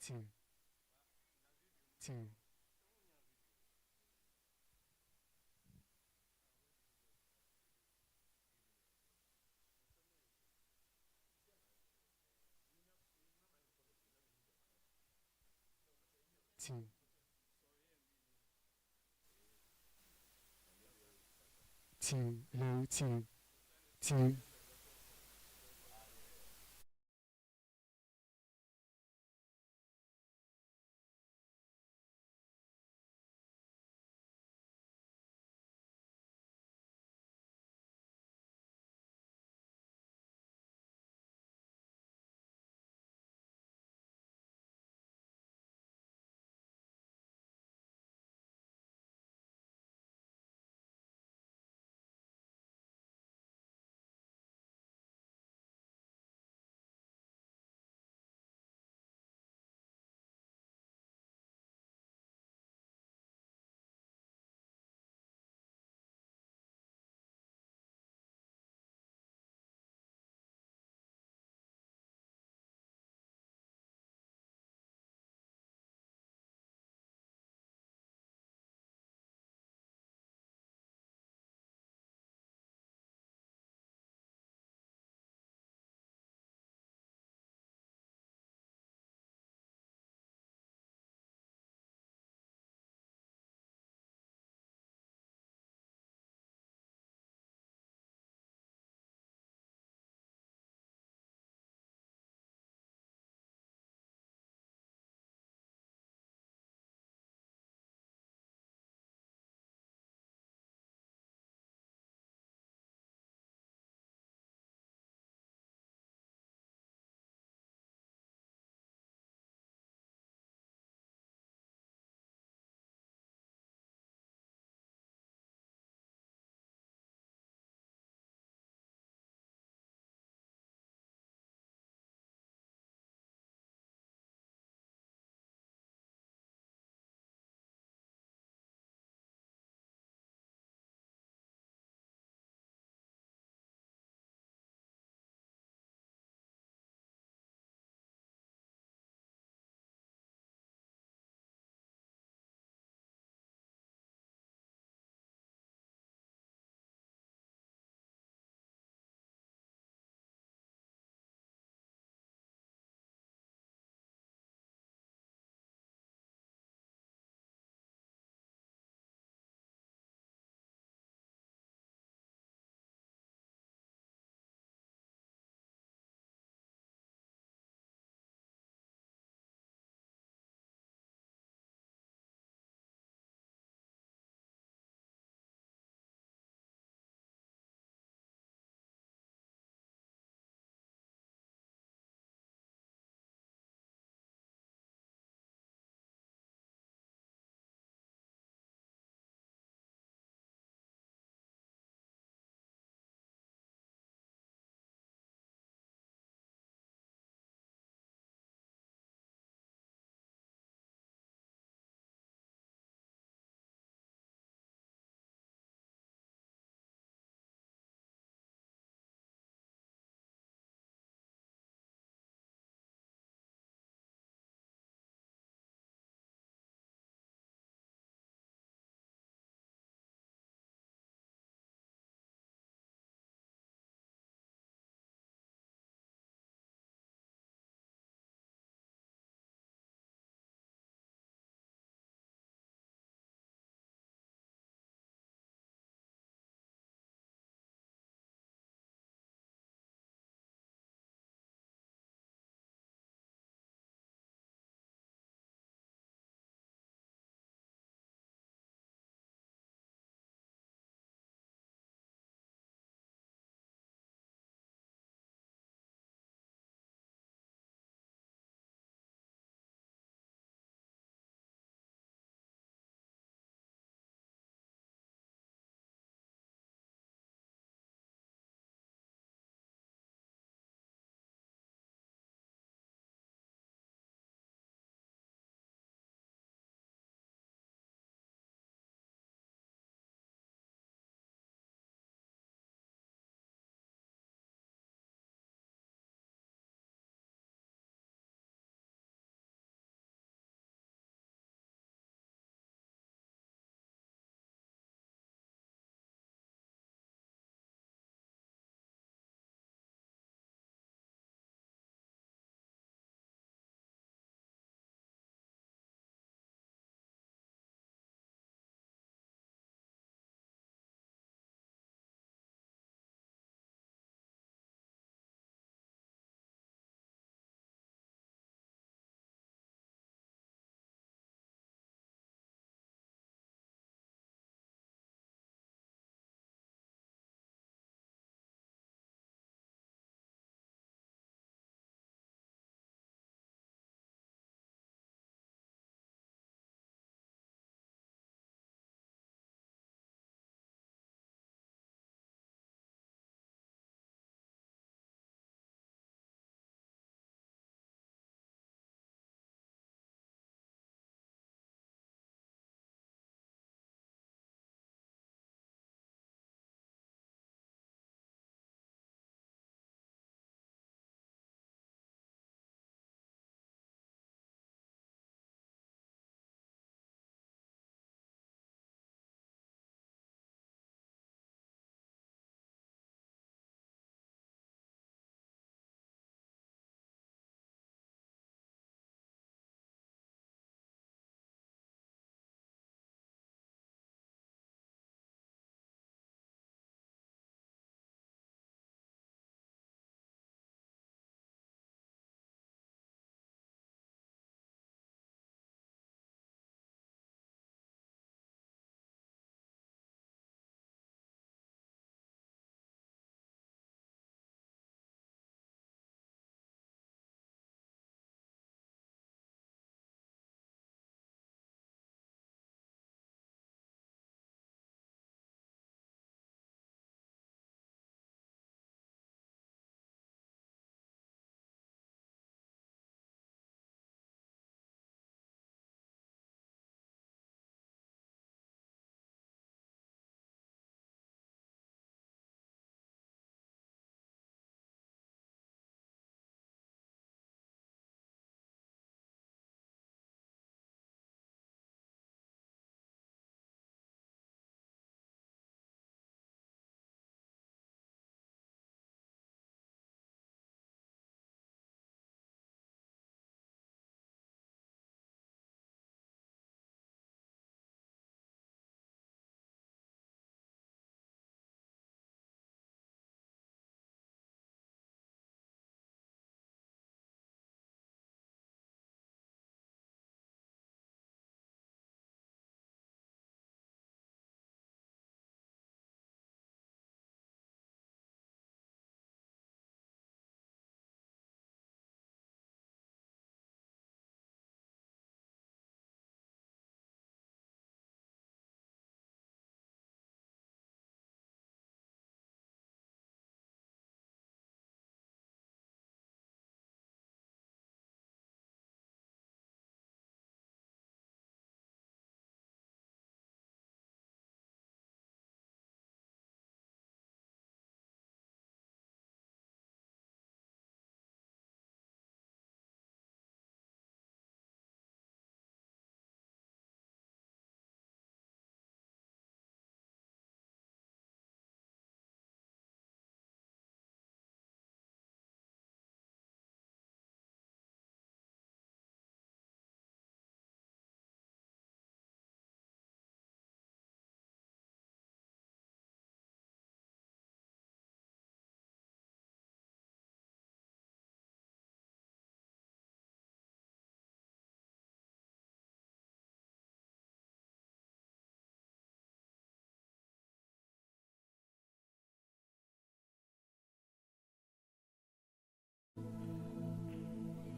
two, two, two, two, low, two,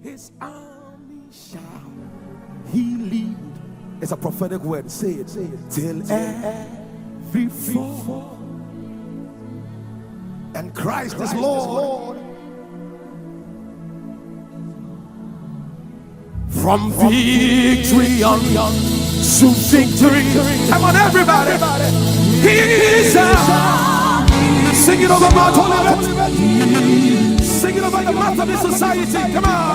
His army shall he lead. It's a prophetic word. Say it. Till every fall. And Christ is Lord. From victory to victory. Come on, everybody. He's out. Sing it over Mount Olivet. Sing it over the Methodist Society. Come on.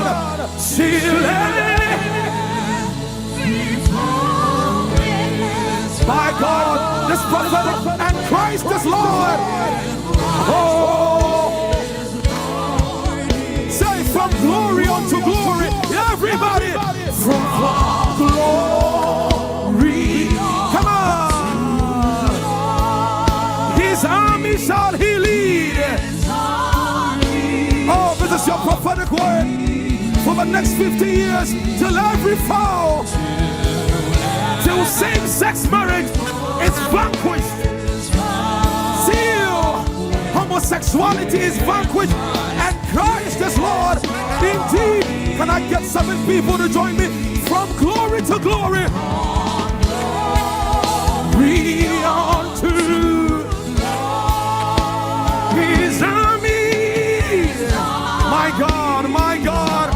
My God, this prophetic, and Christ is Lord. Oh, say from glory unto glory, everybody. From glory, come on. His army shall he lead. Oh, this is your prophetic word for the next 50 years, till every foul, till same-sex marriage is vanquished. Homosexuality is vanquished, and Christ is Lord. Indeed, can I get 7 people to join me? From glory to glory, glory unto his army. My God,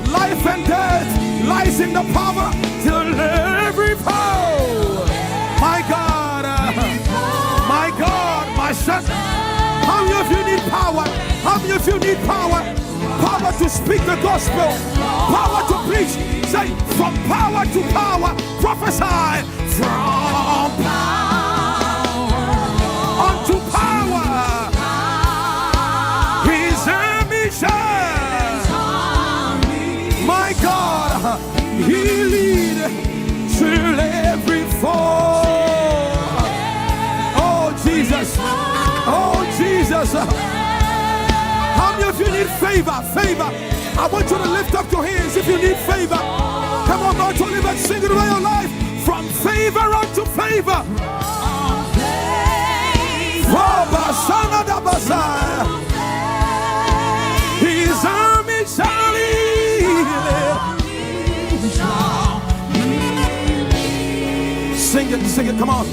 life and death lies in the power till every foe. My God, my son. How many of you need power? How many of you need power? Power to speak the gospel, power to preach. Say, from power to power, prophesy. From power unto power, his ambition. My God, he lead till every fall. Oh, Jesus. Oh, Jesus. How many of you need favor? Favor. I want you to lift up your hands if you need favor. Come on, Lord, to live and sing it around your life. From favor unto favor. His army shall lead. Sing it, come on.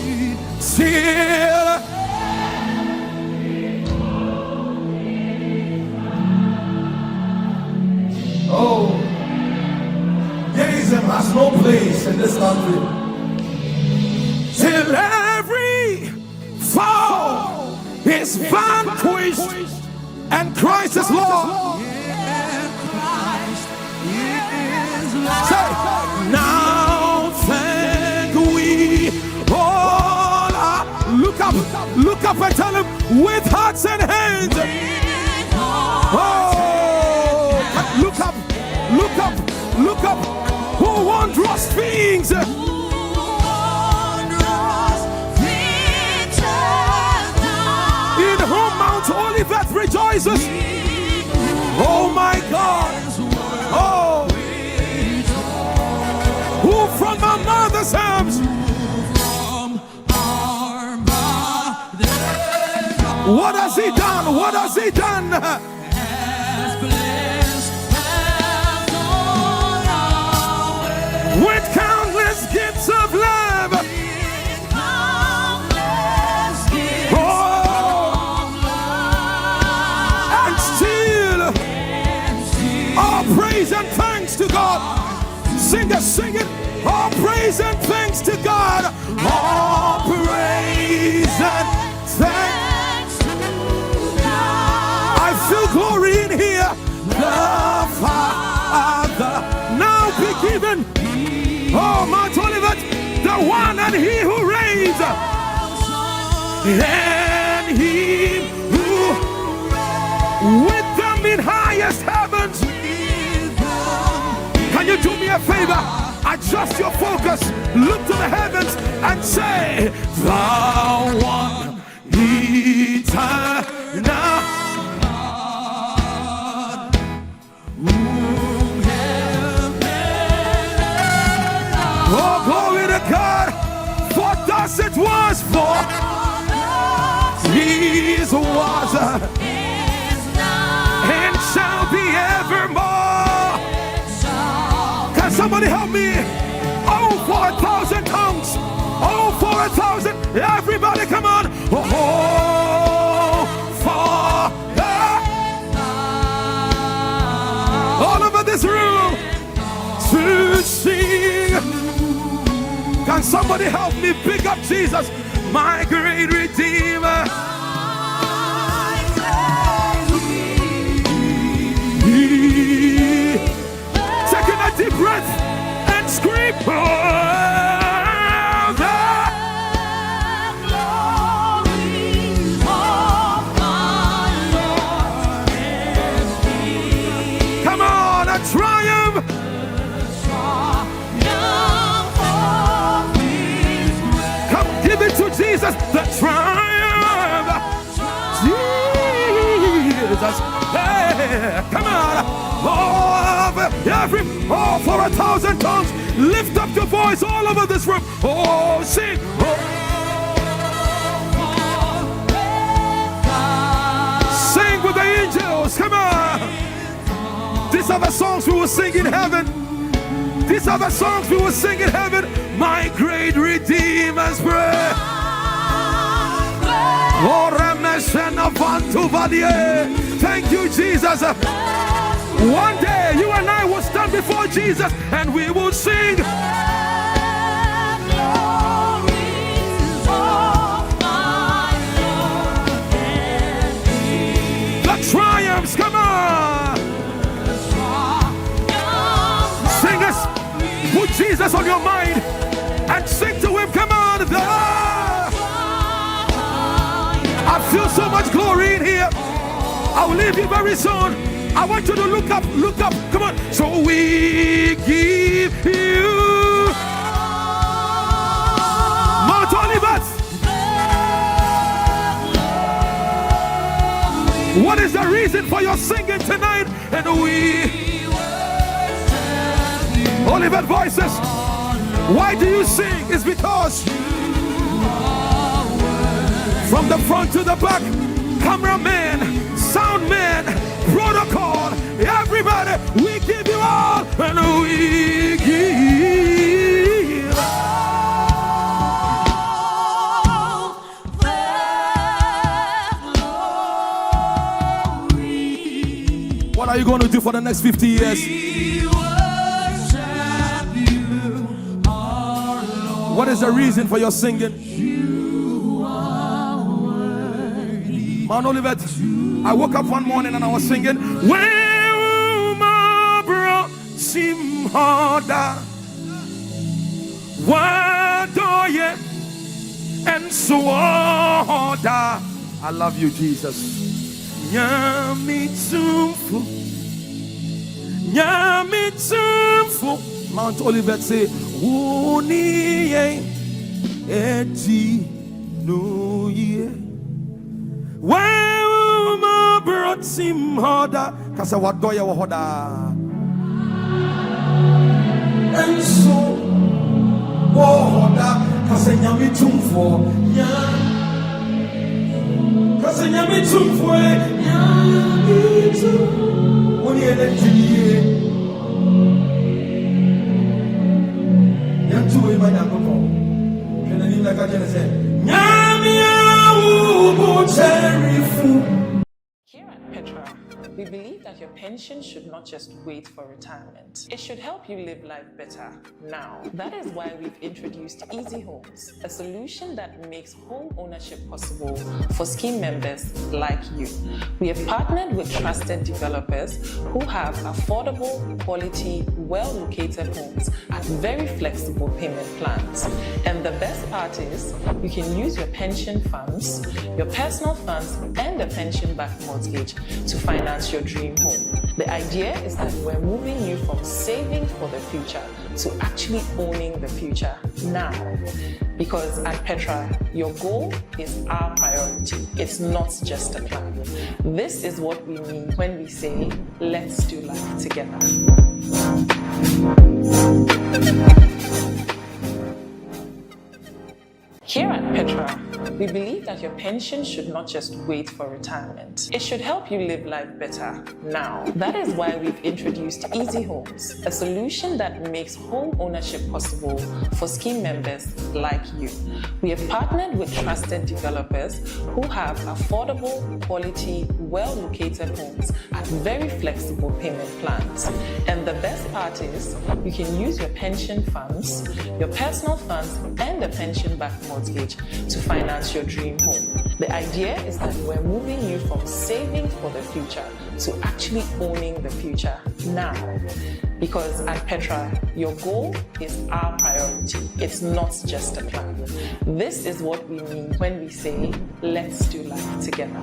Till oh, gayism has no place in this country. Till every foe is vanquished, and Christ is Lord. Say, now thank we all. Look up and tell him with hearts and hands. Oh. Look up, who wondrous things. In whom Mount Olivet rejoices. Oh my God. Oh, who from our mother's arms. What has he done? What has he done? With countless gifts of love. Oh, and still all praise and thanks to God. Sing it. All praise and thanks to God. All praise and thanks to God. I feel glory in here. The Father now be given. Oh, Mount Olivet, the one and he who reigns, and he who with them in highest heavens. Can you do me a favor? Adjust your focus, look to the heavens and say, thou one eternal. Oh, glory to God, for thus it was, for His was and shall be evermore. Can somebody help me pick up Jesus, my great Redeemer? Taking a deep breath and scream. Come on, a triumph. Come, give it to Jesus, the triumph. Jesus, hey, come on. Oh, for 1,000 tongues, lift up your voice all over this room. Oh, sing. Oh. Sing with the angels. Come on. These are the songs we will sing in heaven. These are the songs we will sing in heaven. My great Redeemer's prayer. Thank you, Jesus. One day you and I will stand before Jesus and we will sing. The triumphs, come on. Singers, put Jesus on your mind and sing to him. Come on. I feel so much glory in here. I will leave you very soon. I want you to look up, come on. So we give you Mount Olivet. What is the reason for your singing tonight? And we Olivet voices. Why do you sing? It's because from the front to the back, cameraman, sound man, protocol, everybody, we give you all, and we give all the glory. What are you going to do for the next 50 years? We worship you, our Lord. What is the reason for your singing? Mount Olivet, I woke up one morning and I was singing. When my bro seem harder, what do you and so harder? I love you, Jesus. Mount Olivet say, Wuni eti no ye. Well, my brought him harder, cause I was doing harder. And so, harder, cause I am it for cause I am it for only and then like I just said, here at Petra, we believe that your pension should not just wait for retirement. It should help you live life better now. That is why we've introduced Easy Homes, a solution that makes home ownership possible for scheme members like you. We have partnered with trusted developers who have affordable, quality, well-located homes at very flexible payment plans. And the best part is, you can use your pension funds, your personal funds, and a pension-backed mortgage to finance your dream home. The idea is that we're moving you from saving for the future to actually owning the future now. Because at Petra, your goal is our priority. It's not just a plan. This is what we mean when we say, let's do life together. Here at Petra, we believe that your pension should not just wait for retirement. It should help you live life better now. That is why we've introduced Easy Homes, a solution that makes home ownership possible for scheme members like you. We have partnered with trusted developers who have affordable, quality, well-located homes at very flexible payment plans. And the best part is, you can use your pension funds, your personal funds, and a pension-backed mortgage to finance your dream home. The idea is that we're moving you from saving for the future to actually owning the future now. Because at Petra, your goal is our priority. It's not just a plan. This is what we mean when we say, let's do life together.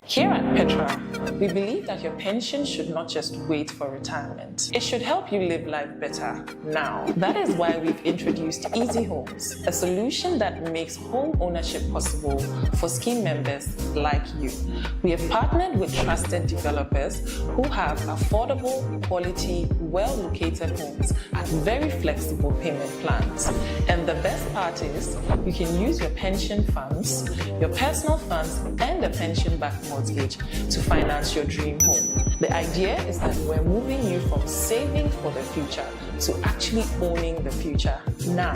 Here at Petra, we believe that your pension should not just wait for retirement. It should help you live life better now. That is why we've introduced Easy Homes, a solution that makes home ownership possible for scheme members like you. We have partnered with trusted developers who have affordable, quality, well-located homes at very flexible payment plans. And the best part is, you can use your pension funds, your personal funds, and a pension-backed mortgage to finance your dream home. The idea is that we're moving you from saving for the future to actually owning the future now.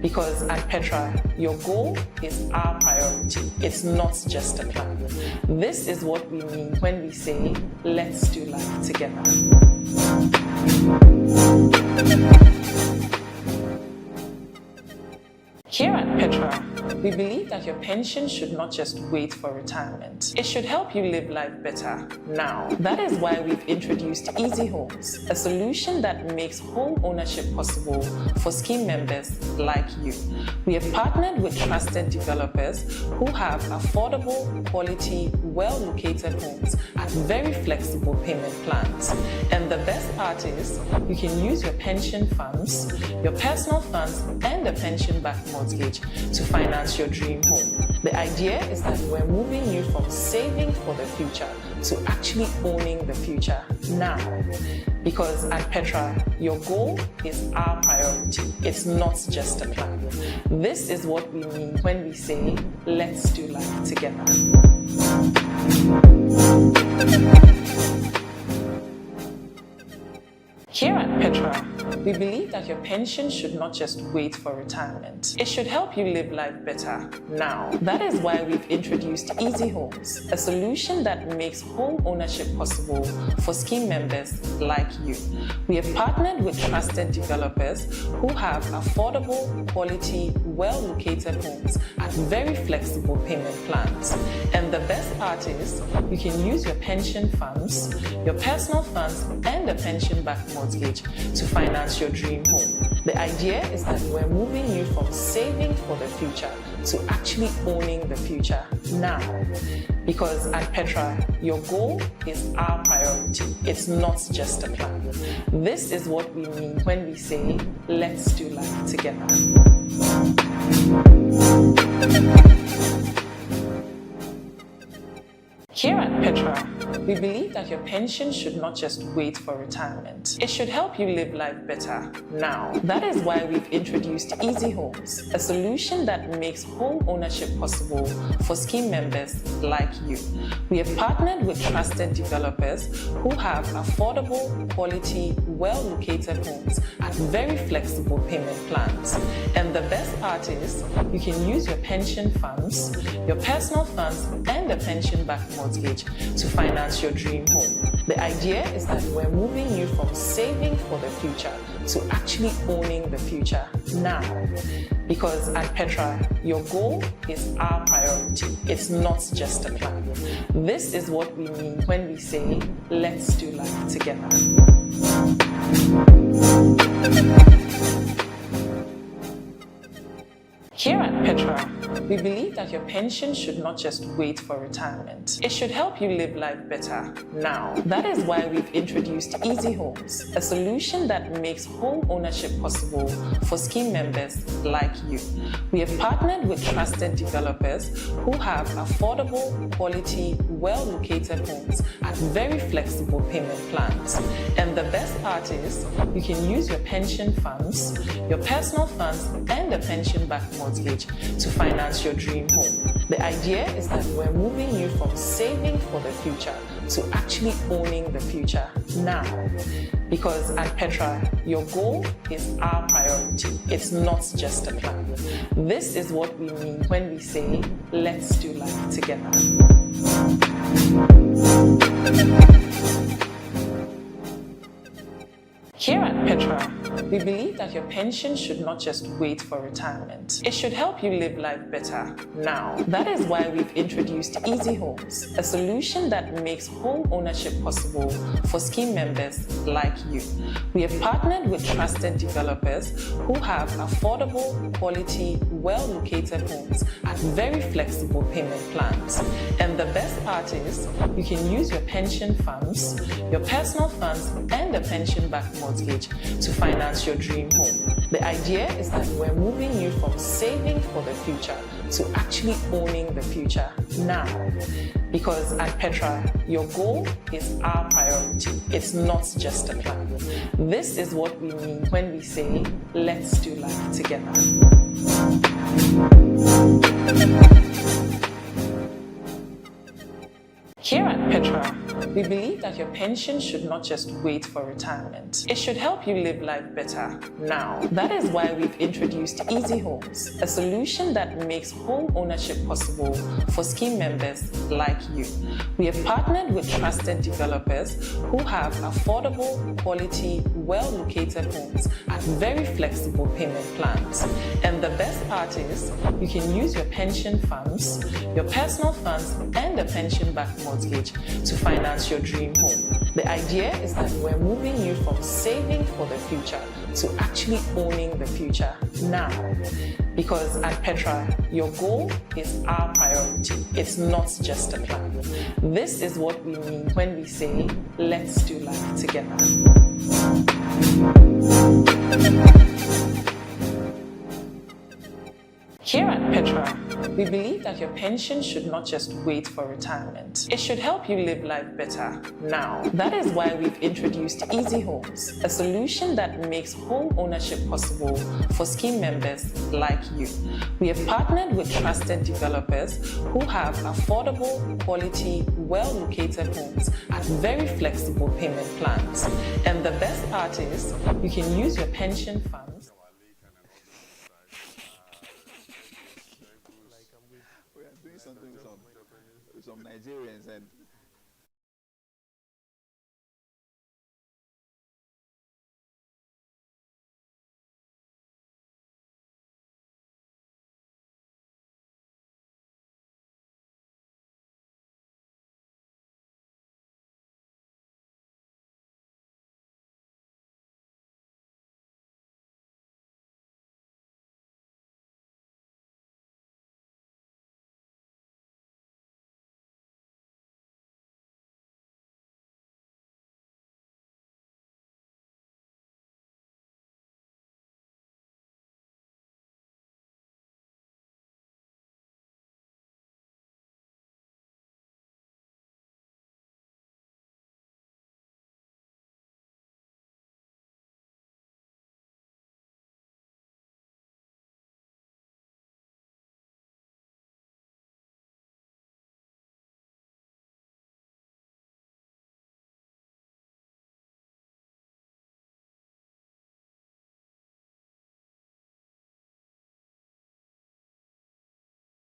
Because at Petra, your goal is our priority. It's not just a plan. This is what we mean when we say, let's do life together. Here at Petra, we believe that your pension should not just wait for retirement. It should help you live life better now. That is why we've introduced Easy Homes, a solution that makes home ownership possible for scheme members like you. We have partnered with trusted developers who have affordable, quality, well-located homes at very flexible payment plans. And the best part is, you can use your pension funds, your personal funds, and a pension-backed mortgage to finance your dream home. The idea is that we're moving you from saving for the future to actually owning the future now. Because at Petra, your goal is our priority. It's not just a plan. This is what we mean when we say, let's do life together. Here at Petra, we believe that your pension should not just wait for retirement. It should help you live life better now. That is why we've introduced Easy Homes, a solution that makes home ownership possible for scheme members like you. We have partnered with trusted developers who have affordable, quality, well-located homes at very flexible payment plans. And the best part is, you can use your pension funds, your personal funds, and a pension-backed mortgage to finance your dream home. The idea is that we're moving you from saving for the future to actually owning the future now. Because at Petra, your goal is our priority. It's not just a plan. This is what we mean when we say, let's do life together. Here at Petra, we believe that your pension should not just wait for retirement. It should help you live life better now. That is why we've introduced Easy Homes, a solution that makes home ownership possible for scheme members like you. We have partnered with trusted developers who have affordable, quality, well-located homes at very flexible payment plans. And the best part is, you can use your pension funds, your personal funds, and a pension-backed mortgage to finance your dream home. The idea is that we're moving you from saving for the future to actually owning the future now. Because at Petra, your goal is our priority. It's not just a plan. This is what we mean when we say, let's do life together. Here at Petra, we believe that your pension should not just wait for retirement. It should help you live life better now. That is why we've introduced Easy Homes, a solution that makes home ownership possible for scheme members like you. We have partnered with trusted developers who have affordable, quality, well-located homes at very flexible payment plans. And the best part is, you can use your pension funds, your personal funds, and a pension-backed mortgage to finance finance your dream home. The idea is that we're moving you from saving for the future to actually owning the future now. Because at Petra, your goal is our priority. It's not just a plan. This is what we mean when we say, let's do life together. Here at Petra, we believe that your pension should not just wait for retirement. It should help you live life better now. That is why we've introduced Easy Homes, a solution that makes home ownership possible for scheme members like you. We have partnered with trusted developers who have affordable, quality, well-located homes at very flexible payment plans. And the best part is, you can use your pension funds, your personal funds, and the pension-backed mortgage to finance your dream home. The idea is that we're moving you from saving for the future to actually owning the future now. Because at Petra, your goal is our priority. It's not just a plan. This is what we mean when we say, let's do life together. Here at Petra, we believe that your pension should not just wait for retirement. It should help you live life better now. That is why we've introduced Easy Homes, a solution that makes home ownership possible for scheme members like you. We have partnered with trusted developers who have affordable, quality, well-located homes at very flexible payment plans. And the best part is, you can use your pension funds, your personal funds, and the pension-backed mortgage to finance your dream home. The idea is that we're moving you from saving for the future to actually owning the future now. Because at Petra, your goal is our priority. It's not just a plan. This is what we mean when we say, let's do life together. Here at Petra, we believe that your pension should not just wait for retirement. It should help you live life better now. That is why we've introduced Easy Homes, a solution that makes home ownership possible for scheme members like you. We have partnered with trusted developers who have affordable, quality, well-located homes at very flexible payment plans. And the best part is, you can use your pension funds. We are doing something with some Nigerians, and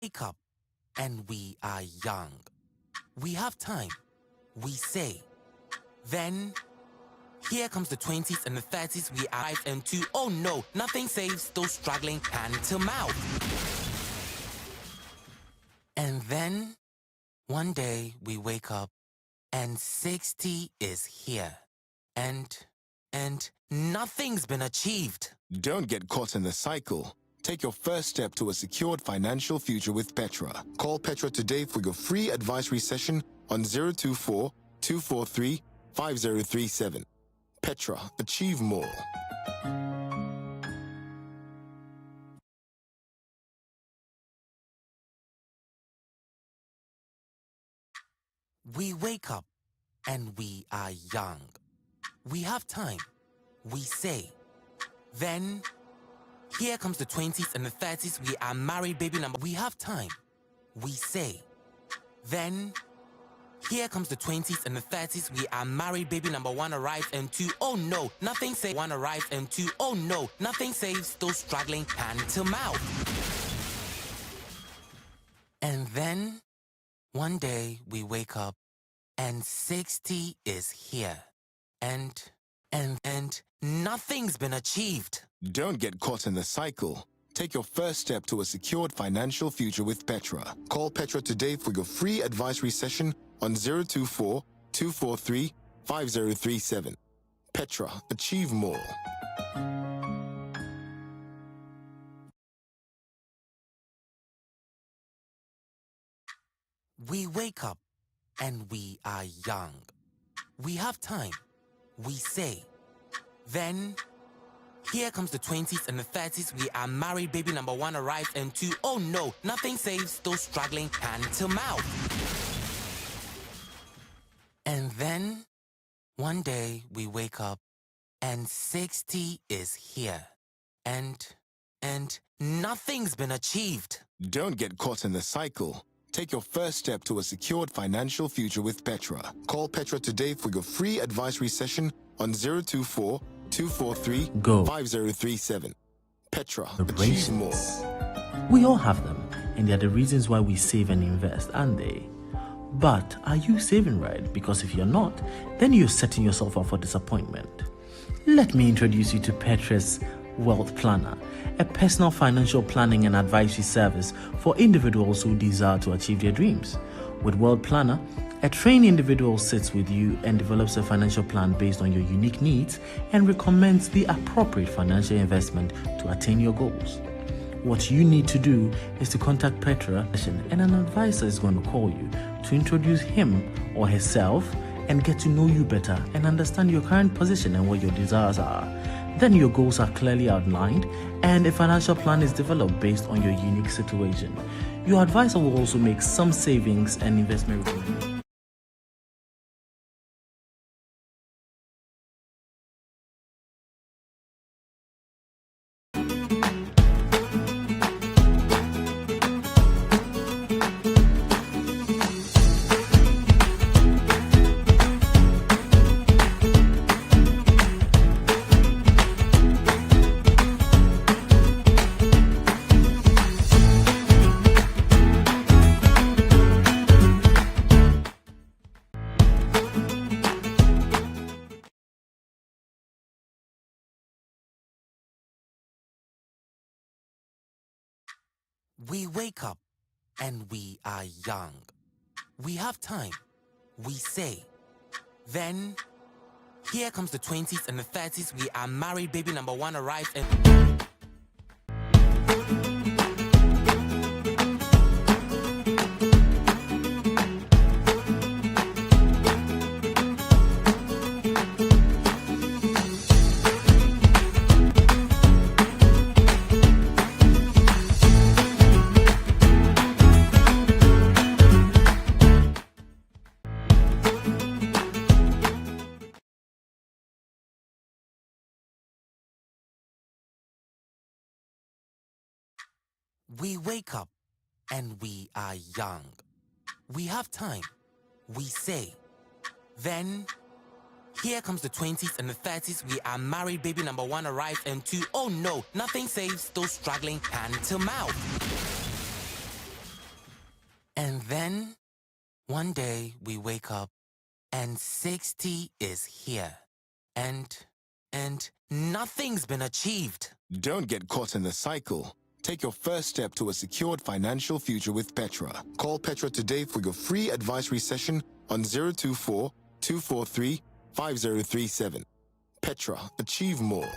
wake up and we are young. We have time, we say. Then, here comes the 20s and the 30s we arrive into. Oh no, nothing saves, still struggling hand to mouth. And then, one day we wake up and 60 is here. And nothing's been achieved. Don't get caught in the cycle. Take your first step to a secured financial future with Petra. Call Petra today for your free advisory session on 024 243 5037. Petra, achieve more. We wake up and we are young. We have time, we say. Then, here comes the 20s and the 30s. We are married, baby number. We have time. We say. Then, here comes the 20s and the 30s. We are married, baby number 1 arrives, and 2, oh no, nothing saves. 1 arrives, and 2, oh no, nothing saves. Still struggling, hand to mouth. And then, one day we wake up, and 60 is here. And nothing's been achieved. Don't get caught in the cycle. Take your first step to a secured financial future with Petra. Call Petra today for your free advisory session on 024 243 5037. Petra, achieve more. We wake up and we are young. We have time. We say. Then, here comes the 20s and the 30s. We are married, baby number 1 arrives, and 2, oh no, nothing saves. Still struggling, hand to mouth. And then, one day we wake up, and 60 is here. And nothing's been achieved. Don't get caught in the cycle. Take your first step to a secured financial future with Petra. Call Petra today for your free advisory session on 024 243 5037. Petra, achieve more. We all have them, and they're the reasons why we save and invest, aren't they? But are you saving right? Because if you're not, then you're setting yourself up for disappointment. Let me introduce you to Petra's Wealth Planner, a personal financial planning and advisory service for individuals who desire to achieve their dreams. With Wealth Planner, a trained individual sits with you and develops a financial plan based on your unique needs and recommends the appropriate financial investment to attain your goals. What you need to do is to contact Petra, and an advisor is going to call you to introduce him or herself and get to know you better and understand your current position and what your desires are. Then your goals are clearly outlined and a financial plan is developed based on your unique situation. Your advisor will also make some savings and investment recommendations. We wake up and we are young. We have time. We say. Then, here comes the 20s and the 30s. We are married, baby number 1 arrives, and we wake up and we are young. We have time. We say. Then, here comes the 20s and the 30s. We are married, baby number 1 arrives, and 2, oh no, nothing saves. Still struggling, hand to mouth. And then, one day we wake up and 60 is here. And nothing's been achieved. Don't get caught in the cycle. Take your first step to a secured financial future with Petra. Call Petra today for your free advisory session on 024 243 5037. Petra, achieve more.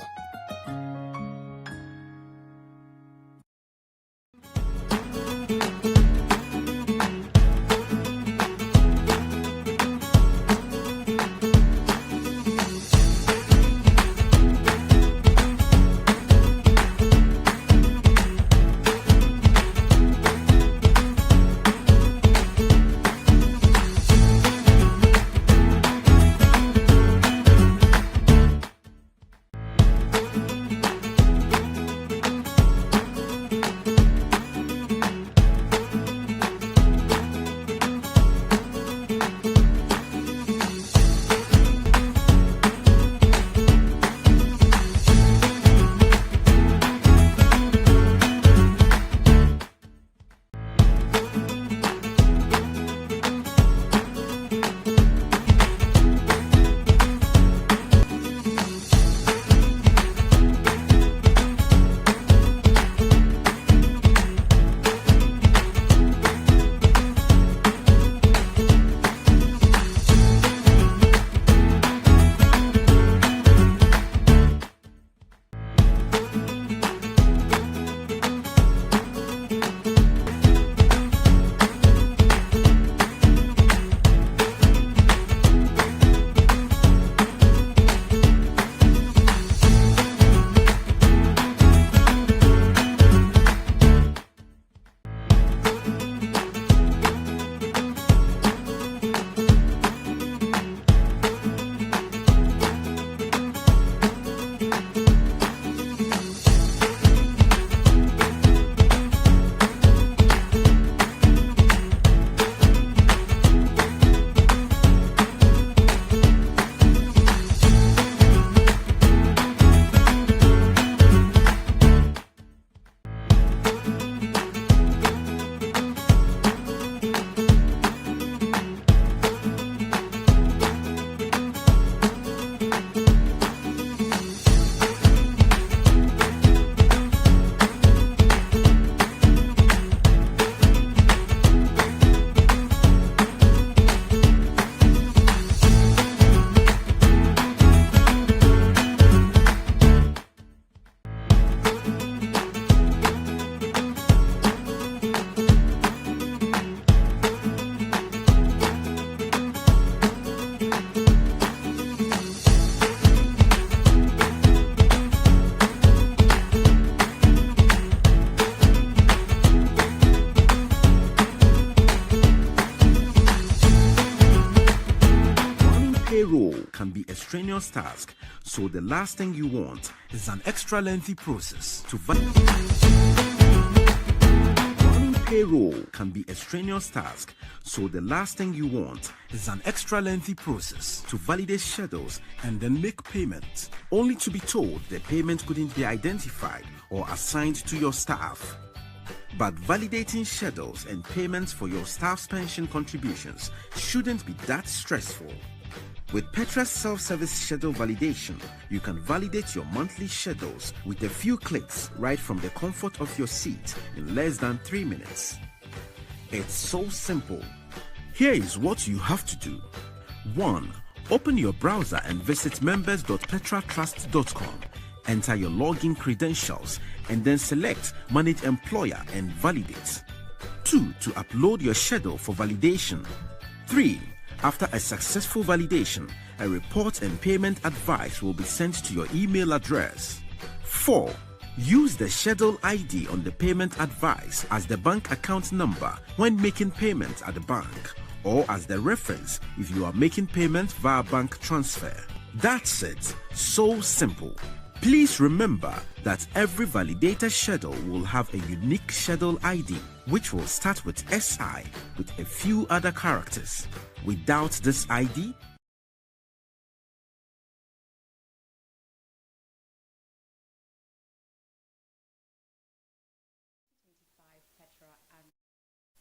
can be a strenuous task, so the last thing you want is an extra lengthy process to running payroll can be a strenuous task, so the last thing you want is an extra lengthy process to validate schedules and then make payment, only to be told the payment couldn't be identified or assigned to your staff. But validating schedules and payments for your staff's pension contributions shouldn't be that stressful. With Petra's self-service schedule validation, you can validate your monthly schedules with a few clicks right from the comfort of your seat in less than 3 minutes. It's so simple. Here is what you have to do. 1. Open your browser and visit members.petratrust.com. Enter your login credentials and then select Manage Employer and validate. 2. To upload your schedule for validation. 3. After a successful validation, a report and payment advice will be sent to your email address. 4. Use the schedule ID on the payment advice as the bank account number when making payments at the bank, or as the reference if you are making payments via bank transfer. That's it. So simple. Please remember that every validator schedule will have a unique schedule ID, which will start with SI with a few other characters. Without this ID, Petra and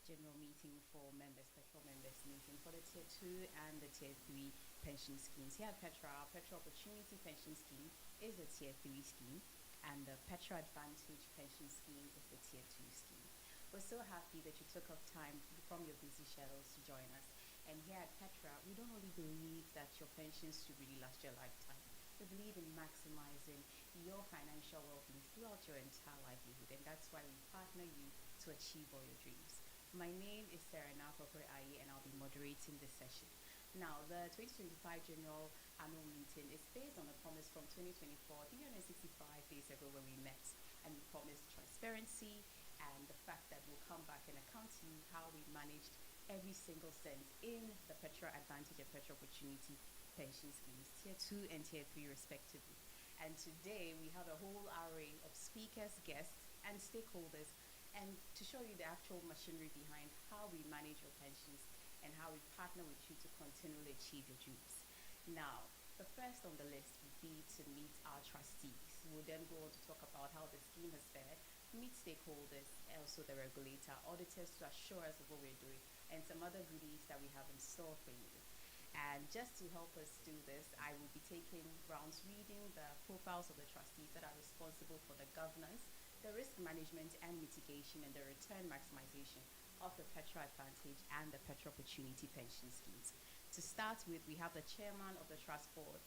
general meeting for members, Petra members meeting for the Tier 2 and the Tier 3 pension schemes. Here at Petra, our Petra Opportunity Pension Scheme is a Tier 3 scheme, and the Petra Advantage Pension Scheme is the Tier 2 scheme. We're so happy that you took off time from your busy schedules to join us. And here at Petra, we don't only believe that your pensions should really last your lifetime. We believe in maximizing your financial well-being throughout your entire livelihood, and that's why we partner you to achieve all your dreams. My name is Sarah Aye, and I'll be moderating this session. Now, the 2025 General Annual Meeting is based on a promise from 2024, 365 days ago when we met, and we promised transparency and the fact that we'll come back and account to you how we managed every single cent in the Petra Advantage and Petra Opportunity pension schemes, Tier 2 and Tier 3 respectively. And today we have a whole array of speakers, guests, and stakeholders, and to show you the actual machinery behind how we manage your pensions and how we partner with you to continually achieve your dreams. Now, the first on the list would be to meet our trustees. We'll then go on to talk about how the scheme has fared, meet stakeholders, and also the regulator, auditors to assure us of what we're doing, and some other goodies that we have in store for you. And just to help us do this, I will be taking rounds reading the profiles of the trustees that are responsible for the governance, the risk management and mitigation, and the return maximization of the Petra Advantage and the Petra Opportunity pension schemes. To start with, we have the chairman of the trust board,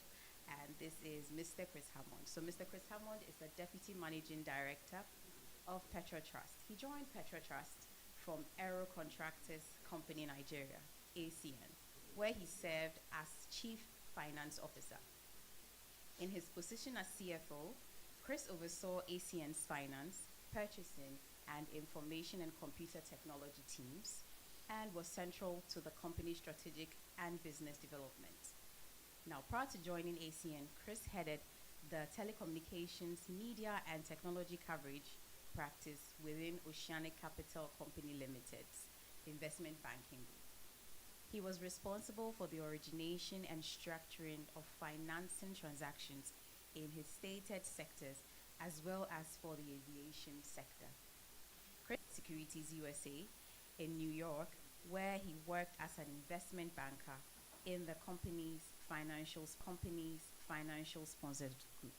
and this is Mr. Chris Hammond. So Mr. Chris Hammond is the deputy managing director of Petra Trust. He joined Petra Trust from Aero Contractors Company Nigeria, ACN, where he served as Chief Finance Officer. In his position as CFO, Chris oversaw ACN's finance, purchasing, and information and computer technology teams, and was central to the company's strategic and business development. Now, prior to joining ACN, Chris headed the telecommunications, media, and technology coverage practice within Oceanic Capital Company Limited's investment banking group. He was responsible for the origination and structuring of financing transactions in his stated sectors, as well as for the aviation sector. Chris Securities USA in New York, where he worked as an investment banker in the company's financial sponsored group.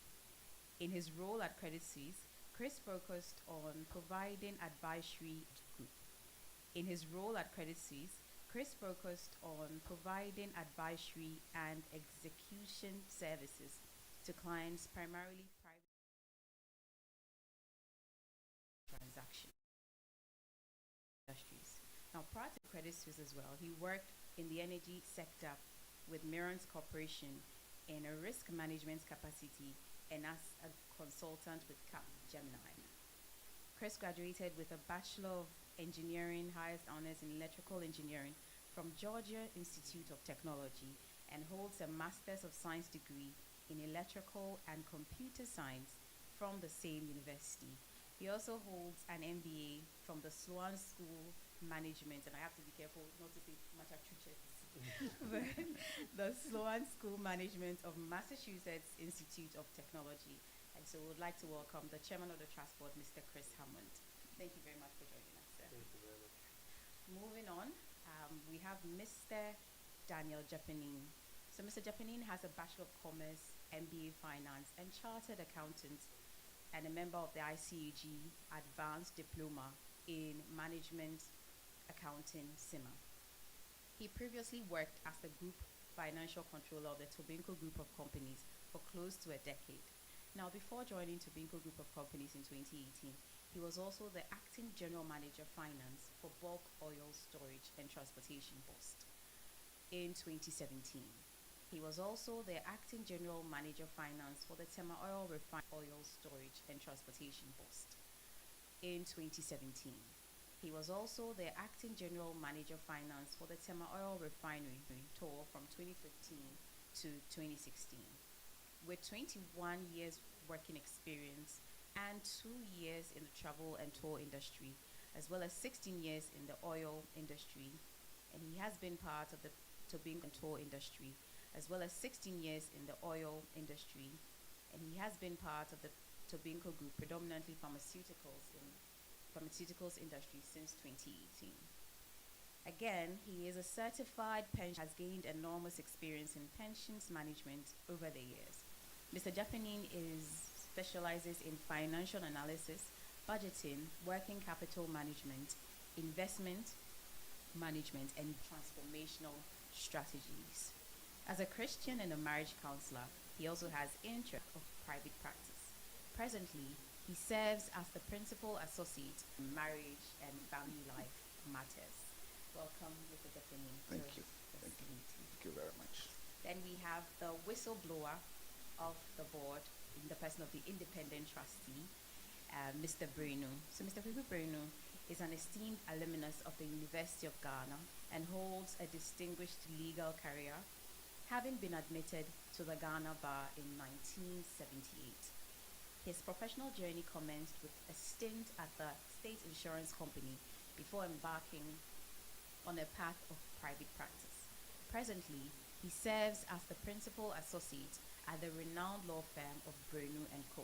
In his role at Credit Suisse, Chris focused on providing advisory group. In his role at Credit Suisse, Chris focused on providing advisory and execution services to clients, primarily private transaction industries. Now, prior to Credit Suisse as well, he worked in the energy sector with Mirrans Corporation in a risk management capacity and as a consultant with Gemini. Chris graduated with a Bachelor of Engineering, highest honors in electrical engineering from Georgia Institute of Technology, and holds a Master's of Science degree in Electrical and Computer Science from the same university. He also holds an MBA from the Sloan School Management, and I have to be careful not to say Massachusetts, but the Sloan School Management of Massachusetts Institute of Technology. And so we would like to welcome the Chairman of the Trust Board, Mr. Chris Hammond. Thank you very much for joining us, sir. Thank you very much. Moving on, we have Mr. Daniel Japanin. So Mr. Japanin has a Bachelor of Commerce, MBA Finance, and Chartered Accountant, and a member of the ICAG Advanced Diploma in Management Accounting, SIMA. He previously worked as the Group Financial Controller of the Tobinco Group of Companies for close to a decade. Now, before joining Tobinco Group of Companies in 2018, he was also the Acting General Manager Finance for Bulk Oil Storage and Transportation Post in 2017. He was also the Acting General Manager Finance for the Tema Oil Refined Oil Storage and Transportation Post in 2017. He was also the Acting General Manager Finance for the Tema Oil Refinery tour from 2015 to 2016. With 21 years working experience and 2 years in the travel and tour industry, as well as 16 years in the oil industry, and he has been part of the Tobinco tour industry, as well as 16 years in the oil industry, and he has been part of the Tobinco Group, predominantly pharmaceuticals industry since 2018. Again, he is a certified pension, has gained enormous experience in pensions management over the years. Mr. Japanin specializes in financial analysis, budgeting, working capital management, investment management, and transformational strategies. As a Christian and a marriage counselor, he also has interest of private practice. Presently, he serves as the principal associate in marriage and family life matters. Welcome, Mr. Japanin. Thank you. Thank you very much. Then we have the whistleblower of the board, in the person of the independent trustee, Mr. Brenu. So Mr. Brenu is an esteemed alumnus of the University of Ghana and holds a distinguished legal career, having been admitted to the Ghana Bar in 1978. His professional journey commenced with a stint at the State Insurance Company before embarking on a path of private practice. Presently, he serves as the principal associate at the renowned law firm of Brenu & Co.,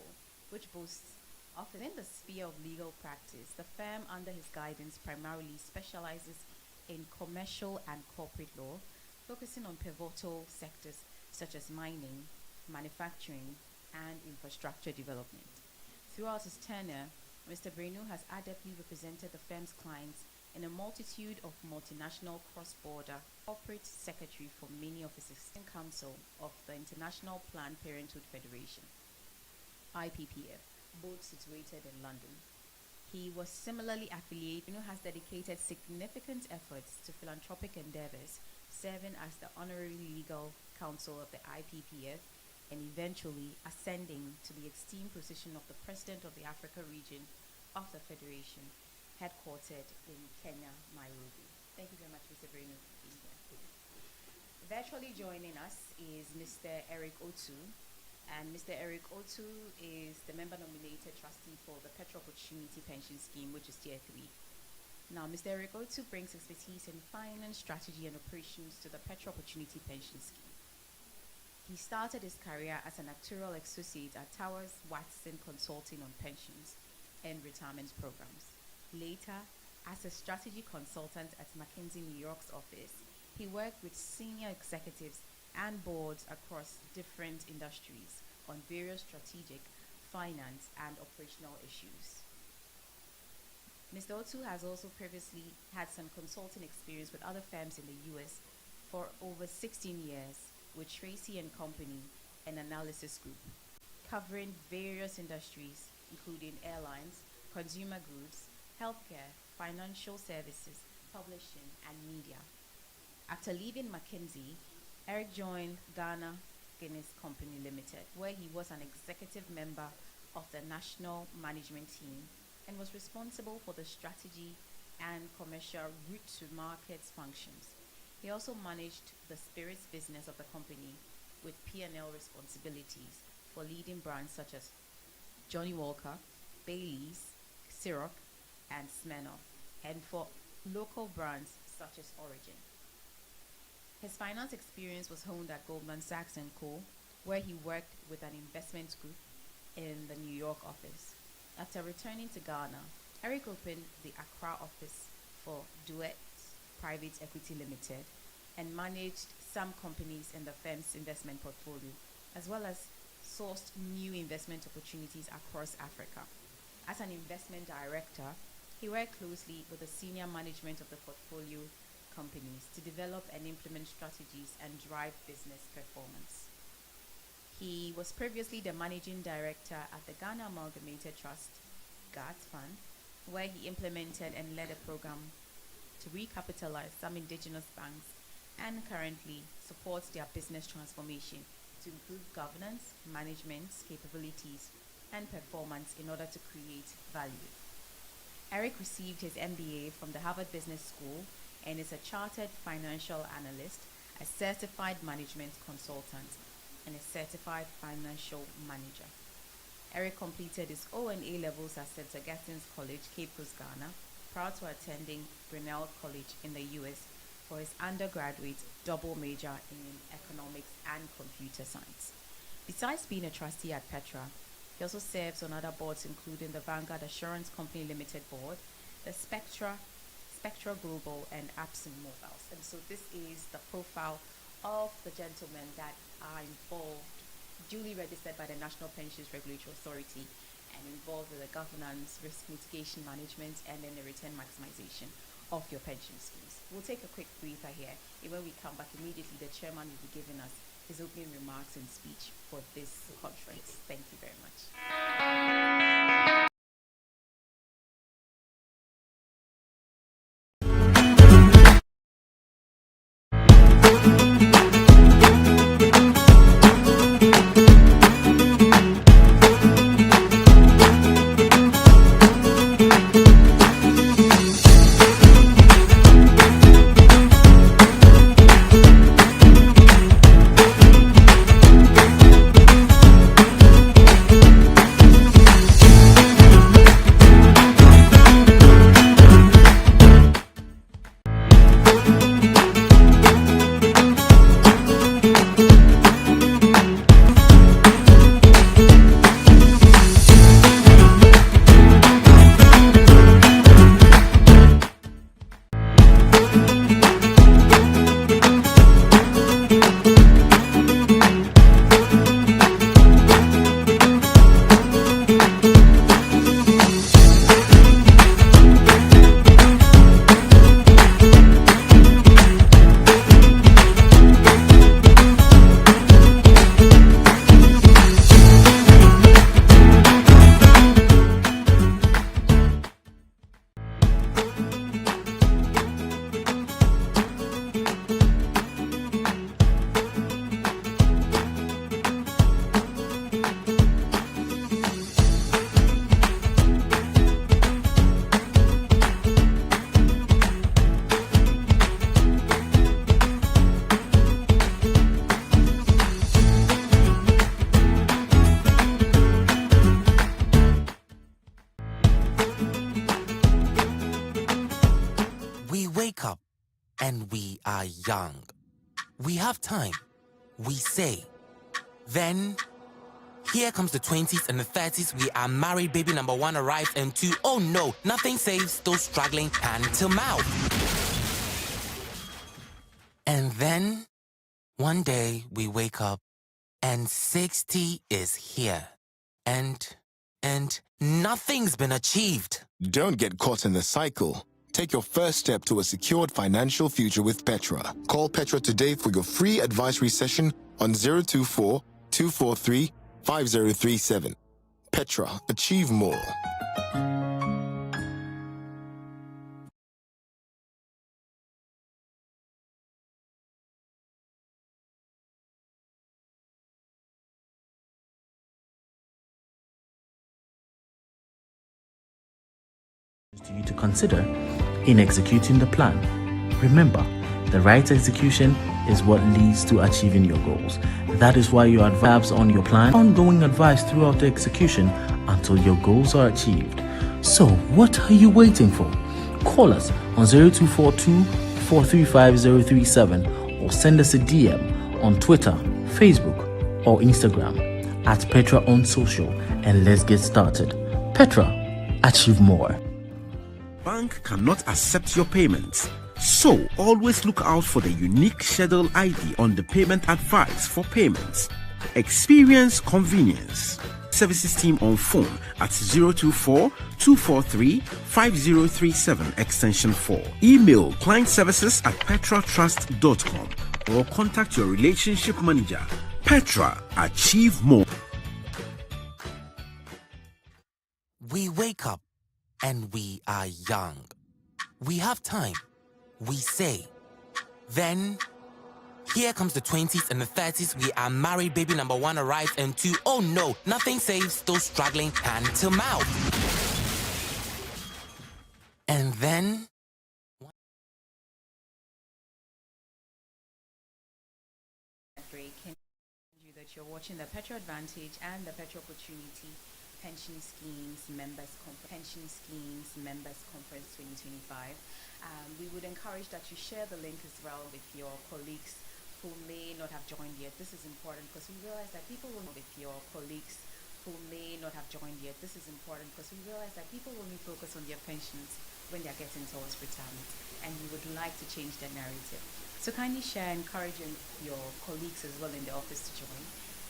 which boasts office in the sphere of legal practice. The firm under his guidance primarily specializes in commercial and corporate law, focusing on pivotal sectors such as mining, manufacturing, and infrastructure development. Throughout his tenure, Mr. Brenu has adeptly represented the firm's clients in a multitude of multinational cross-border corporate secretary for many of his existing council of the International Planned Parenthood Federation, IPPF, both situated in London. He was similarly affiliated, has dedicated significant efforts to philanthropic endeavors, serving as the honorary legal counsel of the IPPF and eventually ascending to the esteemed position of the President of the Africa region of the Federation, headquartered in Kenya, Nairobi. Thank you very much, Mr. Brenu, for being here. Virtually joining us is Mr. Eric Otu, and Mr. Eric Otu is the member-nominated trustee for the Petra Opportunity Pension Scheme, which is Tier 3. Now, Mr. Eric Otu brings expertise in finance, strategy, and operations to the Petra Opportunity Pension Scheme. He started his career as an actuarial associate at Towers Watson Consulting on pensions and retirement programs. Later, as a strategy consultant at McKinsey New York's office, he worked with senior executives and boards across different industries on various strategic, finance, and operational issues. Mr. Otu has also previously had some consulting experience with other firms in the US for over 16 years with Tracy & Company, an analysis group, covering various industries, including airlines, consumer goods, healthcare, financial services, publishing, and media. After leaving McKinsey, Eric joined Ghana Guinness Company Limited, where he was an executive member of the national management team and was responsible for the strategy and commercial route to markets functions. He also managed the spirits business of the company with P&L responsibilities for leading brands such as Johnny Walker, Bailey's, Ciroc, and Smirnoff, and for local brands such as Origin. His finance experience was honed at Goldman Sachs & Co., where he worked with an investment group in the New York office. After returning to Ghana, Eric opened the Accra office for Duet Private Equity Limited and managed some companies in the firm's investment portfolio, as well as sourced new investment opportunities across Africa. As an investment director, he worked closely with the senior management of the portfolio companies to develop and implement strategies and drive business performance. He was previously the managing director at the Ghana Amalgamated Trust, GATS Fund, where he implemented and led a program to recapitalize some indigenous banks and currently supports their business transformation to improve governance, management capabilities, and performance in order to create value. Eric received his MBA from the Harvard Business School and is a chartered financial analyst, a certified management consultant, and a certified financial manager. Eric completed his O and A levels at St. Augustine's College, Cape Coast, Ghana, prior to attending Grinnell College in the US for his undergraduate double major in economics and computer science. Besides being a trustee at Petra, he also serves on other boards, including the Vanguard Assurance Company Limited board, the Spectra Global, and Absent Mobiles. And so this is the profile of the gentlemen that are involved, duly registered by the National Pensions Regulatory Authority, and involved with the governance, risk mitigation management, and then the return maximization of your pension schemes. We'll take a quick breather here, and when we come back immediately, the chairman will be giving us his opening remarks and speech for this conference. Thank you very much. wake up and we are young. We have time. We say. Then here comes the 20s and the 30s. We are married, baby number one arrived, and two, oh no, nothing saves those struggling hand to mouth. And then one day we wake up and 60 is here. And nothing's been achieved. Don't get caught in the cycle. Take your first step to a secured financial future with Petra. Call Petra today for your free advisory session on 024-243-5037. Petra, achieve more. To you to consider in executing the plan. Remember, The right execution is what leads to achieving your goals. That is why your advice on your plan, ongoing advice throughout the execution until your goals are achieved. So, what are you waiting for? Call us on 0242 435 037 or send us a DM on Twitter, Facebook, or Instagram at Petra on social, and let's get started. Petra, achieve more. Bank cannot accept your payments. So always look out for the unique schedule ID on the payment advice for payments. Experience convenience. Services team on phone at 024 243 5037 extension 4. Email clientservices@petratrust.com or contact your relationship manager. Petra, achieve more. We wake up and we are young. We have time. We say. Then, here comes the 20s and the 30s. We are married, baby number 1 arrives, and 2, oh no, nothing safe, still struggling hand to mouth. And then, Break. Can you that you're watching the Petra Advantage and the Petra Opportunity Pension Schemes Members Conference 2025. We would encourage that you share the link as well with your colleagues who may not have joined yet. This is important because we realize that people will only focus on their pensions when they're getting towards retirement, and you would like to change the narrative. So kindly share, encouraging your colleagues as well in the office to join,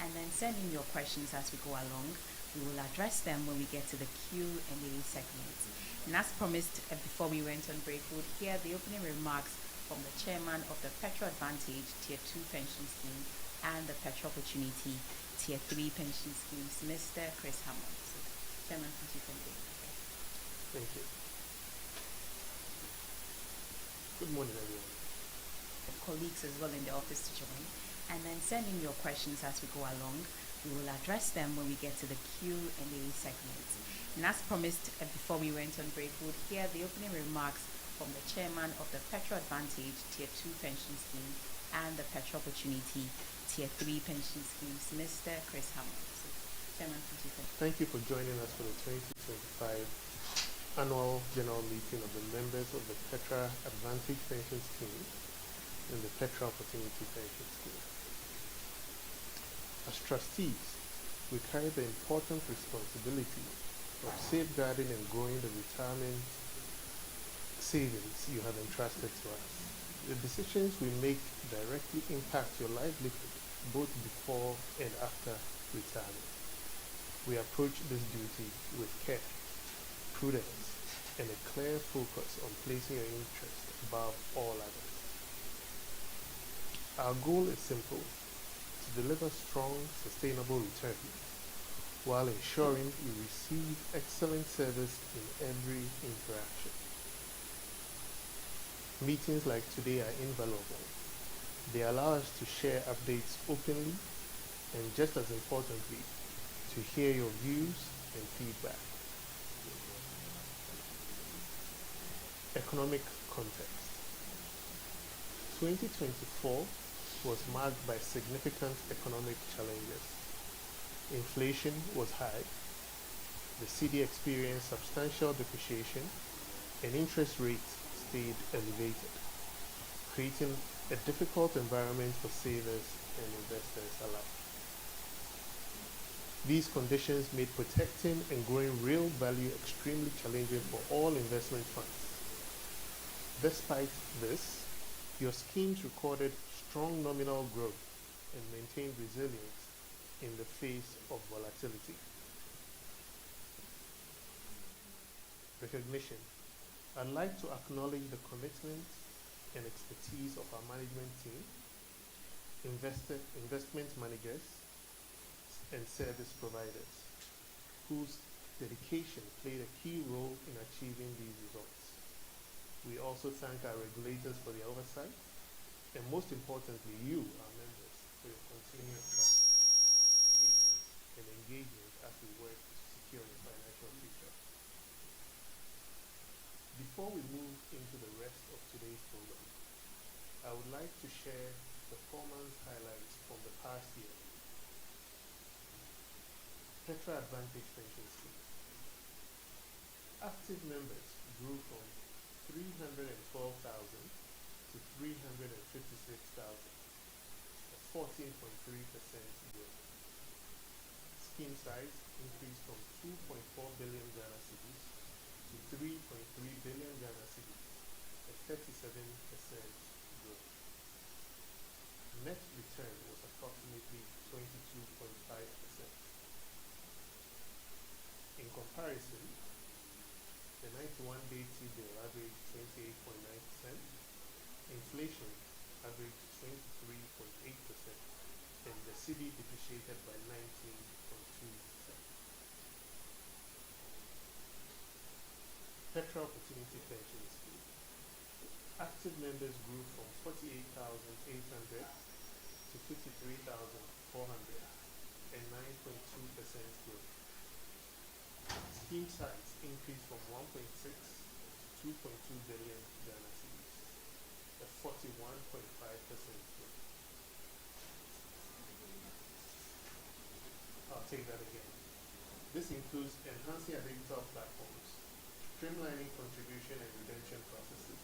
and then send in your questions as we go along. We will address them when we get to the Q&A segment. And as promised, before we went on break, we would hear the opening remarks from the chairman of the Petra Advantage Tier 2 Pension Scheme and the Petra Opportunity Tier 3 Pension Schemes, Mr. Chris Hammond. So, Chairman, thank you for being here. Thank you. Good morning, everyone. Colleagues as well in the office to join, and then send in your questions as we go along. We will address them when we get to the Q&A segment. And as promised, before we went on break, we would hear the opening remarks from the chairman of the Petra Advantage Tier 2 Pension Scheme and the Petra Opportunity Tier 3 Pension Schemes, Mr. Chris Hammond. So, Chairman, thank you for joining us for the 2025 annual general meeting of the members of the Petra Advantage Pension Scheme and the Petra Opportunity Pension Scheme. As trustees, we carry the important responsibility of safeguarding and growing the retirement savings you have entrusted to us. The decisions we make directly impact your livelihood both before and after retirement. We approach this duty with care, prudence, and a clear focus on placing your interest above all others. Our goal is simple: to deliver strong, sustainable returns while ensuring we receive excellent service in every interaction. Meetings like today are invaluable. They allow us to share updates openly and, just as importantly, to hear your views and feedback. Economic context. 2024 was marked by significant economic challenges. Inflation was high, the cedi experienced substantial depreciation, and interest rates stayed elevated, creating a difficult environment for savers and investors alike. These conditions made protecting and growing real value extremely challenging for all investment funds. Despite this, your schemes recorded strong nominal growth and maintained resilience in the face of volatility. Recognition. I'd like to acknowledge the commitment and expertise of our management team, investment managers, and service providers, whose dedication played a key role in achieving these results. We also thank our regulators for their oversight, and most importantly, you, our members, for your continued trust, patience, and engagement as we work to secure your financial future. Before we move into the rest of today's program, I I would like to share performance highlights from the past year. Petra Advantage Pension Scheme. Active members grew from 312,000 to 356,000, a 14.3% growth. Scheme size increased from 2.4 billion Ghana cedis to 3.3 billion Ghana cedis, a 37% growth. Net return was approximately 22.5%. In comparison, the 91-day T-bill averaged 28.9%, inflation averaged 23.8%, and the cedi depreciated by 19.2%. Petra Opportunity Pension Scheme. Active members grew from 48,800 to 53,400, a 9.2% growth. Scheme size increased from 1.6 to 2.2 billion Ghana cedis, a 41.5% growth. I'll take that again. This includes enhancing our digital platforms, streamlining contribution and redemption processes,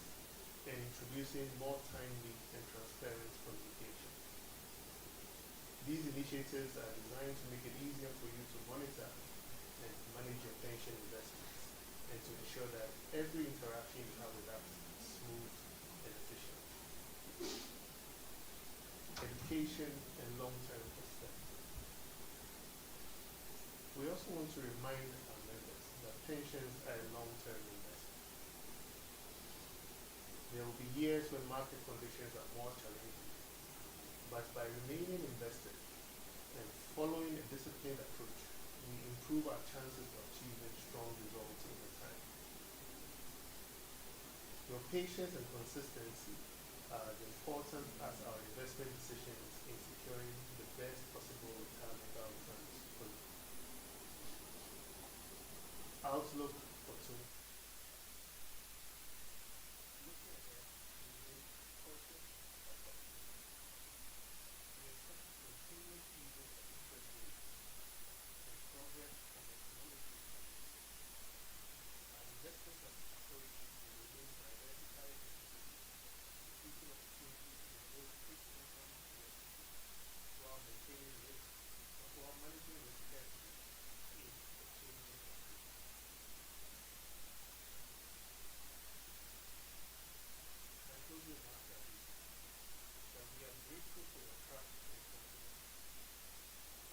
and introducing more timely and transparent communication. These initiatives are designed to make it easier for you to monitor and manage your pension investments, and to ensure that every interaction you have with us is smooth and efficient. Education and long-term perspective. We also want to remind our members that pensions are a long-term investment. There will be years when market conditions are more challenging, but by remaining invested and following a disciplined approach, we improve our chances of achieving strong results over time. Your patience and consistency are as important as our investment decisions in securing the best possible retirement outcomes for you. Outlook for 20. Looking ahead, we remain cautious but optimistic. We expect continued easing of interest rates and progress on economic recovery. Our investment approach will remain diversified and seeking opportunities in both fixed income and equity, while maintaining risk, while managing risk carefully in a changing market. My closing remarks are these: that we are grateful for your trust and confidence.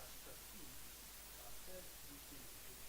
As trustees, our first duty is this.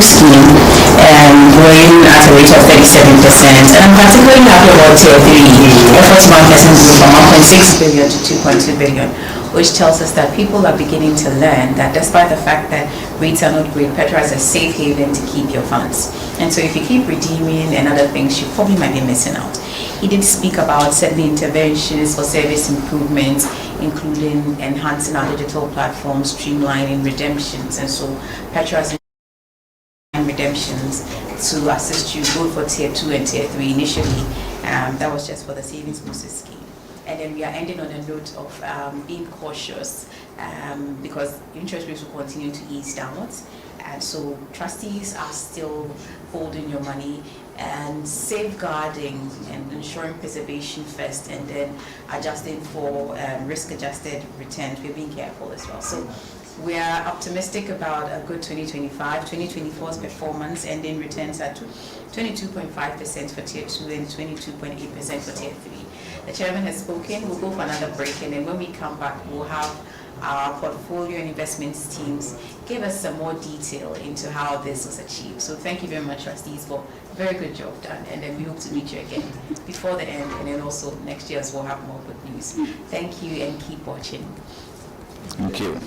Scheme growing at a rate of 37%, and I'm particularly happy about Tier 3. Efforts marketing grew from 1.6 billion to 2.2 billion, which tells us that people are beginning to learn that despite the fact that rates are not great, Petra is a safe haven to keep your funds. And so if you keep redeeming and other things, you probably might be missing out. He did speak about certain interventions for service improvements, including enhancing our digital platforms, streamlining redemptions, and so Petra is redemptions to assist you both for Tier 2 and Tier 3 initially. That was just for the savings booster scheme. And then we are ending on a note of being cautious because interest rates will continue to ease downwards. And so trustees are still holding your money and safeguarding and ensuring preservation first, and then adjusting for risk-adjusted returns. We're being careful as well. So we are optimistic about a good 2025. 2024's performance ending returns at 22.5% for Tier 2 and 22.8% for Tier 3. The chairman has spoken. We'll go for another break, and then when we come back, we'll have our portfolio and investments teams give us some more detail into how this was achieved. So thank you very much, trustees, for a very good job done. And then we hope to meet you again before the end, and then also next year as we'll have more good news. Thank you, and keep watching. Thank you.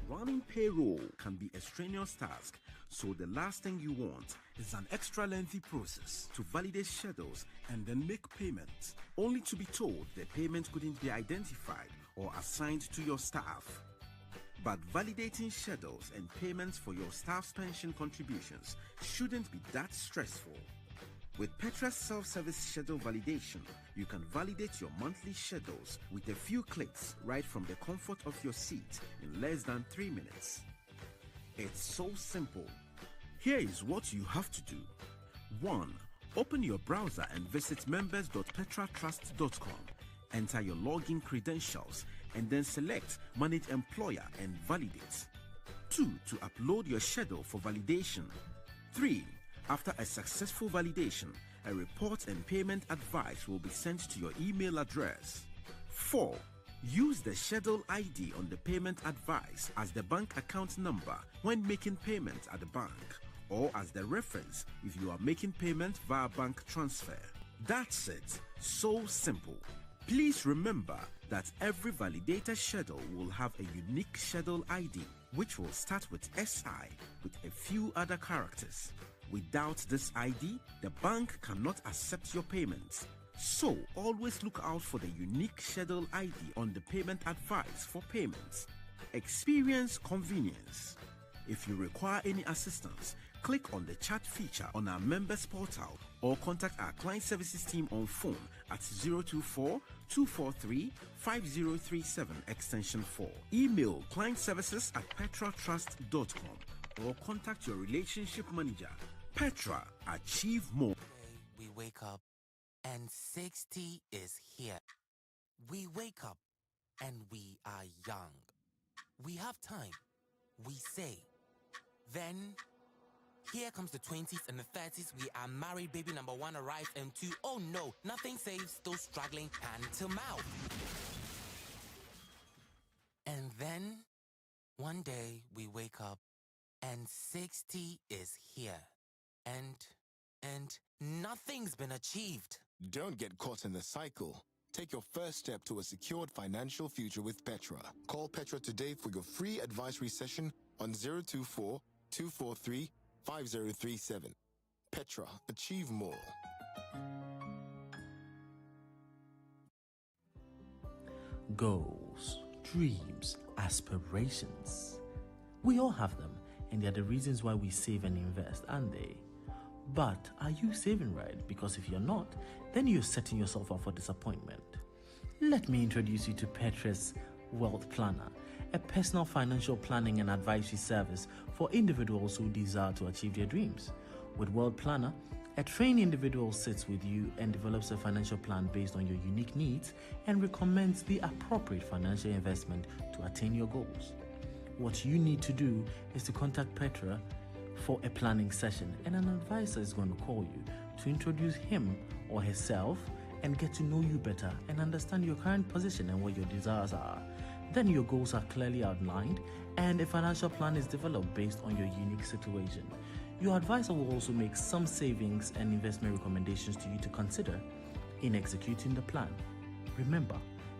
Running payroll can be a strenuous task, so the last thing you want is an extra lengthy process to validate schedules and then make payments, only to be told the payment couldn't be identified or assigned to your staff. But validating schedules and payments for your staff's pension contributions shouldn't be that stressful. With Petra's self-service schedule validation, you can validate your monthly schedules with a few clicks right from the comfort of your seat in less than 3 minutes. It's so simple. Here is what you have to do. 1. Open your browser and visit members.petratrust.com. Enter your login credentials and then select Manage Employer and validate. 2. To upload your schedule for validation. 3. After a successful validation, a report and payment advice will be sent to your email address. 4. Use the schedule ID on the payment advice as the bank account number when making payments at the bank, or as the reference if you are making payment via bank transfer. That's it. So simple. Please remember that every validator schedule will have a unique schedule ID, which will start with SI with a few other characters. Without this ID, the bank cannot accept your payments. So always look out for the unique schedule ID on the payment advice for payments. Experience convenience. If you require any assistance, click on the chat feature on our members portal or contact our client services team on phone at 024-243-5037 extension 4. Email clientservices@petratrust.com or contact your relationship manager. Petra, achieve more. We wake up and 60 is here. We wake up and we are young. We have time. We say. Then here comes the 20s and the 30s. We are married, baby number 1 arrived, and 2, oh no, nothing saves, still struggling hand to mouth. And then one day we wake up and 60 is here. And nothing's been achieved. Don't get caught in the cycle. Take your first step to a secured financial future with Petra. Call Petra today for your free advisory session on 024-243-5037. Petra, achieve more. Goals, dreams, aspirations. We all have them, and they are the reasons why we save and invest, aren't they? But are you saving right? Because if you're not, then you're setting yourself up for disappointment. Let me introduce you to Petra's Wealth Planner, a personal financial planning and advisory service for individuals who desire to achieve their dreams. With Wealth Planner, a trained individual sits with you and develops a financial plan based on your unique needs and recommends the appropriate financial investment to attain your goals. What you need to do is to contact Petra for a planning session, and an advisor is going to call you to introduce him or herself and get to know you better and understand your current position and what your desires are. Then your goals are clearly outlined and a financial plan is developed based on your unique situation. Your advisor will also make some savings and investment recommendations to you to consider in executing the plan. Remember,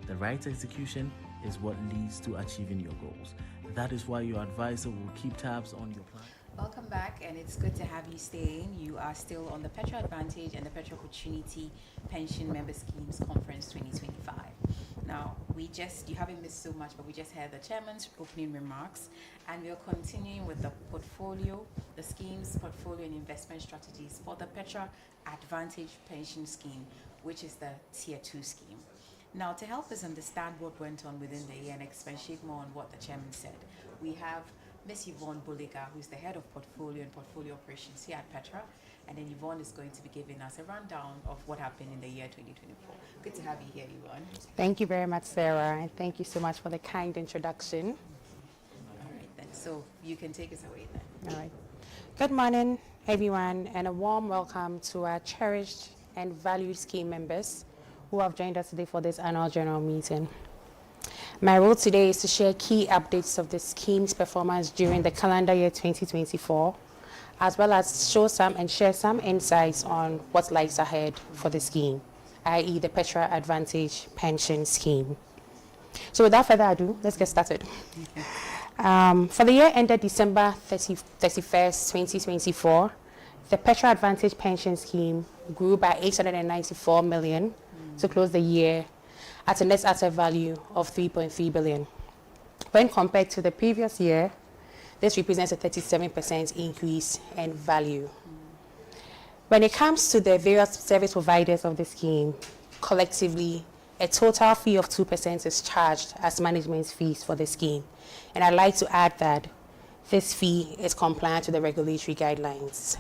the right execution is what leads to achieving your goals. That is why your advisor will keep tabs on your plan. Welcome back, and it's good to have you staying. You are still on the Petra Advantage and the Petra Opportunity Pension Member Schemes Conference 2025. Now, you haven't missed so much, but we just had the chairman's opening remarks, and we're continuing with the portfolio, the schemes, portfolio, and investment strategies for the Petra Advantage Pension Scheme, which is the Tier 2 scheme. Now, to help us understand what went on within the year and expatiate more on what the chairman said, we have Ms. Yvonne Buliga, who's the head of portfolio and portfolio operations here at Petra, and then Yvonne is going to be giving us a rundown of what happened in the year 2024. Good to have you here, Yvonne. Thank you very much, Sarah, and thank you so much for the kind introduction. All right, then. So you can take us away then. All right. Good morning, everyone, and a warm welcome to our cherished and valued scheme members who have joined us today for this annual general meeting. My role today is to share key updates of the scheme's performance during the calendar year 2024, as well as share some insights on what lies ahead for the scheme, i.e. the Petra Advantage Pension Scheme. So without further ado, let's get started. For the year ended December 31st, 2024, the Petra Advantage Pension Scheme grew by 894 million to close the year at a net asset value of 3.3 billion. When compared to the previous year, this represents a 37% increase in value. When it comes to the various service providers of the scheme, collectively, a total fee of 2% is charged as management fees for the scheme. And I'd like to add that this fee is compliant to the regulatory guidelines.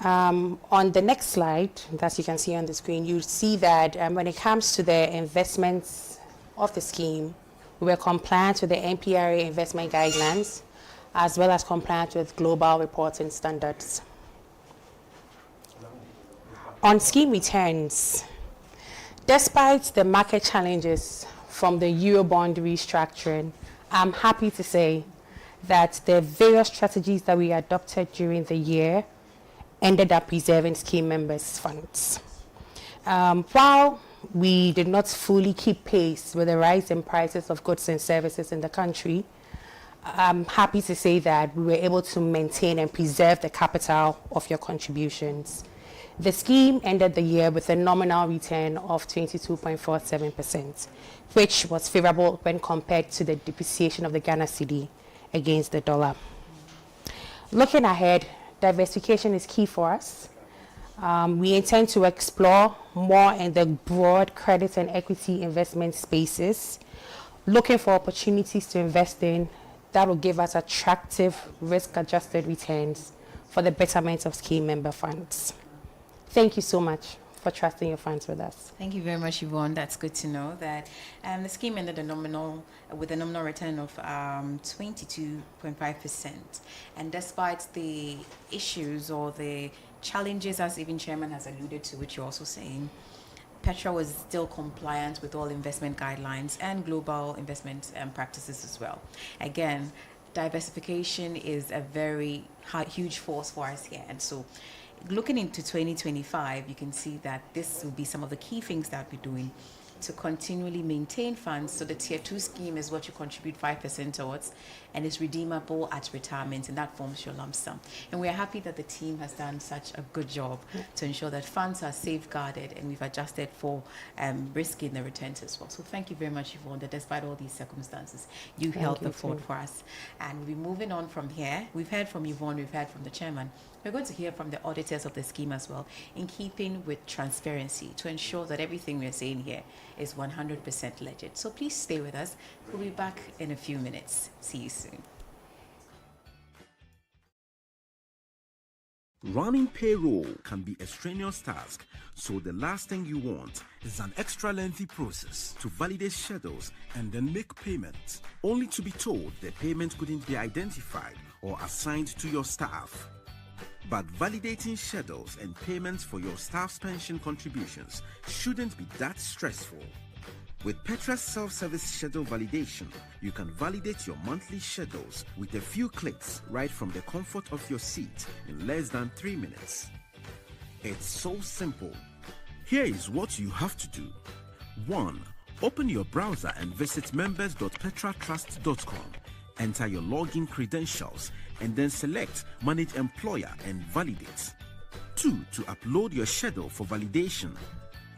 On the next slide, that you can see on the screen, you'll see that when it comes to the investments of the scheme, we were compliant with the NPRA investment guidelines, as well as compliant with global reporting standards. On scheme returns, despite the market challenges from the Eurobond restructuring, I'm happy to say that the various strategies that we adopted during the year ended up preserving scheme members' funds. While we did not fully keep pace with the rise in prices of goods and services in the country, I'm happy to say that we were able to maintain and preserve the capital of your contributions. The scheme ended the year with a nominal return of 22.47%, which was favorable when compared to the depreciation of the Ghana cedi against the dollar. Looking ahead, diversification is key for us. We intend to explore more in the broad credit and equity investment spaces, looking for opportunities to invest in that will give us attractive risk-adjusted returns for the betterment of scheme member funds. Thank you so much for trusting your funds with us. Thank you very much, Yvonne. That's good to know that the scheme ended with a nominal return of 22.5%. And despite the issues or the challenges, as even Chairman has alluded to, which you're also saying, Petra was still compliant with all investment guidelines and global investment practices as well. Again, diversification is a very huge force for us here. And so looking into 2025, you can see that this will be some of the key things that we're doing to continually maintain funds. So the Tier 2 scheme is what you contribute 5% towards, and it's redeemable at retirement, and that forms your lump sum. And we're happy that the team has done such a good job to ensure that funds are safeguarded, and we've adjusted for risk in the returns as well. So thank you very much, Yvonne, that despite all these circumstances, you held the fort for us. And we'll be moving on from here. We've heard from Yvonne, we've heard from the chairman. We're going to hear from the auditors of the scheme as well, in keeping with transparency, to ensure that everything we're saying here is 100% legit. So please stay with us. We'll be back in a few minutes. See you soon. Running payroll can be a strenuous task, so the last thing you want is an extra lengthy process to validate schedules and then make payments, only to be told the payment couldn't be identified or assigned to your staff. But validating schedules and payments for your staff's pension contributions shouldn't be that stressful. With Petra's self-service schedule validation, you can validate your monthly schedules with a few clicks right from the comfort of your seat in less than 3 minutes. It's so simple. Here is what you have to do. 1. Open your browser and visit members.petratrust.com. Enter your login credentials and then select Manage Employer and validate. 2. To upload your schedule for validation.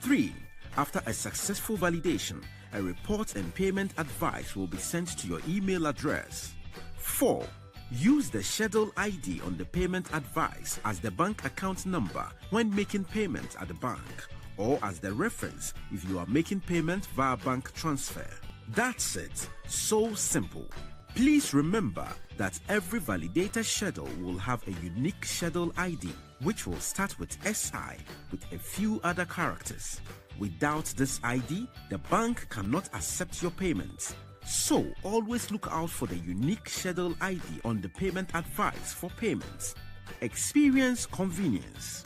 3. After a successful validation, a report and payment advice will be sent to your email address. 4. Use the schedule ID on the payment advice as the bank account number when making payments at the bank, or as the reference if you are making payment via bank transfer. That's it. So simple. Please remember that every validator schedule will have a unique schedule ID, which will start with SI with a few other characters. Without this ID, the bank cannot accept your payments. So always look out for the unique schedule ID on the payment advice for payments. Experience convenience.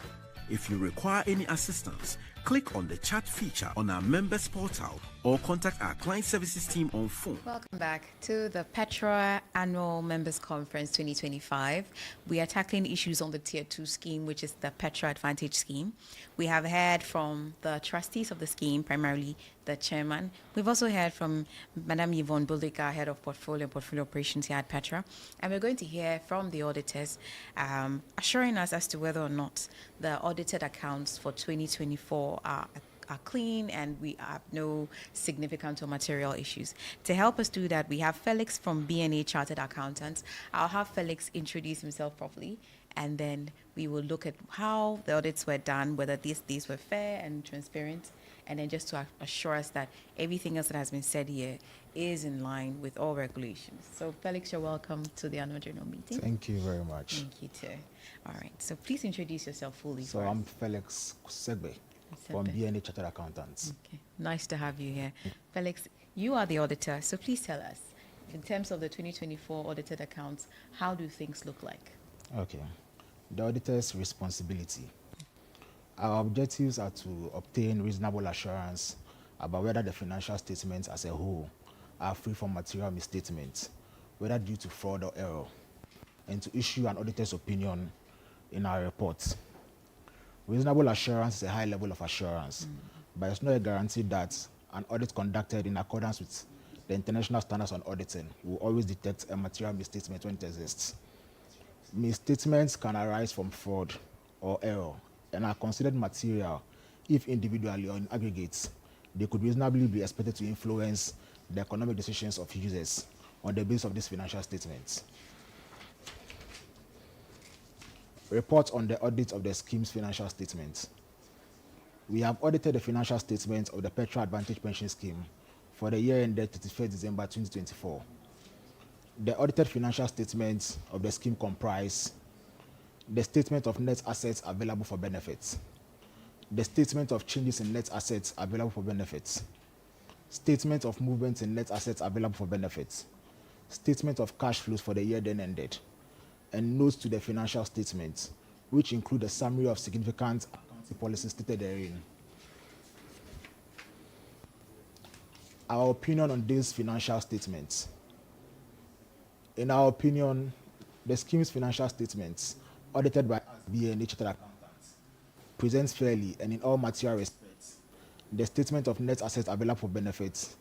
If you require any assistance, click on the chat feature on our members portal or contact our client services team on phone. Welcome back to the Petra Annual Members Conference 2025. We are tackling issues on the Tier 2 scheme, which is the Petra Advantage scheme. We have heard from the trustees of the scheme, primarily the chairman. We've also heard from Madam Yvonne Buldika, head of portfolio and portfolio operations here at Petra. And we're going to hear from the auditors, assuring us as to whether or not the audited accounts for 2024 are clean and we have no significant or material issues. To help us do that, we have Felix from BNA Chartered Accountants. I'll have Felix introduce himself properly, and then we will look at how the audits were done, whether these were fair and transparent, and then just to assure us that everything else that has been said here is in line with all regulations. So Felix, you're welcome to the annual general meeting. Thank you very much. Thank you too. All right, so please introduce yourself fully. So I'm Felix Segbe from BNA Chartered Accountants. Okay, nice to have you here. Felix, you are the auditor, so please tell us, in terms of the 2024 audited accounts, how do things look like? Okay, the auditor's responsibility. Our objectives are to obtain reasonable assurance about whether the financial statements as a whole are free from material misstatements, whether due to fraud or error, and to issue an auditor's opinion in our reports. Reasonable assurance is a high level of assurance, but it's not a guarantee that an audit conducted in accordance with the international standards on auditing will always detect a material misstatement when it exists. Misstatements can arise from fraud or error and are considered material if individually or in aggregates they could reasonably be expected to influence the economic decisions of users on the basis of these financial statements. Report on the audit of the scheme's financial statements. We have audited the financial statements of the Petra Advantage Pension Scheme for the year ended 31st December 2024. The audited financial statements of the scheme comprise the statement of net assets available for benefits, the statement of changes in net assets available for benefits, statement of movements in net assets available for benefits, statement of cash flows for the year then ended, and notes to the financial statements, which include a summary of significant accounting policies stated therein. Our opinion on these financial statements. In our opinion, the scheme's financial statements, audited by BNA Chartered Accountants, presents fairly and in all material respects the statement of net assets available for benefits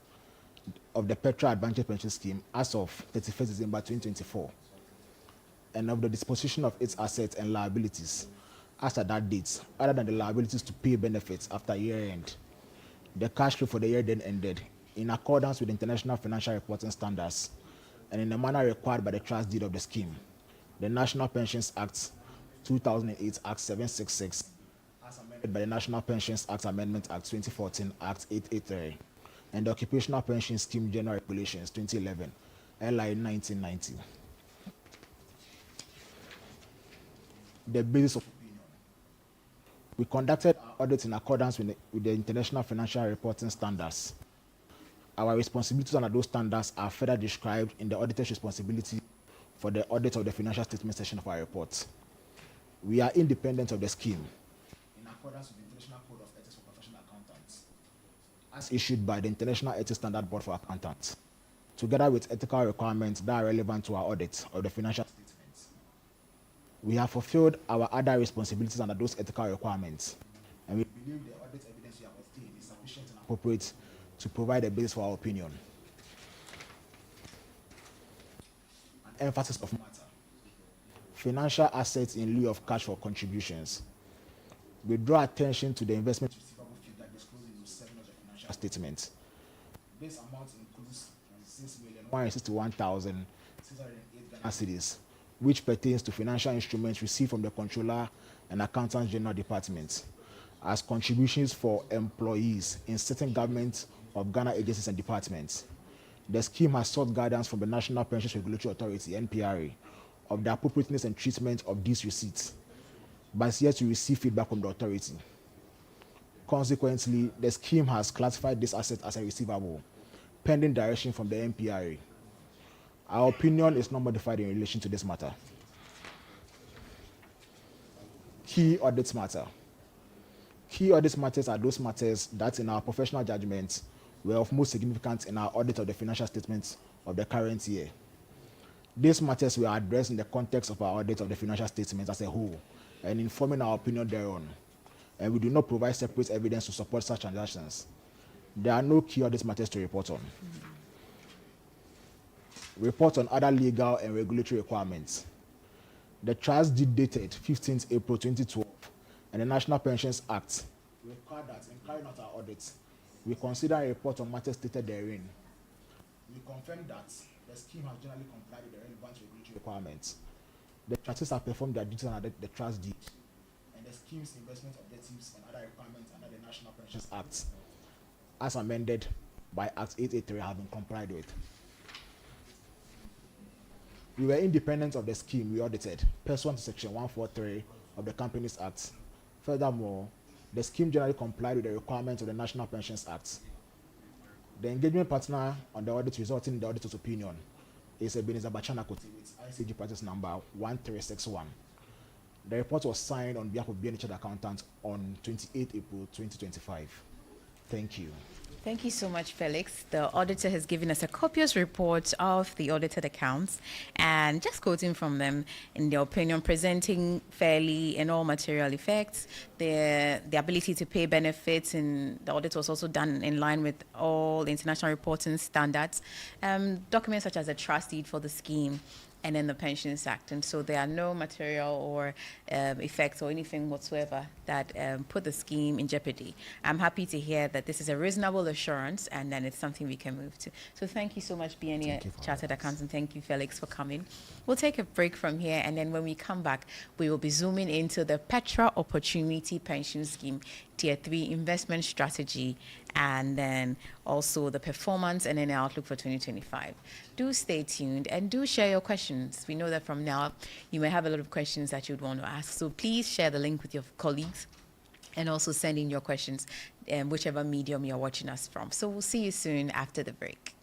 of the Petra Advantage Pension Scheme as of 31st December 2024, and of the disposition of its assets and liabilities as at that date, other than the liabilities to pay benefits after year end. The cash flow for the year then ended in accordance with international financial reporting standards and in the manner required by the trust deed of the scheme, the National Pensions Act 2008 Act 766, as amended by the National Pensions Act Amendment Act 2014 Act 883, and the Occupational Pension Scheme General Regulations 2011, LI 1990. The basis of opinion. We conducted our audit in accordance with the International Financial Reporting Standards. Our responsibilities under those standards are further described in the auditor's responsibility for the audit of the financial statement section of our report. We are independent of the scheme in accordance with the International Code of Ethics for Professional Accountants, as issued by the International Ethics Standard Board for Accountants, together with ethical requirements that are relevant to our audit of the financial statements. We have fulfilled our other responsibilities under those ethical requirements, and we believe the audit evidence we have obtained is sufficient and appropriate to provide a basis for our opinion. An emphasis of matter. Financial assets in lieu of cash for contributions. We draw attention to the investment receivable figure disclosed in the 7 of the financial statement. This amount includes 6,161,608 Ghana cedis, which pertains to financial instruments received from the Controller and Accountant General Department as contributions for employees in certain government of Ghana agencies and departments. The scheme has sought guidance from the National Pensions Regulatory Authority, NPRA, of the appropriateness and treatment of these receipts, but is yet to receive feedback from the authority. Consequently, the scheme has classified this asset as a receivable, pending direction from the NPRA. Our opinion is not modified in relation to this matter. Key audit matter. Key audit matters are those matters that, in our professional judgment, were of most significance in our audit of the financial statements of the current year. These matters were addressed in the context of our audit of the financial statements as a whole and informing our opinion thereon, and we do not provide separate evidence to support such transactions. There are no key audit matters to report on. Report on other legal and regulatory requirements. The trust deed dated 15th April 2012 and the National Pensions Act require that in carrying out our audits, we consider a report on matters stated therein. We confirm that the scheme has generally complied with the relevant regulatory requirements. The trustees have performed their duties under the trust deed, and the scheme's investment objectives and other requirements under the National Pensions Act, as amended by Act 883, have been complied with. We were independent of the scheme we audited, pursuant to Section 143 of the Companies Act. Furthermore, the scheme generally complied with the requirements of the National Pensions Act. The engagement partner on the audit resulting in the auditor's opinion is Ebenezer Bachana Kote with ICG practice number 1361. The report was signed on behalf of BNH Accountant on 28 April 2025. Thank you. Thank you so much, Felix. The auditor has given us a copious report of the audited accounts, and just quoting from them, in their opinion, presenting fairly in all material effects, the ability to pay benefits, and the audit was also done in line with all international reporting standards, documents such as a trust deed for the scheme, and then the Pensions Act. And so there are no material or effects or anything whatsoever that put the scheme in jeopardy. I'm happy to hear that this is a reasonable assurance and then it's something we can move to. So thank you so much, BNE Chartered Accountant. Thank you, Felix, for coming. We'll take a break from here, and then when we come back, we will be zooming into the Petra Opportunity Pension Scheme Tier 3 investment strategy, and then also the performance and then the outlook for 2025. Do stay tuned and do share your questions. We know that from now you may have a lot of questions that you'd want to ask. So please share the link with your colleagues and also send in your questions, whichever medium you're watching us from. So we'll see you soon after the break.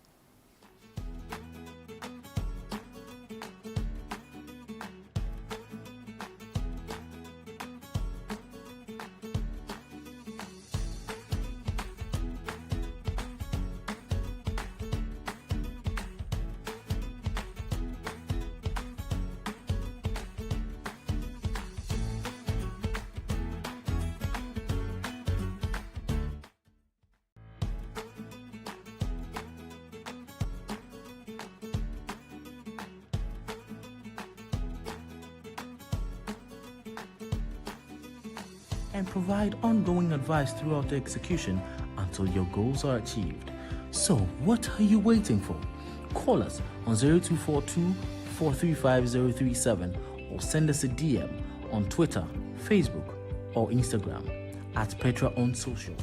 And provide ongoing advice throughout the execution until your goals are achieved. So, what are you waiting for? Call us on 0242 435 037 or send us a DM on Twitter, Facebook, or Instagram at Petra on social.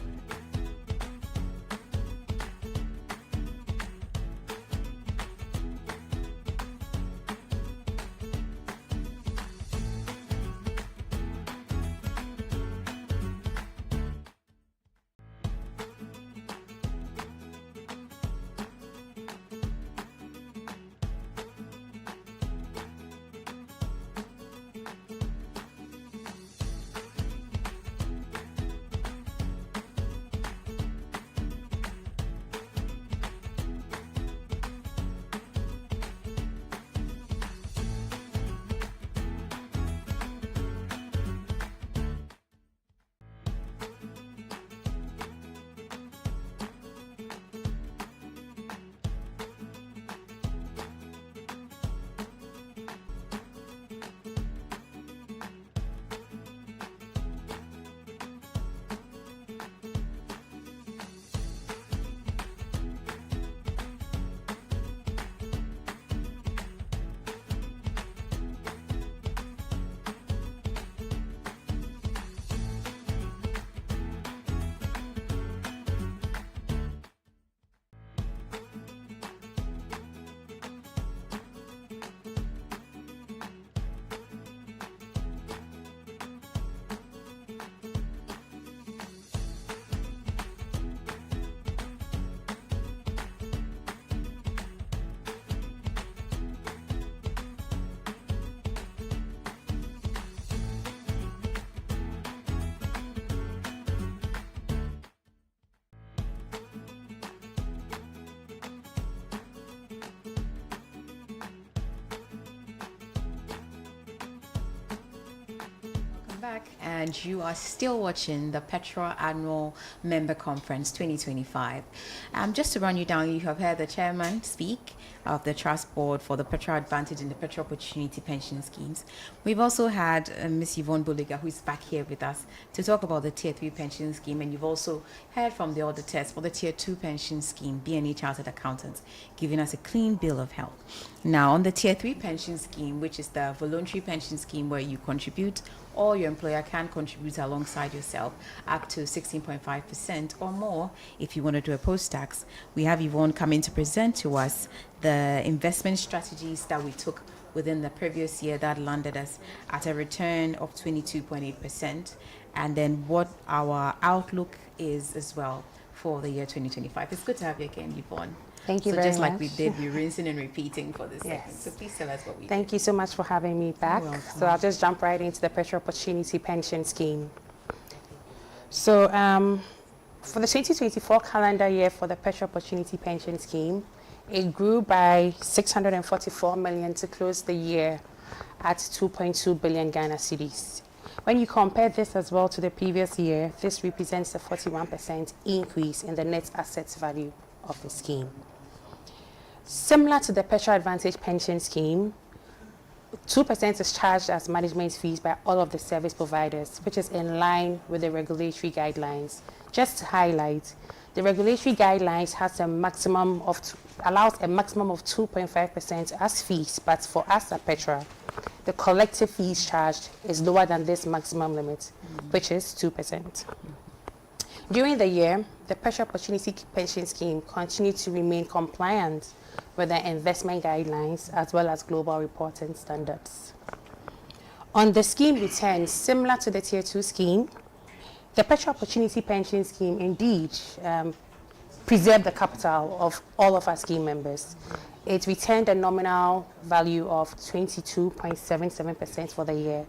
Back, and you are still watching the Petra Annual Member Conference 2025. Just to run you down, you have heard the chairman speak of the trust board for the Petra Advantage and the Petra Opportunity Pension Schemes. We've also had Ms. Yvonne Buliga, who is back here with us to talk about the Tier 3 pension scheme, and you've also heard from the auditors for the Tier 2 pension scheme, B&E Chartered Accountants, giving us a clean bill of health. Now, on the Tier 3 pension scheme, which is the voluntary pension scheme where you contribute, or your employer can contribute alongside yourself up to 16.5% or more if you want to do a post-tax. We have Yvonne coming to present to us the investment strategies that we took within the previous year that landed us at a return of 22.8%, and then what our outlook is as well for the year 2025. It's good to have you again, Yvonne. Thank you very much. So just like we did, we're rinsing and repeating for this second. So please tell us what we Thank you so much for having me back. So I'll just jump right into the Petra Opportunity Pension Scheme. So for the 2024 calendar year for the Petra Opportunity Pension Scheme, it grew by 644 million to close the year at 2.2 billion Ghana cedis. When you compare this as well to the previous year, this represents a 41% increase in the net assets value of the scheme. Similar to the Petra Advantage Pension Scheme, 2% is charged as management fees by all of the service providers, which is in line with the regulatory guidelines. Just to highlight, the regulatory guidelines has a maximum of allows a maximum of 2.5% as fees, but for us at Petra, the collective fees charged is lower than this maximum limit, which is 2%. During the year, the Petra Opportunity Pension Scheme continued to remain compliant with the investment guidelines as well as global reporting standards. On the scheme returns, similar to the Tier 2 scheme, the Petra Opportunity Pension Scheme indeed preserved the capital of all of our scheme members. It returned a nominal value of 22.77% for the year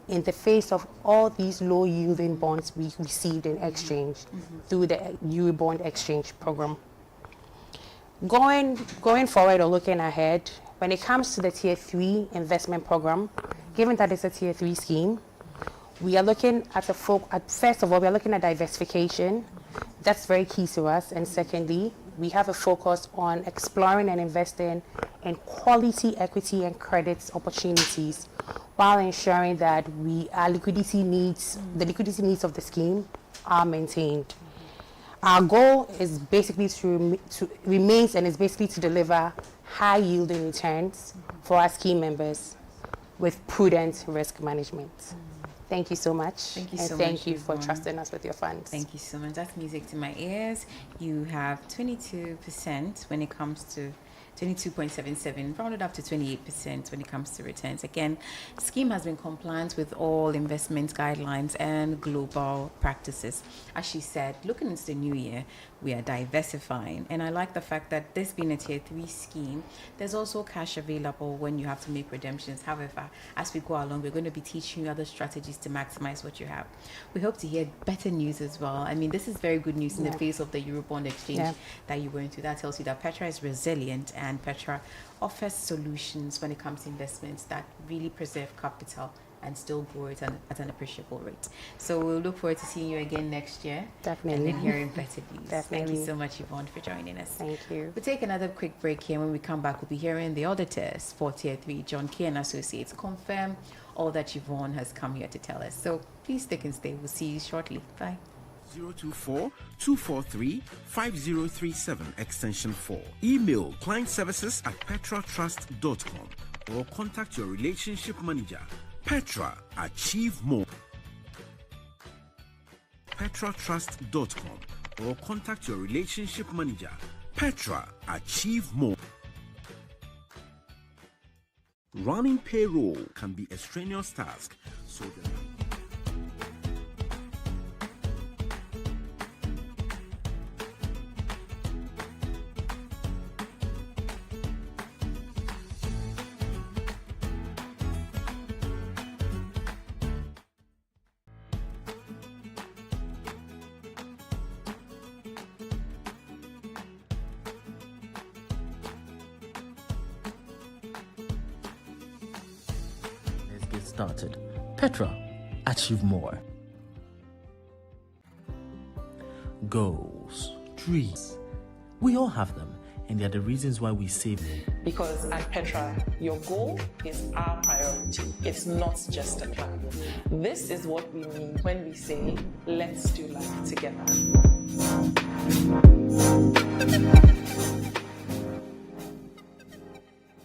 in the face of all these low-yielding bonds we received in exchange through the Eurobond exchange program. Going forward or looking ahead, when it comes to the Tier 3 investment program, given that it's a Tier 3 scheme, we are looking at first of all, we are looking at diversification. That's very key to us. And secondly, we have a focus on exploring and investing in quality equity and credit opportunities while ensuring that the liquidity needs of the scheme are maintained. Our goal is basically to deliver high yielding returns for our scheme members. with prudent risk management. Thank you so much. Thank you and so thank much, you for Yvonne. trusting us with your funds. Thank you so much. That's music to my ears. You have 22% when it comes to 22.77, rounded up to 28% when it comes to returns. Again, scheme has been compliant with all investment guidelines and global practices. As she said, looking into the new year, we are diversifying. And I like the fact that this being a tier 3 scheme, there's also cash available when you have to make redemptions. However, as we go along, we're going to be teaching you other strategies to maximize what you have. We hope to hear better news as well. I mean, this is very good news in the face of the Eurobond exchange that you went through. That tells you that Petra is resilient, and Petra offers solutions when it comes to investments that really preserve capital and still grow it at an appreciable rate. So we'll look forward to seeing you again next year. Definitely. And then hearing better news. Definitely. Thank you so much, Yvonne, for joining us. Thank you. We'll take another quick break here. When we come back, we'll be hearing the auditors for Tier 3, John Key and Associates, confirm all that Yvonne has come here to tell us. So please stick and stay. We'll see you shortly. Bye. 024-243-5037 extension 4. Email clientservices@petratrust.com or contact your relationship manager. Petra, achieve more. petratrust.com or contact your relationship manager. Petra, achieve more. Running payroll can be a strenuous task, so started. Petra, achieve more. Goals, dreams, we all have them, and they're the reasons why we save them. Because at Petra, your goal is our priority. It's not just a plan. This is what we mean when we say, let's do life together.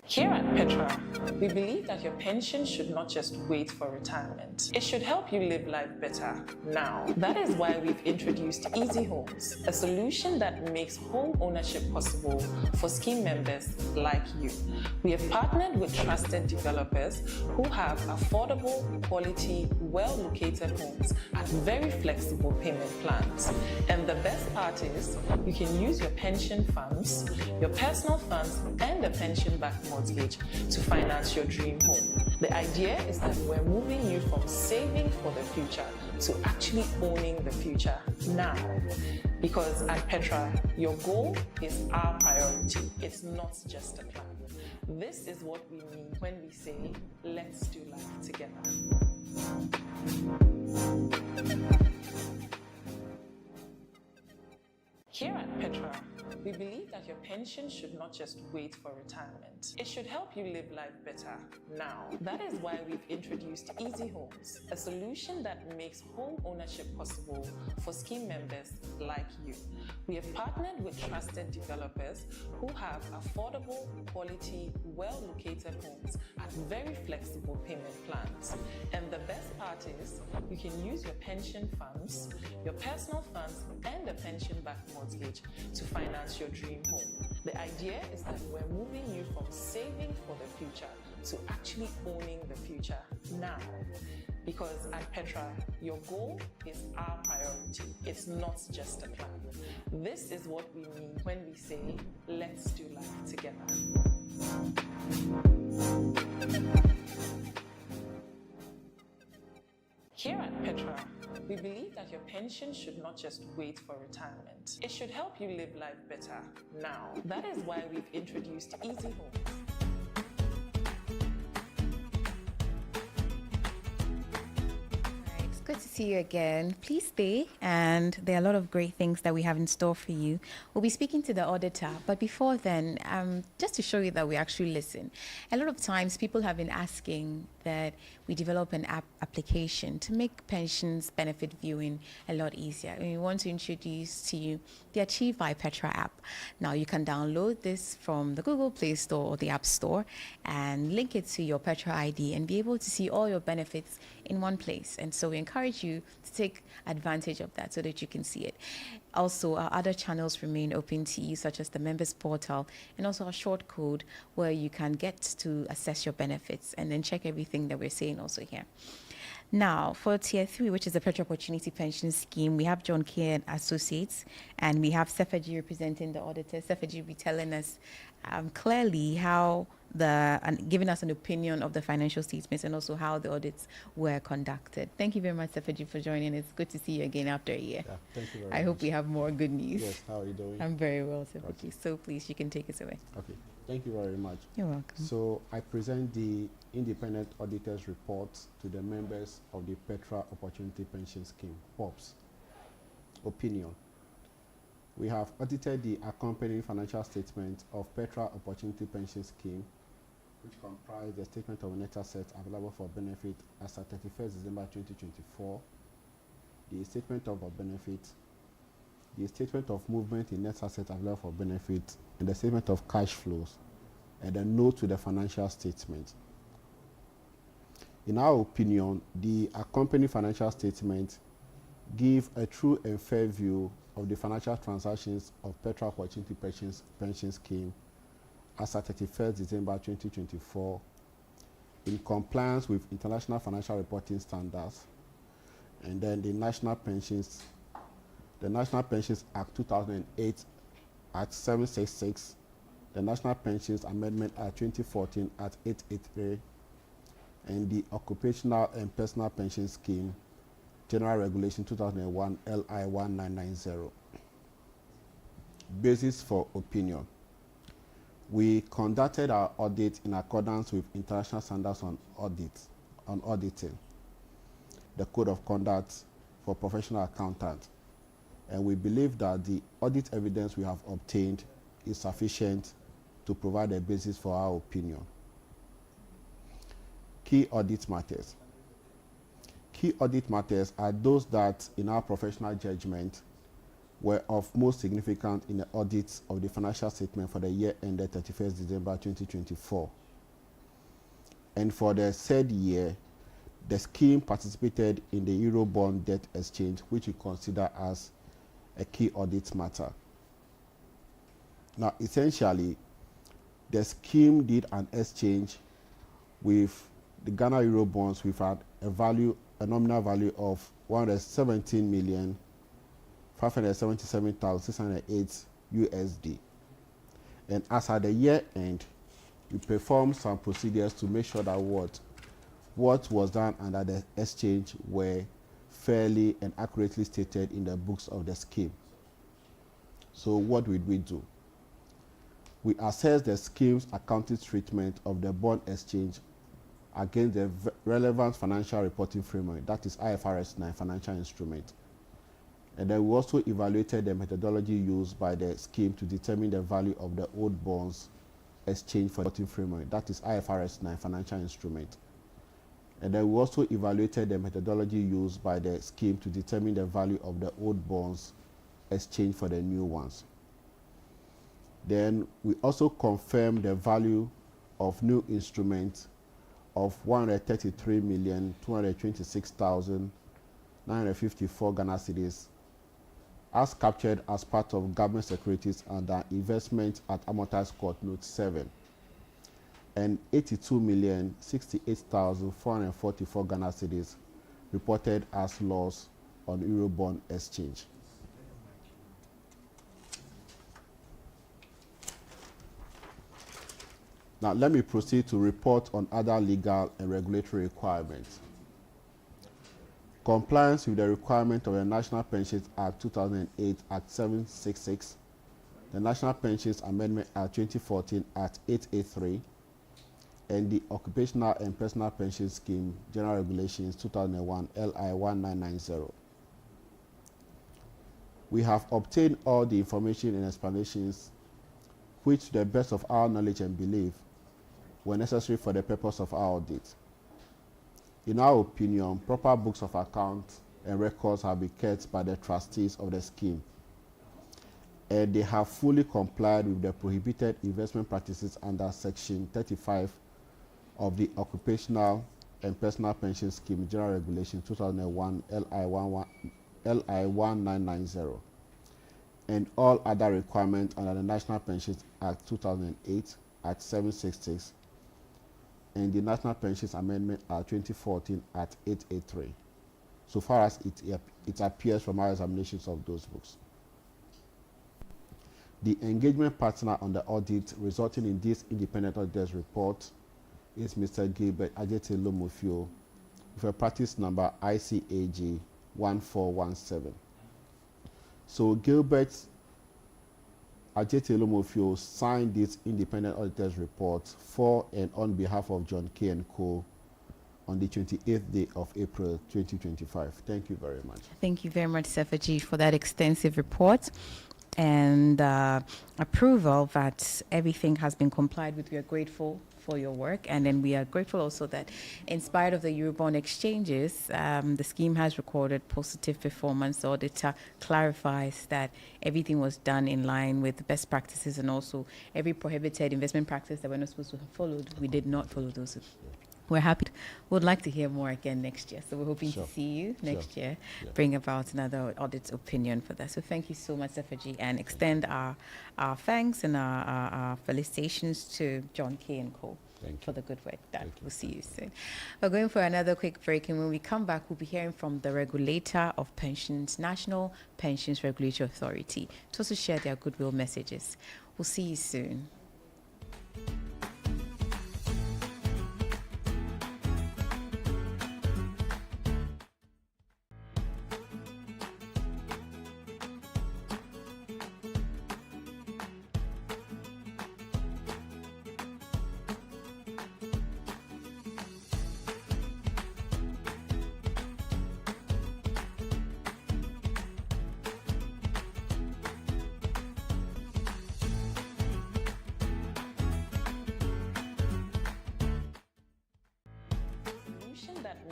Here at Petra, we believe that your pension should not just wait for retirement. It should help you live life better now. That is why we've introduced Easy Homes, a solution that makes home ownership possible for scheme members like you. We have partnered with trusted developers who have affordable, quality, well-located homes at very flexible payment plans. And the best part is, you can use your pension funds, your personal funds, and a pension-backed mortgage to finance your dream home. The idea is that we're moving you from saving for the future to actually owning the future now. Because at Petra, your goal is our priority. It's not just a plan. This is what we mean when we say, let's do life together. Here at Petra, we believe that your pension should not just wait for retirement. It should help you live life better now. That is why we've introduced Easy Homes, a solution that makes home ownership possible for scheme members like you. We have partnered with trusted developers who have affordable, quality, well-located homes at very flexible payment plans. And the best part is, you can use your pension funds, your personal funds, and a pension-backed mortgage to finance your dream home. The idea is that we're moving you from saving for the future to actually owning the future now. Because at Petra, your goal is our priority. It's not just a plan. This is what we mean when we say, let's do life together. Here at Petra, we believe that your pension should not just wait for retirement. It should help you live life better now. That is why we've introduced Easy Homes. good to see you again. Please stay, and there are a lot of great things that we have in store for you. We'll be speaking to the auditor, but before then, just to show you that we actually listen. A lot of times people have been asking that we develop an application to make pensions benefit viewing a lot easier. And we want to introduce to you the Achieve by Petra app. Now you can download this from the Google Play Store or the App Store and link it to your Petra ID and be able to see all your benefits in one place. And so we encourage you to take advantage of that so that you can see it. Also, our other channels remain open to you, such as the members portal and also our short code where you can get to assess your benefits and then check everything that we're saying also here. Now, for Tier 3, which is the Petra Opportunity Pension Scheme, we have John K. and Associates, and we have Sefaji representing the auditor. Sefaji will be telling us clearly how and giving us an opinion of the financial statements and also how the audits were conducted. Thank you very much, Sefaji, for joining. It's good to see you again after a year. Yeah, thank you very much. I hope we have more good news. Yes, how are you doing? I'm very well, Sefaji. Okay. So please, you can take us away. Okay, thank you very much. You're welcome. So I present the Independent Auditor's Report to the members of the Petra Opportunity Pension Scheme, POPS. Opinion. We have audited the accompanying financial statement of Petra Opportunity Pension Scheme, which comprise the statement of net assets available for benefit as at 31st December 2024, the statement of benefit, the statement of movement in net assets available for benefit, and the statement of cash flows, and a note to the financial statement. In our opinion, the accompanying financial statement give a true and fair view of the financial transactions of Petra Opportunity Pension Scheme as at 31st December 2024 in compliance with international financial reporting standards, and then the National Pensions Act 2008 Act 766, the National Pensions Amendment Act 2014 Act 883, and the Occupational and Personal Pension Scheme General Regulation 2001 LI 1990. Basis for opinion. We conducted our audit in accordance with international standards on auditing, the Code of Conduct for Professional Accountants, and we believe that the audit evidence we have obtained is sufficient to provide a basis for our opinion. Key audit matters. Key audit matters are those that, in our professional judgment, were of most significance in the audits of the financial statement for the year ended 31st December 2024. And for the third year, the scheme participated in the Eurobond debt exchange, which we consider as a key audit matter. Now, essentially, the scheme did an exchange with the Ghana Eurobonds with a nominal value of 117,577,608 USD. And as at the year end, we performed some procedures to make sure that what was done under the exchange were fairly and accurately stated in the books of the scheme. So what did we do? We assessed the scheme's accounting treatment of the bond exchange against the relevant financial reporting framework, that is IFRS 9 financial instrument. And then we also evaluated the methodology used by the scheme to determine the value of the old bonds exchanged for the reporting framework, that is IFRS 9 financial instrument. And then we also evaluated the methodology used by the scheme to determine the value of the old bonds exchanged for the new ones. Then we also confirmed the value of new instruments of 133,226,954 Ghana cedis as captured as part of government securities under investment at amortized cost note 7, and 82,068,444 Ghana cedis reported as loss on Eurobond exchange. Now let me proceed to report on other legal and regulatory requirements. Compliance with the requirement of the National Pensions Act 2008 Act 766, the National Pensions Amendment Act 2014 Act 883, and the Occupational and Personal Pension Scheme General Regulations 2001 LI 1990. We have obtained all the information and explanations which, to the best of our knowledge and belief, were necessary for the purpose of our audit. In our opinion, proper books of account and records have been kept by the trustees of the scheme, and they have fully complied with the prohibited investment practices under Section 35 of the Occupational and Personal Pension Scheme General Regulation 2001 LI 1990, and all other requirements under the National Pensions Act 2008 at 766 and the National Pensions Amendment Act 2014 at 883, so far as it appears from our examinations of those books. The engagement partner on the audit resulting in this independent auditor's report is Mr. Gilbert Ajete-Lomofio with a practice number ICAG 1417. So Gilbert Ajete-Lomofio signed this independent auditor's report for and on behalf of John K. & Co. on the 28th day of April 2025. Thank you very much. Thank you very much, Sefaji, for that extensive report and approval that everything has been complied with. We are grateful for your work, and then we are grateful also that in spite of the Eurobond exchanges, the scheme has recorded positive performance. The auditor clarifies that everything was done in line with best practices, and also every prohibited investment practice that we're not supposed to have followed, we did not follow those. We're happy. We'd like to hear more again next year. So we're hoping to see you next year, bring about another audit opinion for that. So thank you so much, Sefaji, and extend our thanks and our felicitations to John K. & Co. for the good work done. We'll see you soon. We're going for another quick break, and when we come back, we'll be hearing from the Regulator of Pensions, National Pensions Regulatory Authority, to also share their goodwill messages. We'll see you soon.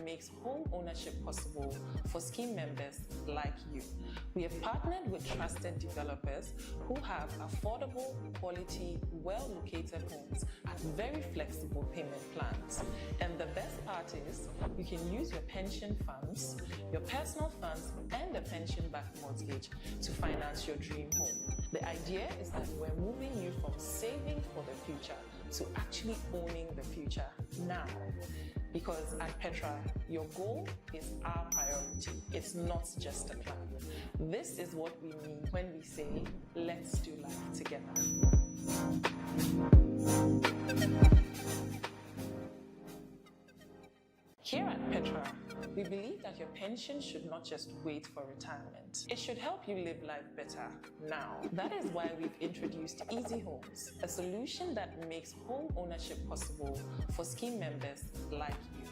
Makes home ownership possible for scheme members like you. We have partnered with trusted developers who have affordable, quality, well-located homes at very flexible payment plans. And the best part is you can use your pension funds, your personal funds, and a pension-backed mortgage to finance your dream home. The idea is that we're moving you from saving for the future to actually owning the future now. Because at Petra, your goal is our priority. It's not just a plan. This is what we mean when we say, let's do life together. Here at Petra, we believe that your pension should not just wait for retirement. It should help you live life better now. That is why we've introduced Easy Homes, a solution that makes home ownership possible for scheme members like you.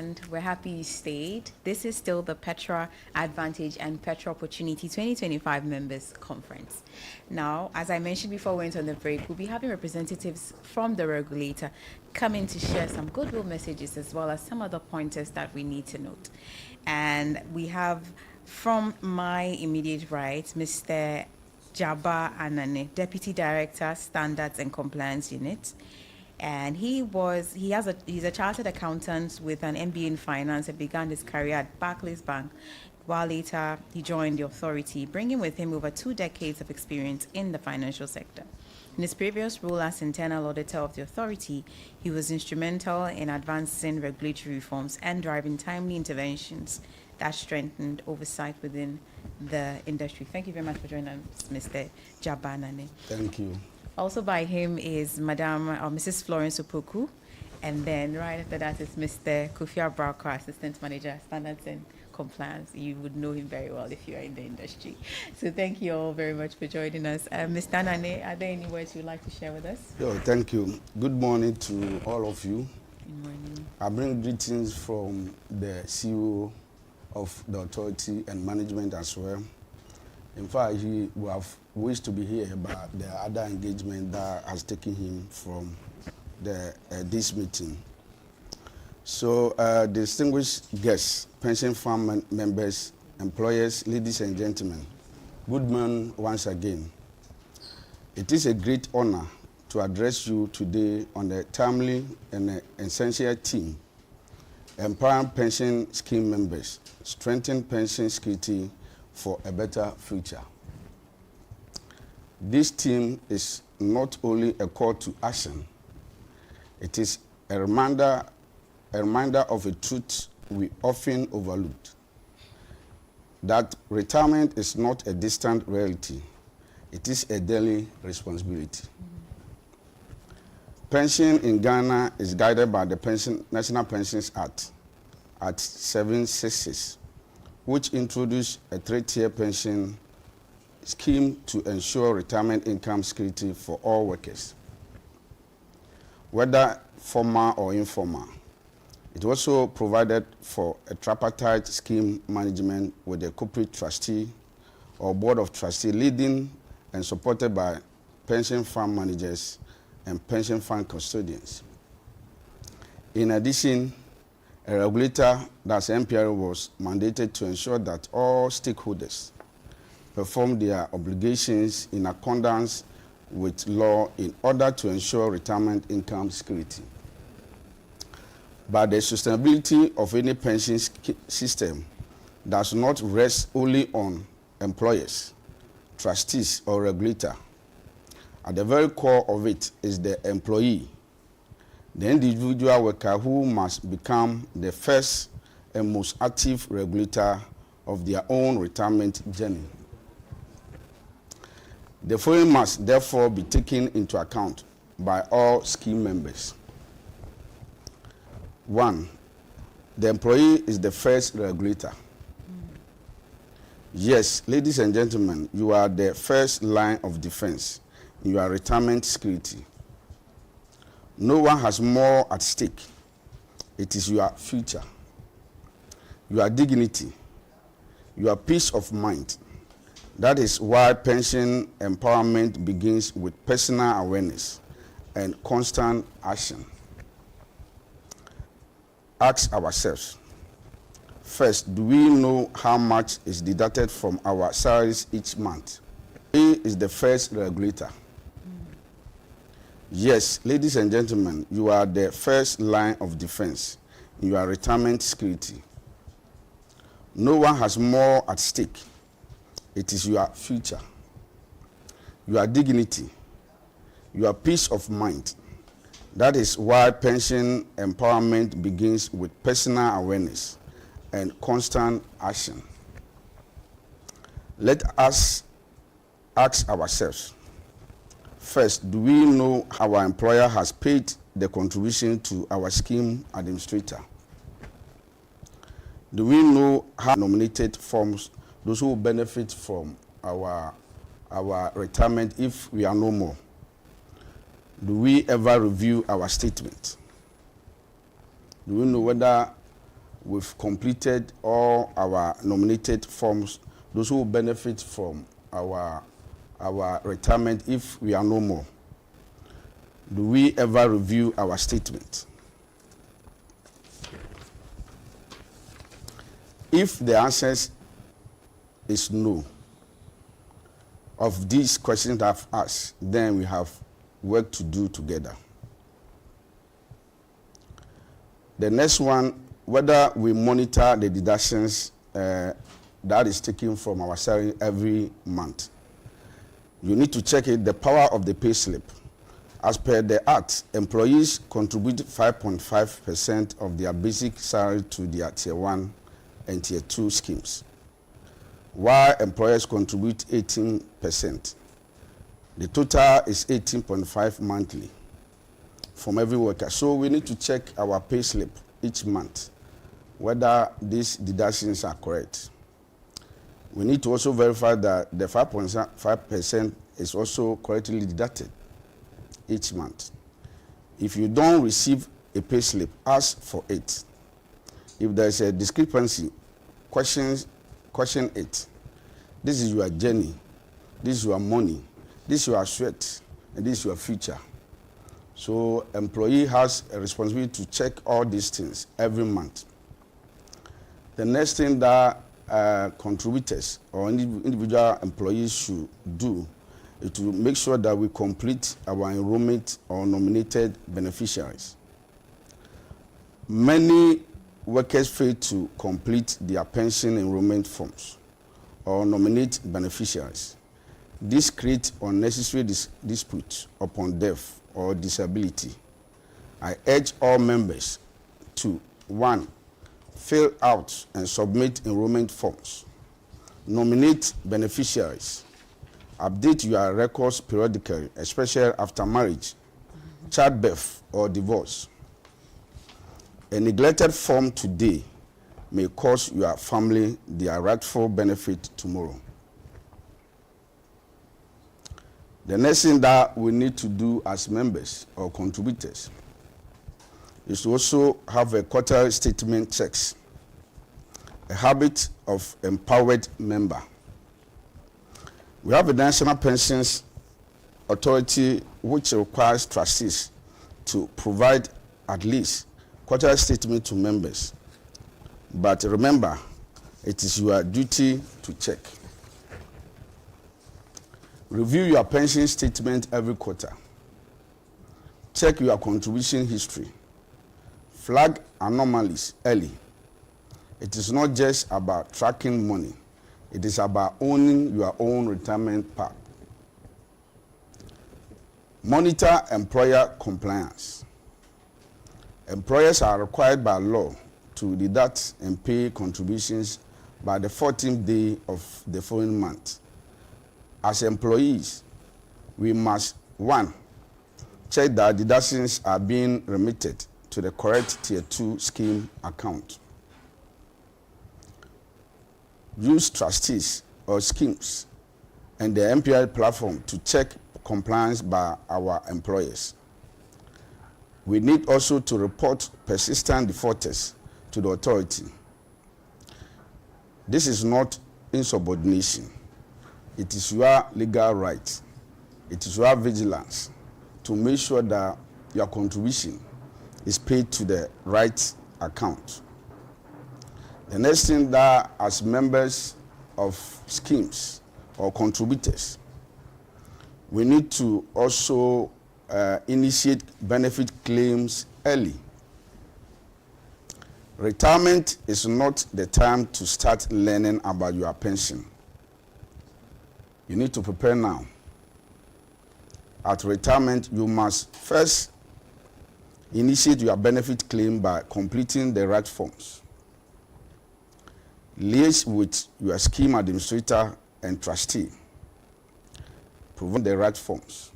and we're happy you stayed. This is still the Petra Advantage and Petra Opportunity 2025 Members Conference. Now, as I mentioned before we went on the break, we'll be having representatives from the regulator come in to share some goodwill messages as well as some other pointers that we need to note. And we have from my immediate right, Mr. Jabba Anane, Deputy Director, Standards and Compliance Unit. And he's a chartered accountant with an MBA in finance and began his career at Barclays Bank, while later he joined the authority, bringing with him over 2 decades of experience in the financial sector. In his previous role as internal auditor of the authority, he was instrumental in advancing regulatory reforms and driving timely interventions that strengthened oversight within the industry. Thank you very much for joining us, Mr. Jabanane. Thank you. Also by him is Mrs. Florence Opoku, and then right after that is Mr. Kufia Brauker, Assistant Manager, Standards and Compliance. You would know him very well if you are in the industry. So thank you all very much for joining us. Mr. Anane, are there any words you'd like to share with us? Thank you. Good morning to all of you. Good morning. I bring greetings from the CEO of the authority and management as well. In fact, he would have wished to be here, but there are other engagement that has taken him from this meeting. So, distinguished guests, pension fund members, employers, ladies and gentlemen, good morning once again. It is a great honor to address you today on a timely and essential theme, empowering pension scheme members, strengthen pension security for a better future. This theme is not only a call to action, it is a reminder of a truth we often overlook, that retirement is not a distant reality, it is a daily responsibility. Pension in Ghana is guided by the National Pensions Act at 766, which introduced a 3-tier pension scheme to ensure retirement income security for all workers, whether formal or informal. It also provided for a tripartite scheme management with a corporate trustee or board of trustees leading and supported by pension fund managers and pension fund custodians. In addition, a regulator, that's NPR, was mandated to ensure that all stakeholders perform their obligations in accordance with law in order to ensure retirement income security. But the sustainability of any pension system does not rest only on employers, trustees, or regulator. At the very core of it is the employee, the individual worker who must become the first and most active regulator of their own retirement journey. The following must therefore be taken into account by all scheme members. 1. The employee is the first regulator. Yes, ladies and gentlemen, you are the first line of defense in your retirement security. No one has more at stake. It is your future, your dignity, your peace of mind. That is why pension empowerment begins with personal awareness and constant action. Ask ourselves, first, do we know how much is deducted from our salaries each month? He is the first regulator. Yes, ladies and gentlemen, you are the first line of defense in your retirement security. No one has more at stake. It is your future, your dignity, your peace of mind. That is why pension empowerment begins with personal awareness and constant action. Let us ask ourselves, first, do we know how our employer has paid the contribution to our scheme administrator? Do we know how nominated forms those who will benefit from our retirement if we are no more? Do we ever review our statement? Do we know whether we've completed all our nominated forms, those who will benefit from our retirement if we are no more? Do we ever review our statement? If the answer is no, of these questions I've asked, then we have work to do together. The next one, whether we monitor the deductions that is taken from our salary every month. You need to check it, the power of the pay slip. As per the Act, employees contribute 5.5% of their basic salary to their Tier 1 and Tier 2 schemes, while employers contribute 18%. The total is 18.5 monthly from every worker. So we need to check our pay slip each month, whether these deductions are correct. We need to also verify that the 5.5% is also correctly deducted each month. If you don't receive a pay slip, ask for it. If there is a discrepancy, question it. This is your journey, this is your money, this is your sweat, and this is your future. So employee has a responsibility to check all these things every month. The next thing that contributors or individual employees should do is to make sure that we complete our enrollment or nominated beneficiaries. Many workers fail to complete their pension enrollment forms or nominate beneficiaries. This creates unnecessary disputes upon death or disability. I urge all members to 1. Fill out and submit enrollment forms. Nominate beneficiaries. Update your records periodically, especially after marriage, childbirth, or divorce. A neglected form today may cost your family their rightful benefit tomorrow. The next thing that we need to do as members or contributors is to also have a quarterly statement checks, a habit of empowered member. We have a National Pensions Authority which requires trustees to provide at least quarterly statement to members. But remember, it is your duty to check. Review your pension statement every quarter. Check your contribution history. Flag anomalies early. It is not just about tracking money. It is about owning your own retirement path. Monitor employer compliance. Employers are required by law to deduct and pay contributions by the 14th day of the following month. As employees, we must 1. Check that deductions are being remitted to the correct Tier 2 scheme account. Use trustees or schemes and the MPI platform to check compliance by our employers. We need also to report persistent defaulters to the authority. This is not insubordination. It is your legal right. It is your vigilance to make sure that your contribution is paid to the right account. The next thing that as members of schemes or contributors, we need to also initiate benefit claims early. Retirement is not the time to start learning about your pension. You need to prepare now. At retirement, you must first initiate your benefit claim by completing the right forms. Liaise with your scheme administrator and trustee. Provide the right forms.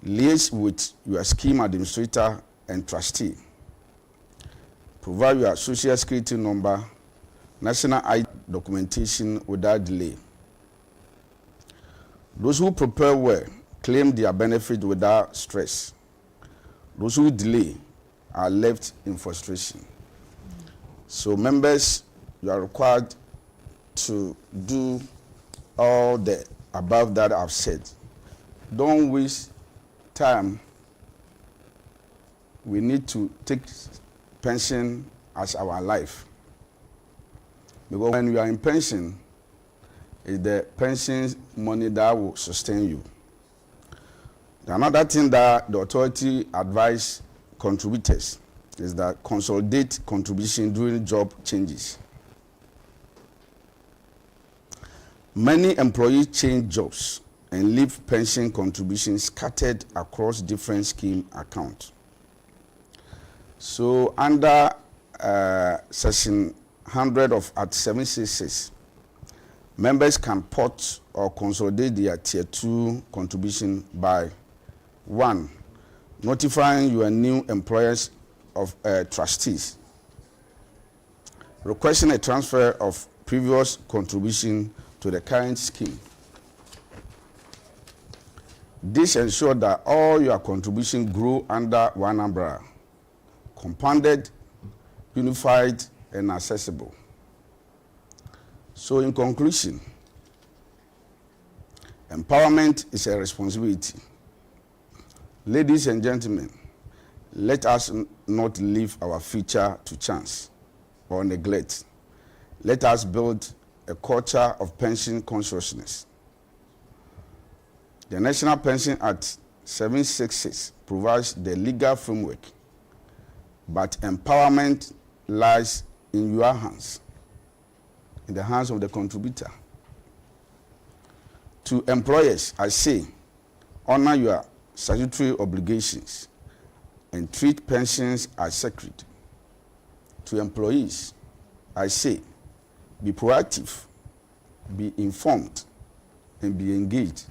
Liaise with your scheme administrator and trustee. Provide your social security number, national ID documentation without delay. Those who prepare well claim their benefit without stress. Those who delay are left in frustration. So members, you are required to do all the above that I've said. Don't waste time. We need to take pension as our life. Because when you are in pension, it's the pension money that will sustain you. Another thing that the authority advise contributors is that consolidate contribution during job changes. Many employees change jobs and leave pension contributions scattered across different scheme accounts. So under section 100 of Act 766, members can port or consolidate their tier 2 contribution by 1. Notifying your new employers of trustees, requesting a transfer of previous contribution to the current scheme. This ensures that all your contributions grow under one umbrella, compounded, unified, and accessible. So in conclusion, empowerment is a responsibility. Ladies and gentlemen, let us not leave our future to chance or neglect. Let us build a culture of pension consciousness. The National Pension Act 766 provides the legal framework, but empowerment lies in your hands, in the hands of the contributor. To employers, I say, honor your statutory obligations and treat pensions as sacred. To employees, I say, be proactive, be informed, and be engaged.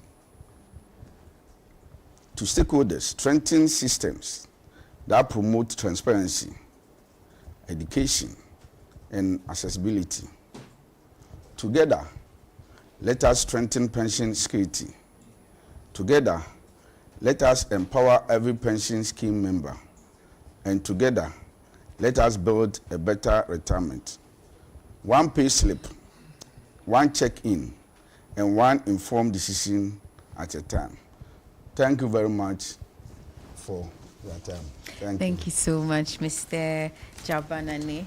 To stakeholders, strengthen systems that promote transparency, education, and accessibility. Together, let us strengthen pension security. Together, let us empower every pension scheme member. And together, let us build a better retirement. One pay slip, one check-in, and one informed decision at a time. Thank you very much for your time. Thank you so much, Mr. Jabanane.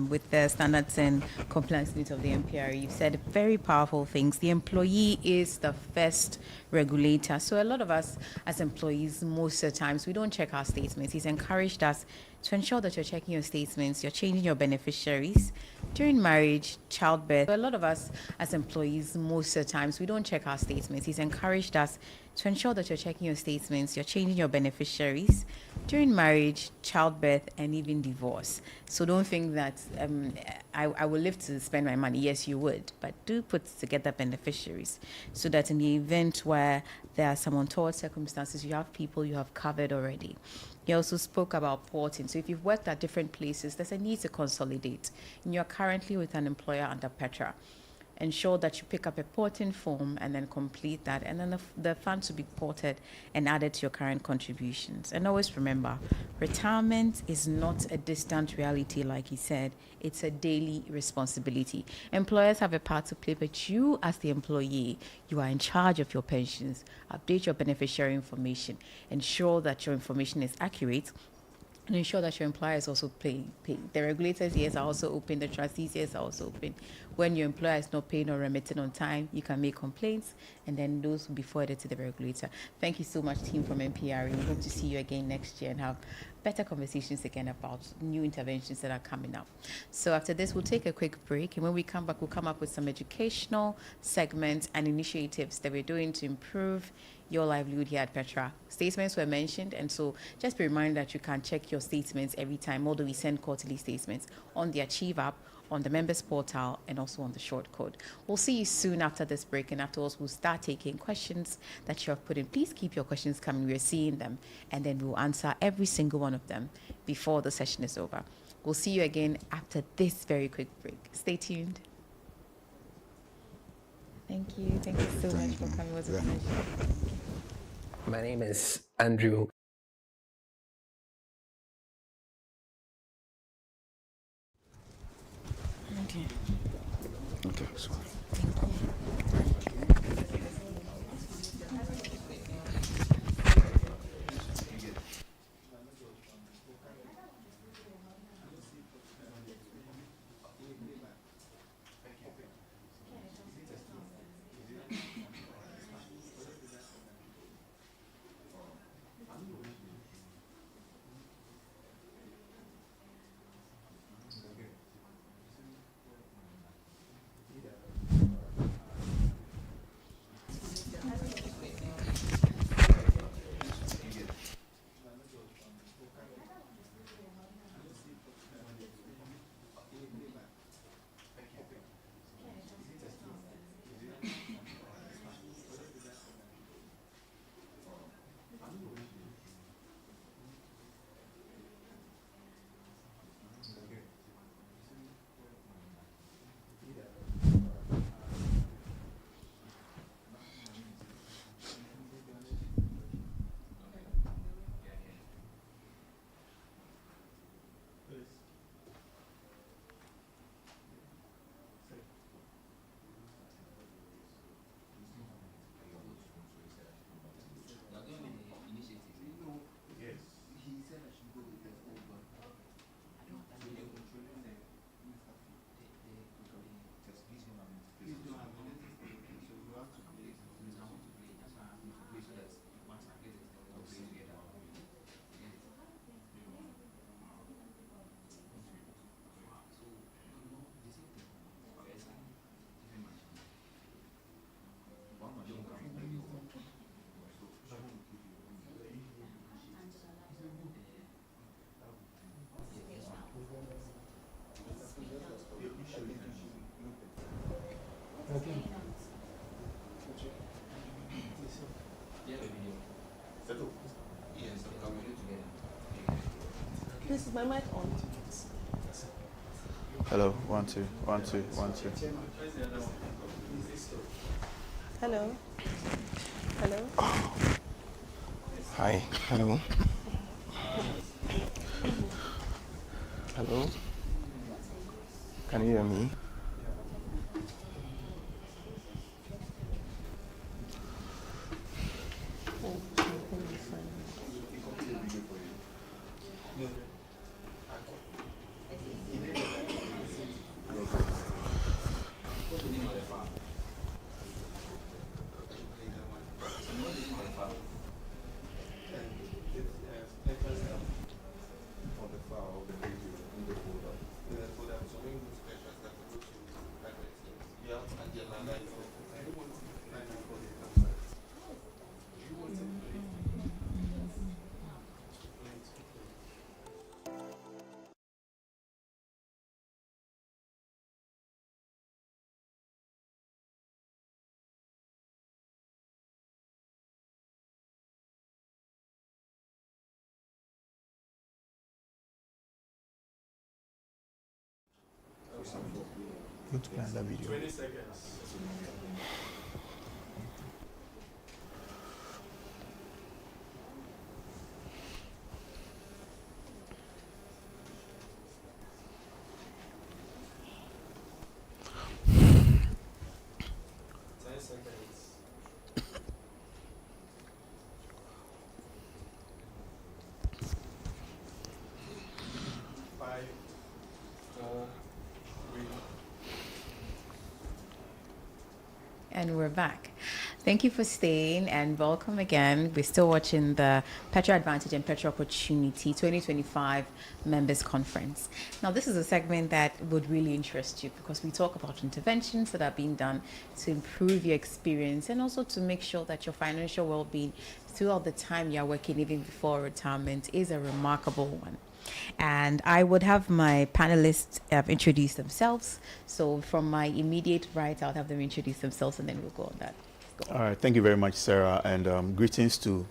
With the standards and compliance needs of the MPRE, you've said very powerful things. The employee is the first regulator. So a lot of us as employees, most of the times, we don't check our statements. He's encouraged us to ensure that you're checking your statements, you're changing your beneficiaries during marriage, childbirth. So a lot of us as employees, most of the times, we don't check our statements. He's encouraged us to ensure that you're checking your statements, you're changing your beneficiaries during marriage, childbirth, and even divorce. So don't think that I will live to spend my money. Yes, you would, but do put together beneficiaries so that in the event where there are some untoward circumstances, you have people you have covered already. He also spoke about porting. So if you've worked at different places, there's a need to consolidate. And you're currently with an employer under Petra. Ensure that you pick up a porting form and then complete that, and then the funds will be ported and added to your current contributions. And always remember, retirement is not a distant reality, like he said. It's a daily responsibility. Employers have a part to play, but you as the employee, you are in charge of your pensions. Update your beneficiary information. Ensure that your information is accurate, and ensure that your employer is also paying. The regulators' ears are also open, the trustees' ears are also open. When your employer is not paying or remitting on time, you can make complaints, and then those will be forwarded to the regulator. Thank you so much, team from MPRE. We hope to see you again next year and have better conversations again about new interventions that are coming up. So after this, we'll take a quick break, and when we come back, we'll come up with some educational segments and initiatives that we're doing to improve your livelihood here at Petra. Statements were mentioned, and so just be reminded that you can check your statements every time, although we send quarterly statements on the Achieve app, on the members portal, and also on the short code. We'll see you soon after this break, and afterwards we'll start taking questions that you have put in. Please keep your questions coming. We're seeing them, and then we'll answer every single one of them before the session is over. We'll see you again after this very quick break. Stay tuned. Thank you. Thank you so much for coming. It was a pleasure. My name is Andrew. Please, is my mic on? Hello, 1 2 1 2 1 2. Hello. Hello. Hi. Hello. Hello. Can you hear me? Go to play another video. 20 seconds. And we're back. Thank you for staying and welcome again. We're still watching the Petra Advantage and Petra Opportunity 2025 Members Conference. Now, this is a segment that would really interest you because we talk about interventions that are being done to improve your experience and also to make sure that your financial well-being throughout the time you're working, even before retirement, is a remarkable one. And I would have my panelists introduce themselves. So from my immediate right, I'll have them introduce themselves and then we'll go on that. All right, thank you very much, Sarah, and greetings to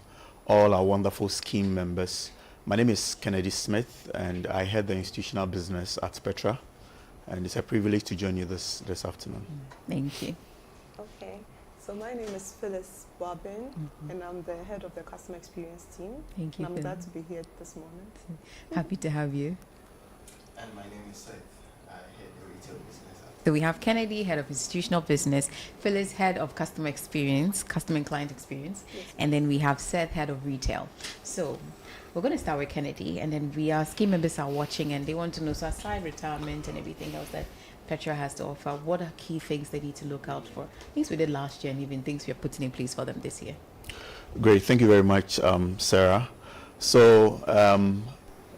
all our wonderful scheme members. My name is Kennedy Smith, and I head the institutional business at Petra, and it's a privilege to join you this afternoon. Thank you. Okay, so my name is Phyllis Barbin, and I'm the head of the customer experience team. Thank you. And I'm glad to be here this morning. Happy to have you. And my name is Seth. I head the retail business. So we have Kennedy, head of institutional business, Phyllis, head of customer experience, customer and client experience, and then we have Seth, head of retail. So we're going to start with Kennedy, and then our scheme members are watching and they want to know, so aside retirement and everything else that Petra has to offer, what are key things they need to look out for? Things we did last year and even things we are putting in place for them this year. Great, thank you very much, Sarah. So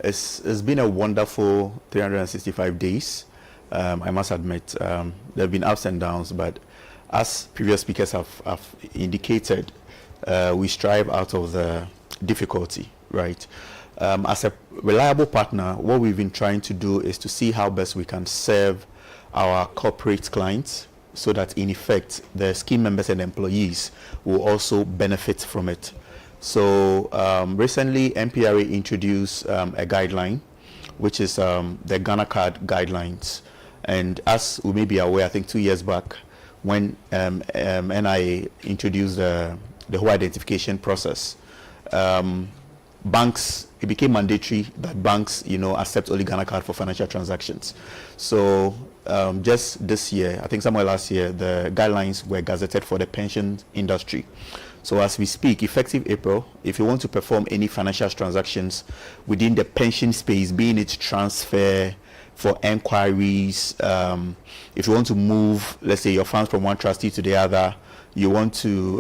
it's been a wonderful 365 days. I must admit, there have been ups and downs, but as previous speakers have indicated, we strive out of the difficulty, right? As a reliable partner, what we've been trying to do is to see how best we can serve our corporate clients so that, in effect, the scheme members and employees will also benefit from it. So recently, MPRA introduced a guideline, which is the Ghana Card Guidelines. And as we may be aware, I think 2 years back, when NIA introduced the whole identification process, banks, it became mandatory that banks, accept only Ghana Card for financial transactions. So just this year, I think somewhere last year, the guidelines were gazetted for the pension industry. So as we speak, effective April, if you want to perform any financial transactions within the pension space, being it transfer, for enquiries, if you want to move, let's say, your funds from one trustee to the other, you want to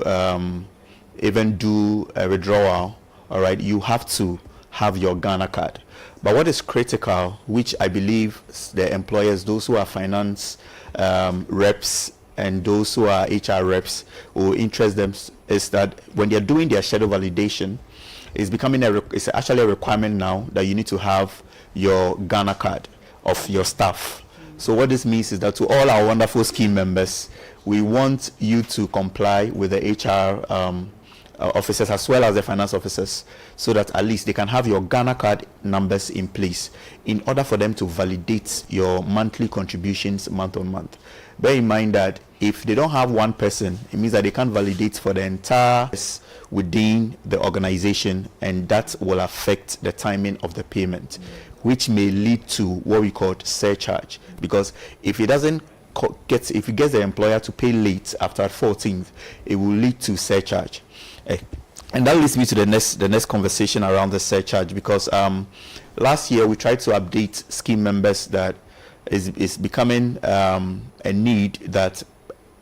even do a withdrawal, all right, you have to have your Ghana card. But what is critical, which I believe the employers, those who are finance reps and those who are HR reps will interest them, is that when they're doing their schedule validation, it's actually a requirement now that you need to have your Ghana card of your staff. So what this means is that to all our wonderful scheme members, we want you to comply with the HR officers as well as the finance officers, so that at least they can have your Ghana card numbers in place in order for them to validate your monthly contributions month on month. Bear in mind that if they don't have one person, it means that they can't validate for the entire within the organization, and that will affect the timing of the payment, which may lead to what we call surcharge. Because if it doesn't gets the employer to pay late after 14th, it will lead to surcharge. And that leads me to the next conversation around the surcharge, because last year we tried to update scheme members that is becoming a need that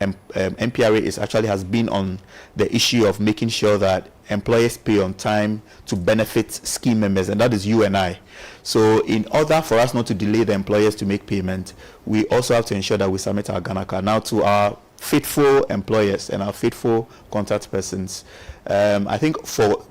MPRA has been on the issue of making sure that employers pay on time to benefit scheme members, and that is you and I. So in order for us not to delay the employers to make payment, we also have to ensure that we submit our Ghana card. Now, to our faithful employers and our faithful contact persons, I think for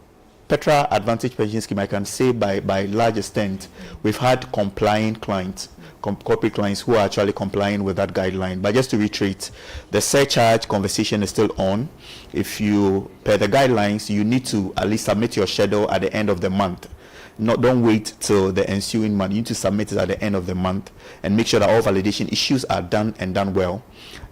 Petra Advantage Pension Scheme, I can say by large extent, we've had compliant clients, corporate clients who are actually complying with that guideline. But just to reiterate, the surcharge conversation is still on. If you, per the guidelines, you need to at least submit your schedule at the end of the month. Don't wait till the ensuing month. You need to submit it at the end of the month and make sure that all validation issues are done and done well.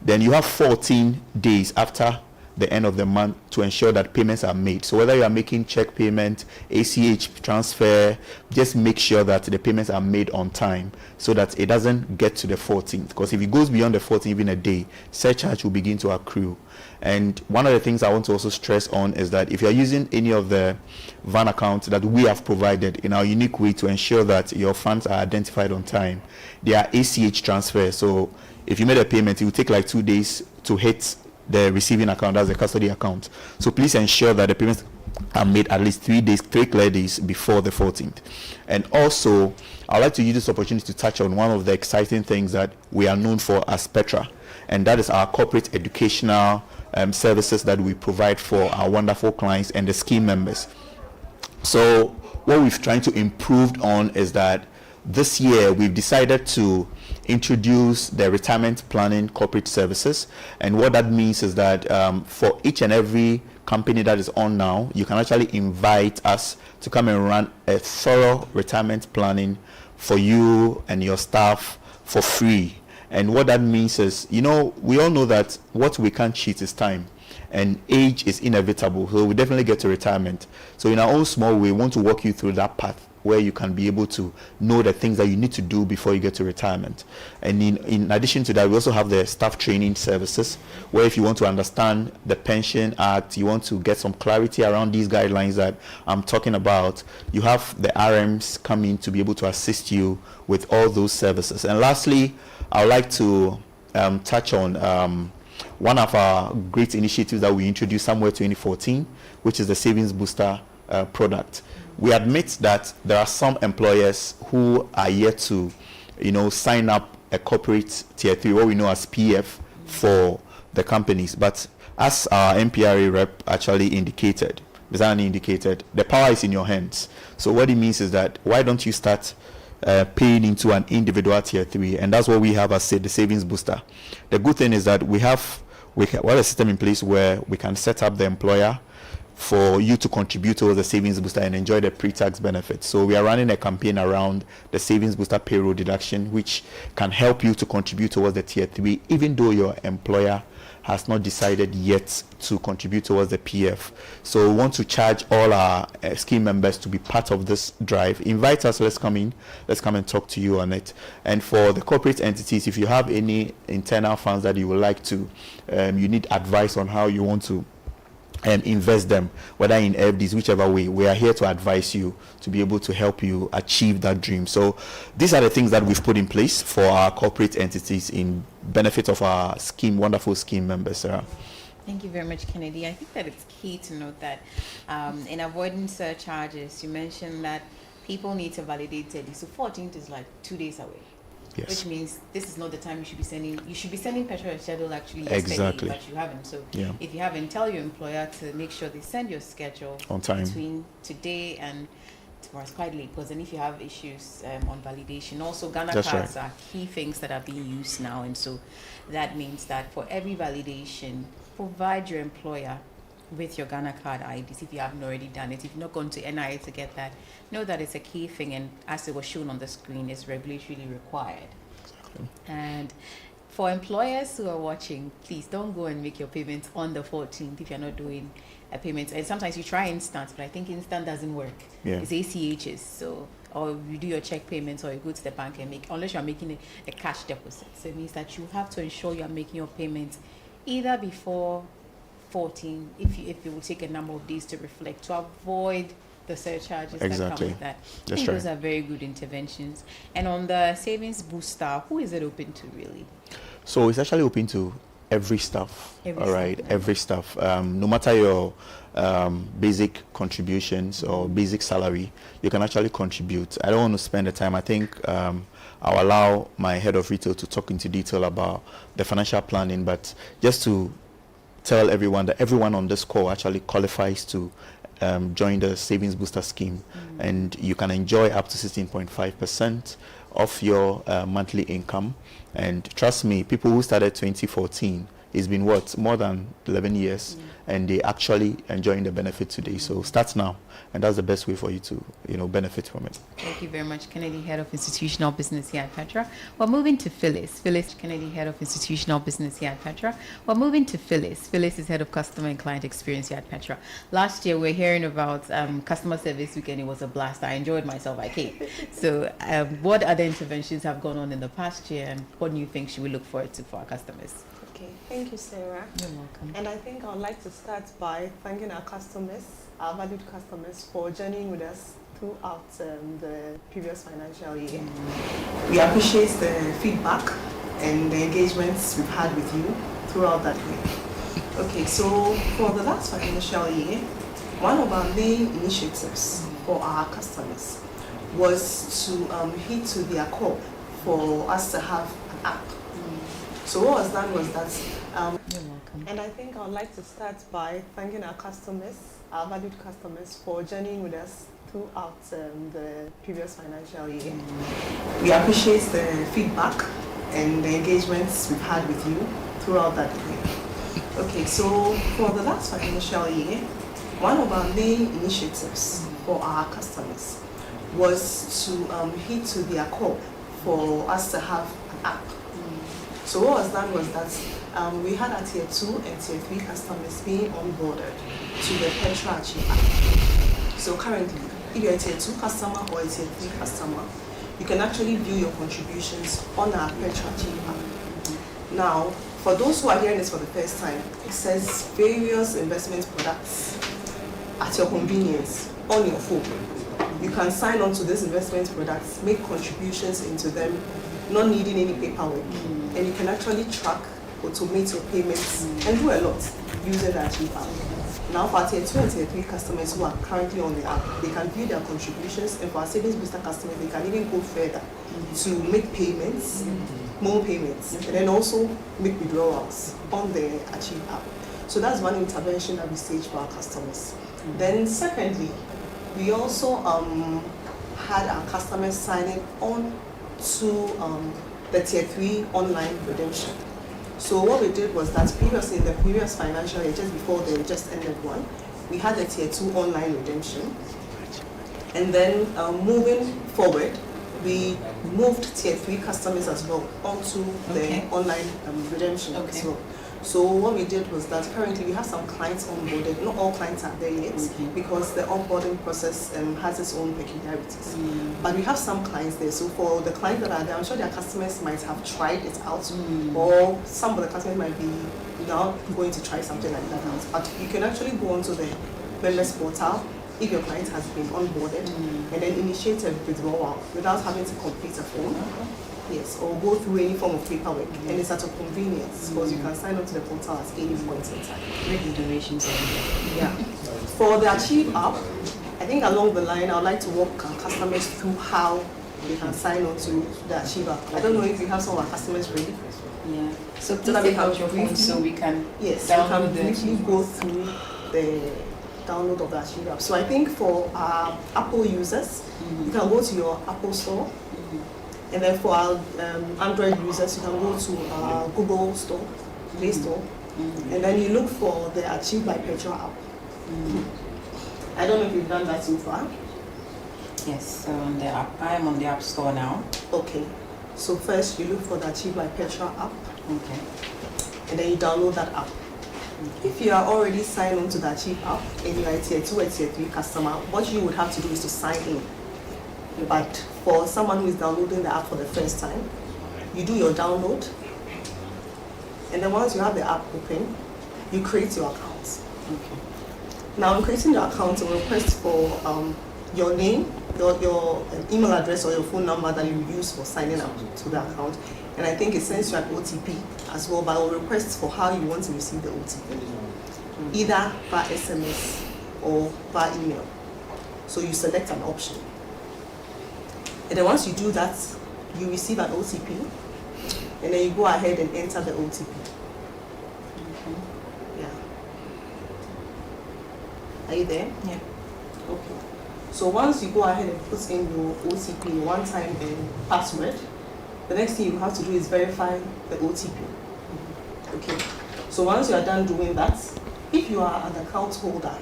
Then you have 14 days after the end of the month to ensure that payments are made. So whether you are making check payment, ACH transfer, just make sure that the payments are made on time so that it doesn't get to the 14th. Because if it goes beyond the 14th, even a day, surcharge will begin to accrue. And one of the things I want to also stress on is that if you're using any of the VAN accounts that we have provided in our unique way to ensure that your funds are identified on time, they are ACH transfer. So if you made a payment, it will take like 2 days to hit the receiving account, as the custody account. So please ensure that the payments are made at least 3 clear days before the 14th. And also, I'd like to use this opportunity to touch on one of the exciting things that we are known for as Petra, and that is our corporate educational services that we provide for our wonderful clients and the scheme members. So what we've tried to improve on is that this year we've decided to introduce the retirement planning corporate services, and what that means is that for each and every company that is on now, you can actually invite us to come and run a thorough retirement planning for you and your staff for free. And what that means is, we all know that what we can't cheat is time, and age is inevitable, so we definitely get to retirement. So in our own small way, we want to walk you through that path where you can be able to know the things that you need to do before you get to retirement. And in addition to that, we also have the staff training services, where if you want to understand the Pension Act, you want to get some clarity around these guidelines that I'm talking about, you have the RMs coming to be able to assist you with all those services. And lastly, I would like to touch on one of our great initiatives that we introduced somewhere 2014, which is the Savings Booster product. We admit that there are some employers who are yet to, sign up a corporate tier 3, what we know as PF, for the companies. But as our MPRA rep actually indicated, the power is in your hands. So what it means is that why don't you start paying into an individual tier 3, and that's what we have as said, the Savings Booster. The good thing is that we have a system in place where we can set up the employer for you to contribute towards the Savings Booster and enjoy the pre-tax benefits. So we are running a campaign around the Savings Booster payroll deduction, which can help you to contribute towards the tier 3, even though your employer has not decided yet to contribute towards the PF. So we want to charge all our scheme members to be part of this drive. Invite us, let's come and talk to you on it. And for the corporate entities, if you have any internal funds that you would like to, you need advice on how you want to invest them, whether in FDs, whichever way, we are here to advise you to be able to help you achieve that dream. So these are the things that we've put in place for our corporate entities in benefit of our wonderful scheme members, Sarah. Thank you very much, Kennedy. I think that it's key to note that in avoiding surcharges, you mentioned that people need to validate it. So 14th is like 2 days away. Yes. Which means this is not the time you should be sending Petra a schedule actually yesterday, exactly. But you haven't. So if you haven't, tell your employer to make sure they send your schedule on time between today and tomorrow. It's quite late, because then if you have issues on validation, also Ghana cards are key things that are being used now, and so that means that for every validation, provide your employer with your Ghana card IDs if you haven't already done it. If you've not gone to NIA to get that, know that it's a key thing, and as it was shown on the screen, it's regulatorily required. And for employers who are watching, please don't go and make your payments on the 14th if you're not doing a payment. And sometimes you try instant, but I think instant doesn't work. Yeah. It's ACHs, so, or you do your check payments, or you go to the bank and make, unless you're making a cash deposit. So it means that you have to ensure you're making your payments either before 14, if it will take a number of days to reflect, to avoid the surcharges that come with that. I think those are very good interventions. And on the savings booster, who is it open to really? So it's actually open to every staff. Every staff. No matter your basic contributions or basic salary, you can actually contribute. I don't want to spend the time. I think I'll allow my head of retail to talk into detail about the financial planning, but just to tell everyone that everyone on this call actually qualifies to join the savings booster scheme, and you can enjoy up to 16.5% of your monthly income. And trust me, people who started 2014, it's been more than 11 years, and they actually enjoying the benefit today. So start now, and that's the best way for you to benefit from it. Thank you very much, Kennedy, Head of Institutional Business here at Petra. We're moving to Phyllis. Phyllis, Kennedy, Head of Institutional Business here at Petra. We're moving to Phyllis. Phyllis is Head of Customer and Client Experience here at Petra. Last year, we were hearing about Customer Service Week, and it was a blast. I enjoyed myself. I came. So what other interventions have gone on in the past year, and what new things should we look forward to for our customers? Okay, thank you, Sarah. You're welcome. And I think I would like to start by thanking our customers, our valued customers, for journeying with us throughout the previous financial year. We appreciate the feedback and the engagements we've had with you throughout that year. Okay, so for the last financial year, one of our main initiatives for our customers was to hit to their core for us to have an app. So what was done was that, You're welcome. and I think I would like to start by thanking our customers, our valued customers, for journeying with us throughout the previous financial year. We appreciate the feedback and the engagements we've had with you throughout that year. Okay, so for the last financial year, one of our main initiatives for our customers was to hit to their core for us to have an app. So what was done was that we had our Tier 2 and Tier 3 customers being onboarded to the Petra Achieve app. So currently, if you're a Tier 2 customer or a Tier 3 customer, you can actually view your contributions on our Petra Achieve app. Now, for those who are hearing this for the first time, it says various investment products at your convenience on your phone. You can sign on to these investment products, make contributions into them, not needing any paperwork, and you can actually track, automate your payments, and do a lot using the Achieve app. Now, for our Tier 2 and Tier 3 customers who are currently on the app, they can view their contributions, and for our Savings Booster customers, they can even go further to make payments, more payments, and then also make withdrawals on the Achieve app. So that's one intervention that we stage for our customers. Then secondly, we also had our customers signing on to the Tier 3 online redemption. So what we did was that previously in the previous financial year, just before the just ended one, we had the Tier 2 online redemption. And then moving forward, we moved Tier 3 customers as well onto the online redemption as well. So what we did was that currently we have some clients onboarded. Not all clients are there yet because the onboarding process has its own peculiarities. But we have some clients there. So for the clients that are there, I'm sure their customers might have tried it out, or some of the customers might be now going to try something like that out. But you can actually go onto the members portal if your client has been onboarded and then initiate a withdrawal without having to complete a form. Yes, or go through any form of paperwork, and it's at a convenience because you can sign up to the portal at any point in time. Great durations. Yeah. For the Achieve app, I think along the line, I would like to walk our customers through how they can sign on to the Achieve app. I don't know if you have some of our customers ready. Yeah. So please take out your phone so we can download the briefly go through the download of the Achieve app. So I think for our Apple users, you can go to your Apple store. And then for our Android users, you can go to our Google Store, Play Store, And then you look for the Achieve by Petra app. I don't know if you've done that so far. Yes, so on the app, I'm on the App Store now. Okay. So first you look for the Achieve by Petra app. Okay. And then you download that app. If you are already signed on to the Achieve app and you are a tier 2 or tier 3 customer, what you would have to do is to sign in. But for someone who is downloading the app for the first time, you do your download, and then once you have the app open, you create your account. Okay. Now, in creating your account, it will request for your name, your email address or your phone number that you use for signing up to the account. And I think it sends you an OTP as well, but it will request for how you want to receive the OTP, either by SMS or by email. So you select an option. And then once you do that, you receive an OTP, and then you go ahead and enter the OTP. Yeah. Are you there? Yeah. Okay. So once you go ahead and put in your OTP, one-time password, the next thing you have to do is verify the OTP. Okay. So once you are done doing that, if you are an account holder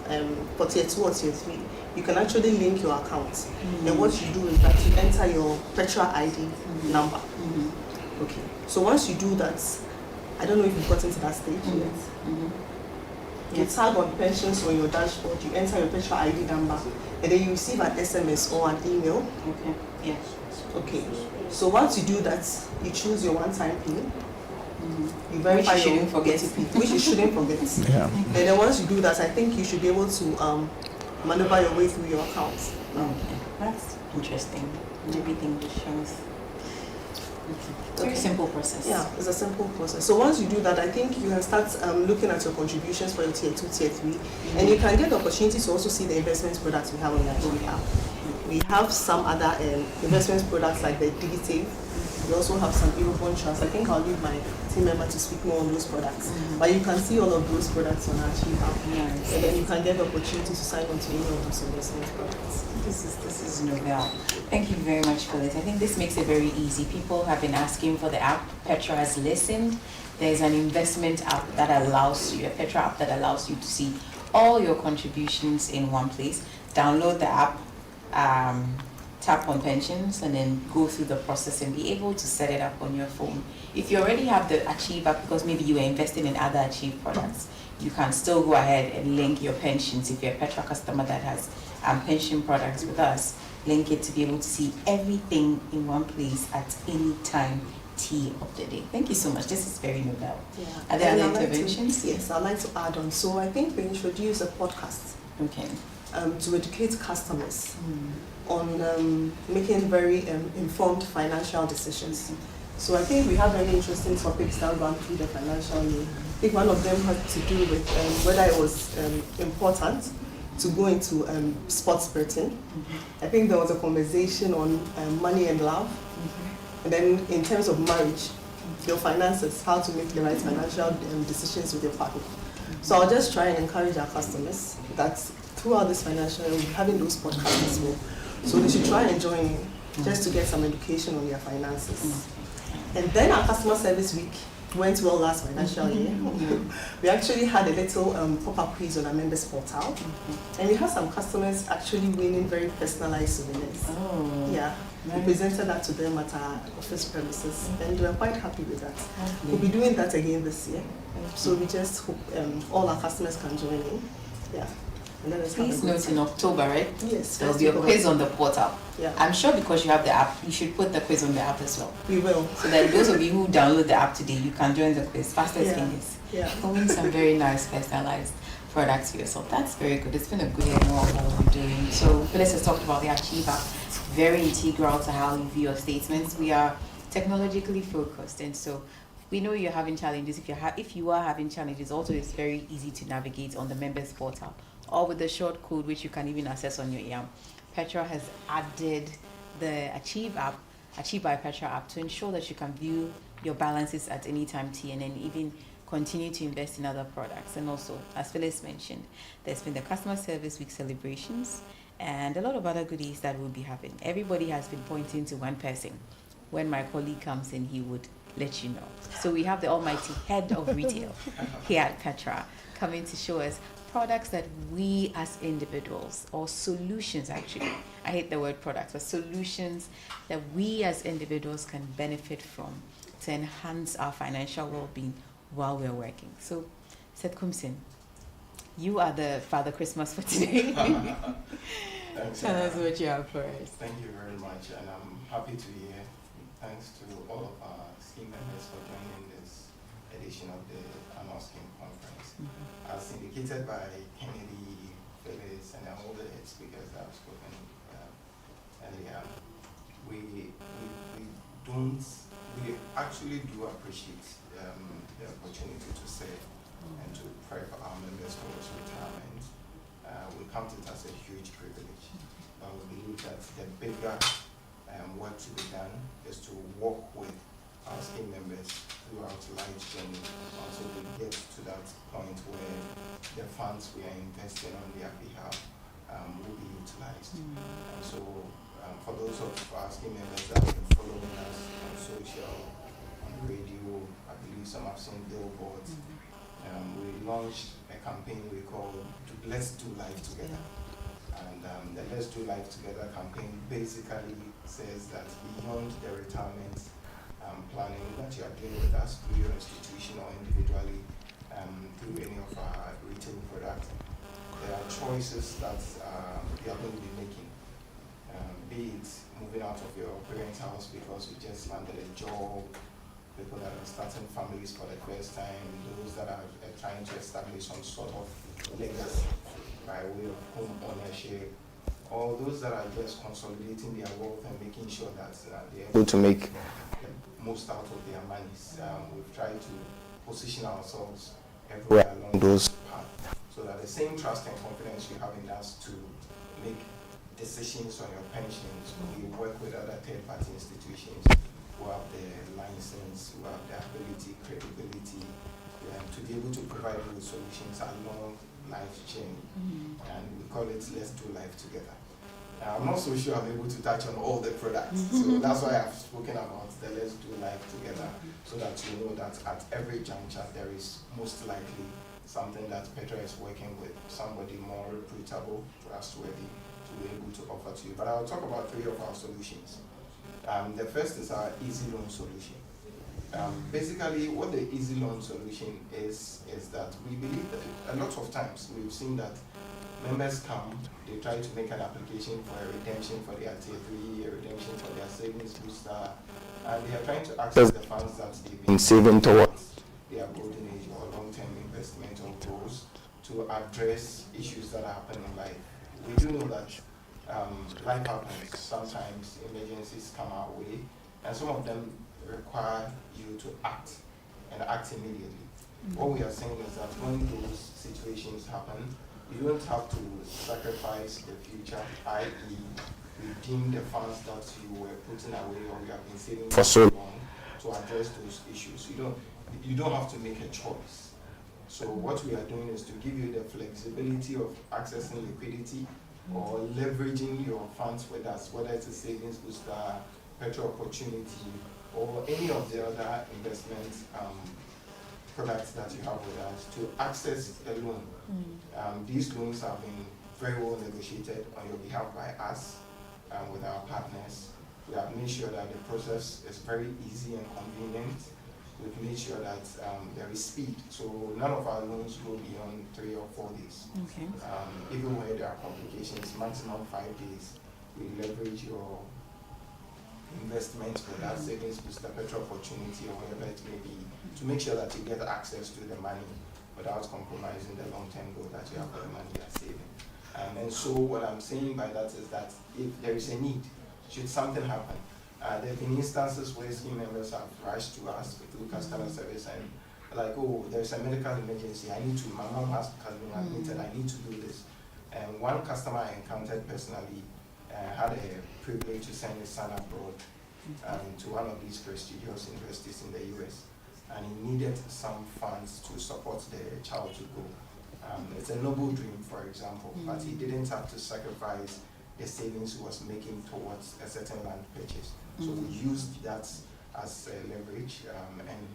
for tier 2 or tier 3, you can actually link your account. And what you do is that you enter your Petra ID number. Okay. So once you do that, I don't know if you've gotten to that stage yet. You tag on pensions on your dashboard, you enter your Petra ID number, and then you receive an SMS or an email. Okay. Yes. Okay. So once you do that, you choose your one-time PIN. You verify which you shouldn't forget. OTP, which you shouldn't forget. Yeah. And then once you do that, I think you should be able to maneuver your way through your account. Okay. That's interesting. Everything just shows. Very simple process. Yeah, it's a simple process. So once you do that, I think you can start looking at your contributions for your tier 2, tier 3, and you can get the opportunity to also see the investment products we have on our app. We have some other investment products like the Digitive. We also have some Eurobond trusts. I think I'll leave my team member to speak more on those products. But you can see all of those products on our Achieve app. Nice. And then you can get the opportunity to sign on to any of those investment products. This is novel. Thank you very much for this. I think this makes it very easy. People have been asking for the app. Petra has listened. There's an investment app that allows you, a Petra app that allows you to see all your contributions in one place. Download the app, tap on pensions, and then go through the process and be able to set it up on your phone. If you already have the Achieve app, because maybe you are investing in other Achieve products, you can still go ahead and link your pensions. If you're a Petra customer that has pension products with us, link it to be able to see everything in one place at any time T of the day. Thank you so much. This is very novel. Yeah. Are there And other I'd like interventions? Yes, I'd like to add on. So I think we introduced a podcast. Okay. To educate customers on making very informed financial decisions. So I think we have very interesting topics that run through the financial year. I think one of them had to do with whether it was important to go into sports betting. I think there was a conversation on money and love. And then in terms of marriage, your finances, how to make the right financial decisions with your partner. So I'll just try and encourage our customers that throughout this financial year, we'll be having those podcasts as well. So they should try and join in just to get some education on their finances. And then our customer service week went well last financial year. We actually had a little pop-up quiz on our members portal. And we had some customers actually winning very personalized souvenirs. Oh. Yeah. We presented that to them at our office premises, and they were quite happy with that. We'll be doing that again this year. So we just hope all our customers can join in. Yeah. And then Please note in October, right? Yes. There will be a quiz on the portal. Yeah. I'm sure because you have the app, you should put the quiz on the app as well. We will. So that those of you who download the app today, you can join the quiz. Fastest fingers. Yeah. Win some very nice personalized products for yourself. That's very good. It's been a good year in what we're doing. So Phyllis has talked about the Achieve app. Very integral to how you view your statements. We are technologically focused, and so we know you're having challenges. If you are having challenges, also it's very easy to navigate on the members portal or with the short code, which you can even access on your EAM. Petra has added the Achieve app, Achieve by Petra app, to ensure that you can view your balances at any time T, and then even continue to invest in other products. And also, as Phyllis mentioned, there's been the customer service week celebrations and a lot of other goodies that we'll be having. Everybody has been pointing to one person. When my colleague comes in, he would let you know. So we have the almighty head of retail here at Petra coming to show us products that we as individuals, or solutions actually, I hate the word products, but solutions that we as individuals can benefit from to enhance our financial well-being while we're working. So, Seth Kumsin, you are the Father Christmas for today. Thanks, Tell us what you have for us. Thank you very much, and I'm happy to be here. Thanks to all of our scheme members for joining this edition of the annual scheme conference. As indicated by Kennedy, Phyllis, and all the speakers that have spoken earlier, we actually do appreciate the opportunity to serve and to pray for our members towards retirement. We count it as a huge privilege, but we believe that the bigger work to be done is to work with our scheme members throughout life's journey until we get to that point where the funds we are investing on their behalf will be utilized. And so for those of our scheme members that have been following us on social, on radio, I believe some have seen billboards, we launched a campaign we call Let's Do Life Together. And the Let's Do Life Together campaign basically says that beyond the retirement planning that you are doing with us through your institution or individually through any of our retail products, there are choices that you are going to be making. Be it moving out of your parents' house because you just landed a job, people that are starting families for the first time, those that are trying to establish some sort of legacy by way of home ownership, or those that are just consolidating their wealth and making sure that they're able to make the most out of their monies. We've tried to position ourselves everywhere along those paths so that the same trust and confidence you have in us to make decisions on your pensions, we work with other third-party institutions who have the license, who have the ability, credibility, to be able to provide you with solutions along life journey. And we call it Let's Do Life Together. I'm not so sure I'm able to touch on all the products, so that's why I've spoken about the Let's Do Life Together, so that you know that at every juncture there is most likely something that Petra is working with, somebody more reputable, trustworthy, to be able to offer to you. But I'll talk about 3 of our solutions. The first is our Easy Loan solution. Basically, what the Easy Loan solution is that we believe that a lot of times we've seen that members come, they try to make an application for a redemption for their Tier 3, a redemption for their savings booster, and they are trying to access the funds that they've been saving towards their golden age or long-term investment or goals to address issues that happen in life. We do know that life happens, sometimes emergencies come our way, and some of them require you to act, and act immediately. What we are saying is that when those situations happen, you don't have to sacrifice the future, i.e. redeem the funds that you were putting away or you have been saving for so long to address those issues. You don't have to make a choice. So what we are doing is to give you the flexibility of accessing liquidity or leveraging your funds with us, whether it's a savings booster, Petra opportunity, or any of the other investment products that you have with us to access a loan. These loans have been very well negotiated on your behalf by us with our partners. We have made sure that the process is very easy and convenient. We've made sure that there is speed. So none of our loans go beyond 3 or 4 days. Okay. Even where there are complications, maximum 5 days. We leverage your investment for that savings booster, Petra opportunity, or whatever it may be, to make sure that you get access to the money without compromising the long-term goal that you have for the money you are saving. And so what I'm saying by that is that if there is a need, should something happen, there have been instances where scheme members have rushed to us through customer service and like, oh, there's a medical emergency, my mom has been admitted, I need to do this. And one customer I encountered personally had a privilege to send his son abroad to one of these prestigious universities in the US, and he needed some funds to support the child to go. It's a noble dream, for example, but he didn't have to sacrifice the savings he was making towards a certain land purchase. So we used that as leverage and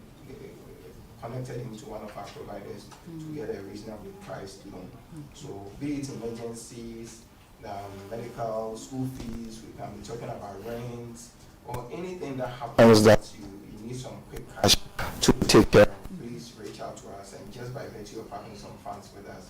connected him to one of our providers to get a reasonably priced loan. So be it emergencies, medical, school fees, we can be talking about rent, or anything that happens that you need some quick cash to take care of, please reach out to us, and just by virtue of having some funds with us,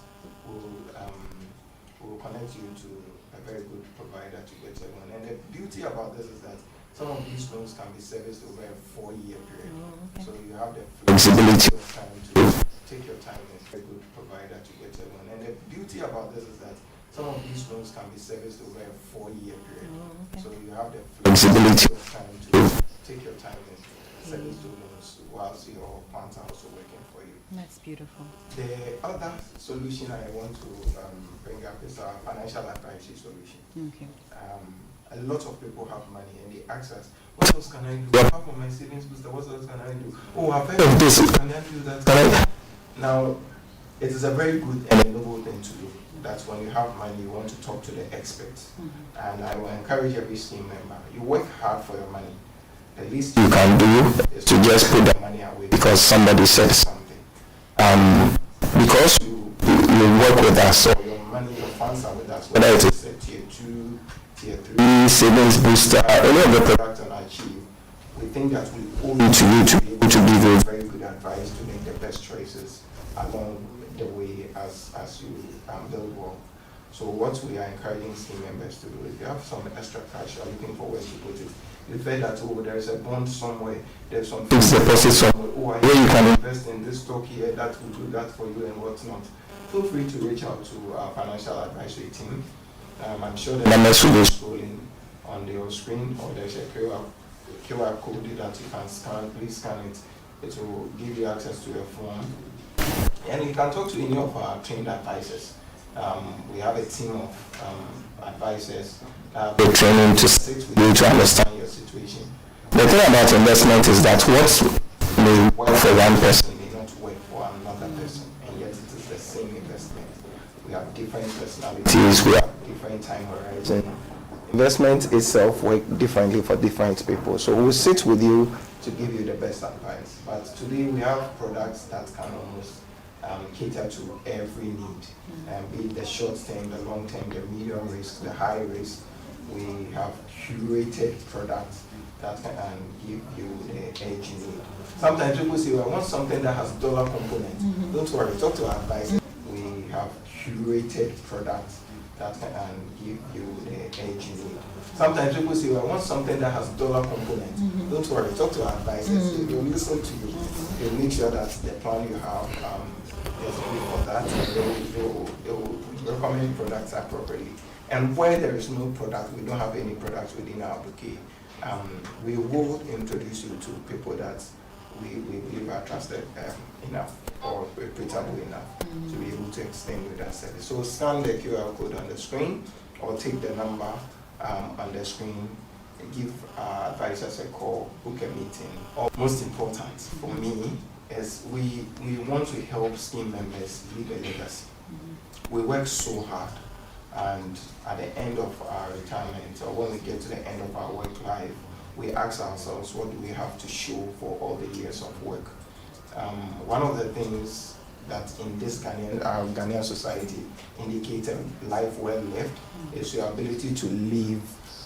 we'll connect you to a very good provider to get your loan. And the beauty about this is that some of these loans can be serviced over a 4-year period. So you have the flexibility of time to take your time with a good provider to get your loan. And the beauty about this is that some of these loans can be serviced over a 4-year period. So you have the flexibility of time to take your time and service those loans whilst your funds are also working for you. That's beautiful. The other solution I want to bring up is our financial advisory solution. Okay. A lot of people have money and they ask us, what else can I do? Apart from my savings booster, what else can I do? Oh, I've heard of this, can I do that? Now, it is a very good and noble thing to do. That's when you have money, you want to talk to the experts. And I will encourage every scheme member, you work hard for your money. The least you can do is to just put the money away because somebody said something. Because you work with us, so your money, your funds are with us, whether it is a tier 2, tier 3, savings booster, any of the products on Achieve, we think that we owe it to you to be able to give you very good advice to make the best choices along the way as you build well. So what we are encouraging scheme members to do, if you have some extra cash, you are looking for ways to put it. You feel that, oh, there is a bond somewhere, there's some fixed deposit somewhere, oh, you can invest in this stock here, that will do that for you and whatnot. Feel free to reach out to our financial advisory team. I'm sure the numbers will be scrolling on your screen, or there's a QR code that you can scan. Please scan it. It will give you access to a form. And you can talk to any of our trained advisors. We have a team of advisors the training to sit with you to understand your situation. The thing about investment is that what may work for one person may not work for another person, and yet it is the same investment. We have different personalities, we have different time horizon. Investment itself works differently for different people. So we'll sit with you to give you the best advice. But today we have products that can almost cater to every need, be it the short term, the long term, the medium risk, the high risk. We have curated products that can give you the edge you need. Sometimes people say, well, I want something that has dollar components. Don't worry, talk to our advisor. We have curated products that can give you the edge you need. Sometimes people say, well, I want something that has dollar components. Don't worry, talk to our advisors. They'll listen to you. They'll make sure that the plan you have is good for that, and they'll recommend products appropriately. And where there is no product, we don't have any products within our bouquet, we will introduce you to people that we believe are trusted enough or reputable enough to be able to extend with that service. So scan the QR code on the screen or take the number on the screen, give our advisors a call, book a meeting. Or most important for me is we want to help scheme members leave a legacy. We work so hard, and at the end of our retirement, or when we get to the end of our work life, we ask ourselves, what do we have to show for all the years of work? One of the things that in this Ghanaian society indicates a life well lived is your ability to leave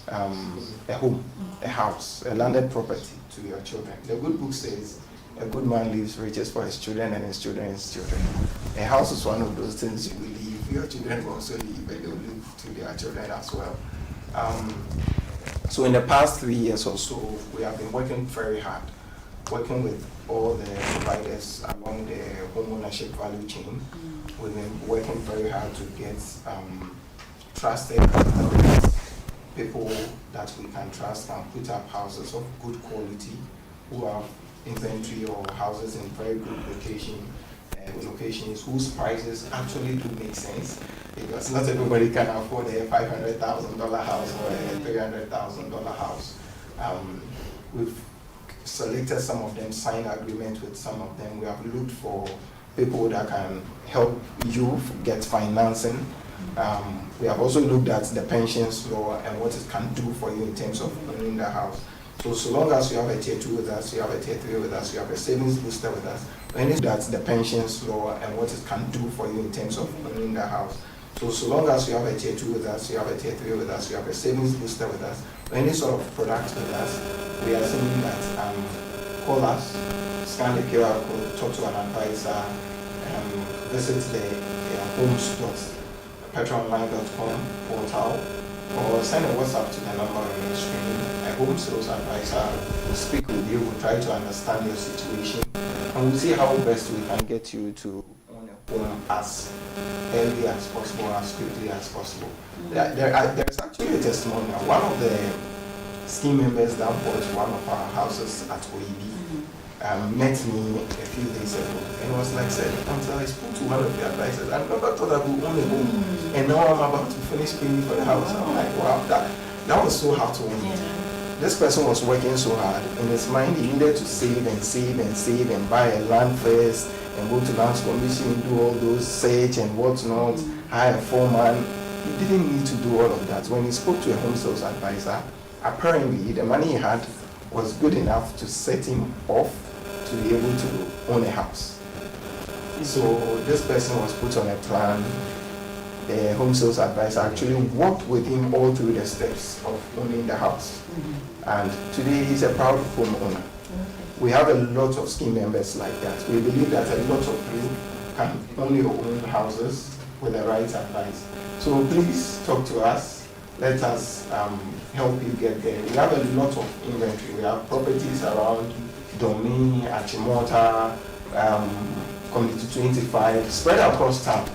a home, a house, a landed property to your children. The good book says, a good man leaves riches for his children and his children's children. A house is one of those things you will leave, your children will also leave, and they will leave to their children as well. So in the past 3 years or so, we have been working very hard, working with all the providers along the home ownership value chain. We've been working very hard to get trusted people that we can trust and put up houses of good quality, who have inventory or houses in very good locations whose prices actually do make sense, because not everybody can afford a $500,000 house or a $300,000 house. We've selected some of them, signed agreement with some of them. We have looked for people that can help you get financing. We have also looked at the pensions law and what it can do for you in terms of owning the house. So long as you have a tier 2 with us, you have a tier 3 with us, you have a savings booster with us, and that's the pensions law and what it can do for you in terms of owning the house. So long as you have a tier 2 with us, you have a tier 3 with us, you have a savings booster with us, or any sort of product with us, we are saying that call us, scan the QR code, talk to an advisor, visit the homes.petraonline.com portal, or send a WhatsApp to the number on your screen. A home sales advisor will speak with you, will try to understand your situation, and we'll see how best we can get you to own a home as early as possible, as quickly as possible. There's actually a testimonial. One of the scheme members that bought one of our houses at OEB met me a few days ago, and was like, said, until I spoke to one of the advisors, I never thought I would own a home, and now I'm about to finish paying for the house. I'm like, wow, that was so heartwarming. This person was working so hard. In his mind, he needed to save and save and save and buy a land first and go to lands commission, do all those search and whatnot, hire a foreman. He didn't need to do all of that. When he spoke to a home sales advisor, apparently the money he had was good enough to set him off to be able to own a house. So this person was put on a plan. The home sales advisor actually walked with him all through the steps of owning the house. And today he's a proud homeowner. We have a lot of scheme members like that. We believe that a lot of you can only own houses with the right advice. So please talk to us. Let us help you get there. We have a lot of inventory. We have properties around Domain, Achimota, Community 25, spread across town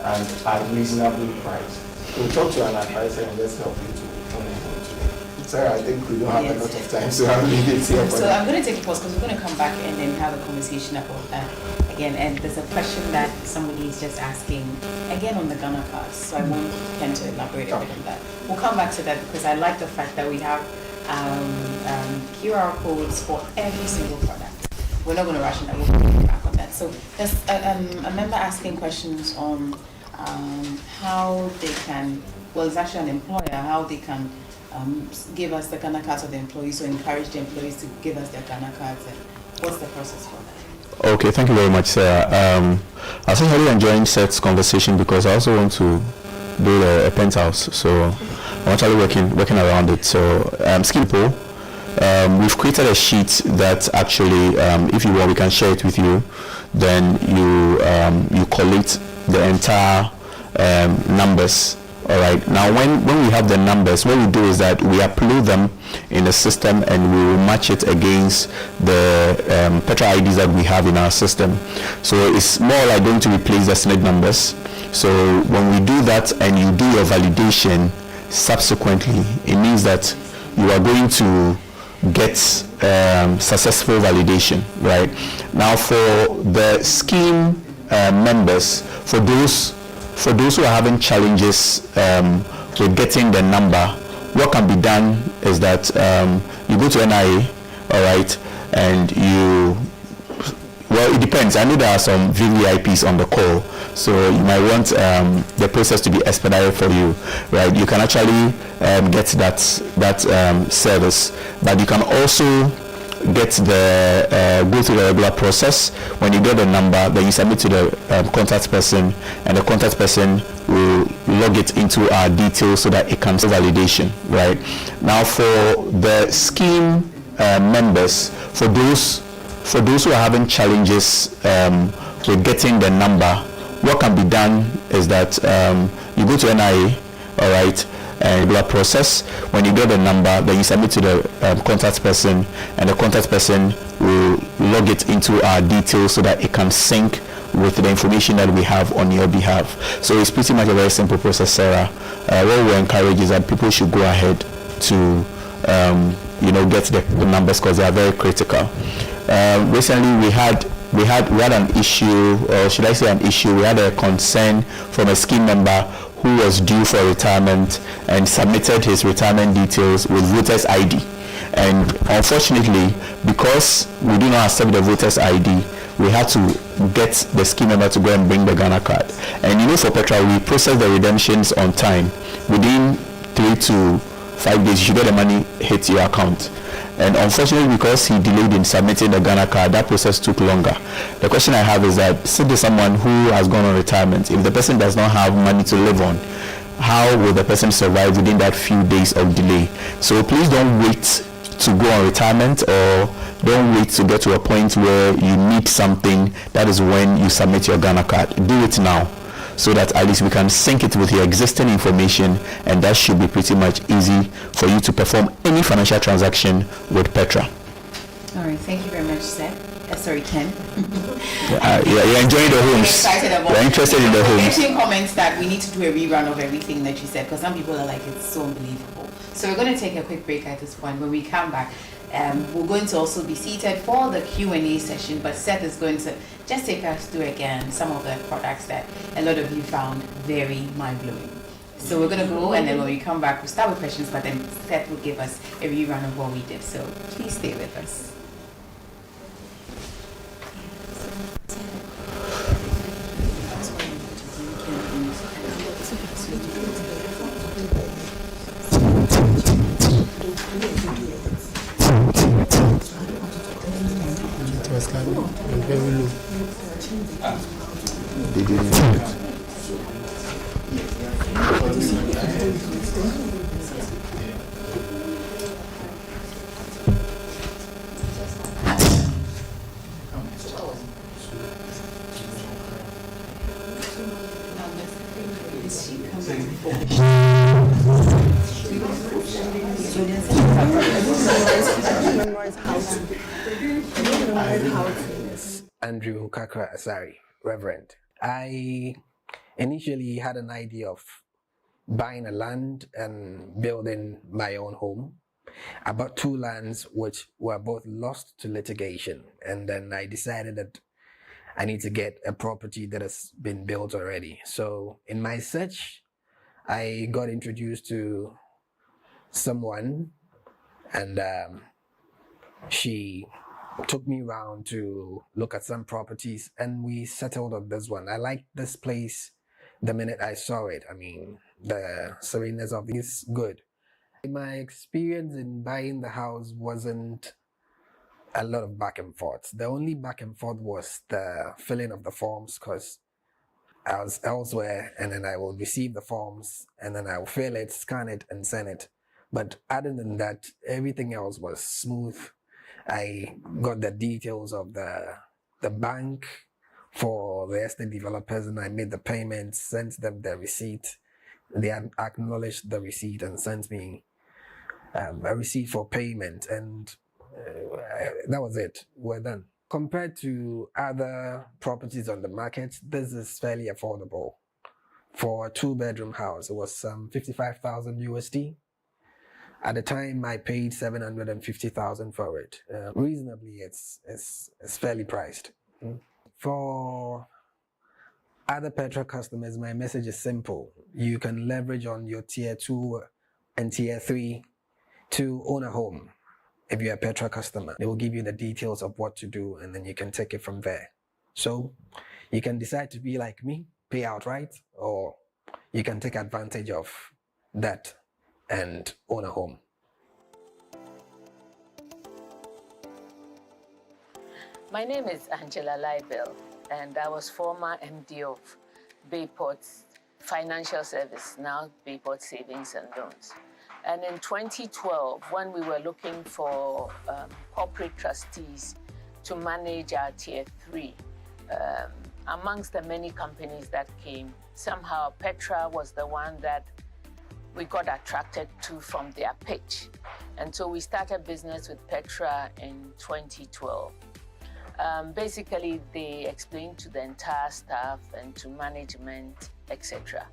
and at reasonably priced. So talk to an advisor and let's help you to own a home today. Sarah, I think we don't have a lot of time, so I'll leave it here. So I'm going to take a pause because we're going to come back and then have a conversation about that again. And there's a question that somebody is just asking again on the Ghana cards, so I want Ken to elaborate a bit on that. We'll come back to that because I like the fact that we have QR codes for every single product. We're not going to rush on that. We'll come back on that. So there's a member asking questions on how they can, well, it's actually an employer, how they can give us the Ghana cards of the employees, or encourage the employees to give us their Ghana cards, and what's the process for that? Okay, thank you very much, Sarah. I was actually enjoying Seth's conversation because I also want to build a penthouse, so I'm actually working around it. So Skimpo, we've created a sheet that actually, if you want, we can share it with you. Then you collate the entire numbers. All right. Now, when we have the numbers, what we do is that we upload them in the system and we will match it against the Petra IDs that we have in our system. So it's more like going to replace the SNID numbers. So when we do that and you do your validation subsequently, it means that you are going to get successful validation, right? Now, for the scheme members, for those who are having challenges with getting the number, what can be done is that you go to NIA, all right, and well, it depends. I know there are some VVIPs on the call, so you might want the process to be expedited for you, right? You can actually get that service, but you can also get the go through the regular process. When you get the number, then you submit to the contact person, and the contact person will log it into our details so that it can do validation, right? Now, for the scheme members, for those who are having challenges with getting the number, what can be done is that you go to NIA, all right, and regular process. When you get the number, then you submit to the contact person, and the contact person will log it into our details so that it can sync with the information that we have on your behalf. So it's pretty much a very simple process, Sarah. What we encourage is that people should go ahead to get the numbers because they are very critical. Recently we had an issue, or should I say an issue, we had a concern from a scheme member who was due for retirement and submitted his retirement details with voter's ID. And unfortunately, because we do not accept the voter's ID, we had to get the scheme member to go and bring the Ghana card. And for Petra, we process the redemptions on time. Within 3 to 5 days, you should get the money hit your account. And unfortunately, because he delayed in submitting the Ghana card, that process took longer. The question I have is that, since there's someone who has gone on retirement, if the person does not have money to live on, how will the person survive within that few days of delay? So please don't wait to go on retirement, or don't wait to get to a point where you need something. That is when you submit your Ghana card. Do it now, so that at least we can sync it with your existing information, and that should be pretty much easy for you to perform any financial transaction with Petra. All right, thank you very much, Seth. Sorry, Ken. You're enjoying the homes. Excited about You're interested in the homes. Getting comments that we need to do a rerun of everything that you said, because some people are like, it's so unbelievable. So we're going to take a quick break at this point. When we come back, we're going to also be seated for the Q&A session, but Seth is going to just take us through again some of the products that a lot of you found very mind-blowing. So we're going to go, and then when we come back, we'll start with questions, but then Seth will give us a rerun of what we did. So please stay with us. Very low. They didn't. Andrew Kakra, sorry, Reverend. I initially had an idea of buying a land and building my own home. I bought 2 lands which were both lost to litigation, and then I decided that I need to get a property that has been built already. So in my search, I got introduced to someone, and she took me around to look at some properties, and we settled on this one. I liked this place the minute I saw it. I mean, the sereneness of it is good. My experience in buying the house wasn't a lot of back and forth. The only back and forth was the filling of the forms, because I was elsewhere, and then I will receive the forms, and then I will fill it, scan it, and send it. But other than that, everything else was smooth. I got the details of the bank for the estate developers, and I made the payments, sent them the receipt. They acknowledged the receipt and sent me a receipt for payment, and that was it. We're done. Compared to other properties on the market, this is fairly affordable. For a 2-bedroom house, it was 55,000 USD. At the time, I paid 750,000 for it. Reasonably, it's fairly priced. For other Petra customers, my message is simple. You can leverage on your tier 2 and tier 3 to own a home. If you're a Petra customer, they will give you the details of what to do, and then you can take it from there. So you can decide to be like me, pay outright, or you can take advantage of that and own a home. My name is Angela Leibel, and I was former MD of Bayport's Financial Service, now Bayport Savings and Loans. And in 2012, when we were looking for corporate trustees to manage our tier 3, amongst the many companies that came, somehow Petra was the one that we got attracted to from their pitch. And so we started business with Petra in 2012. Basically, they explained to the entire staff and to management, etc.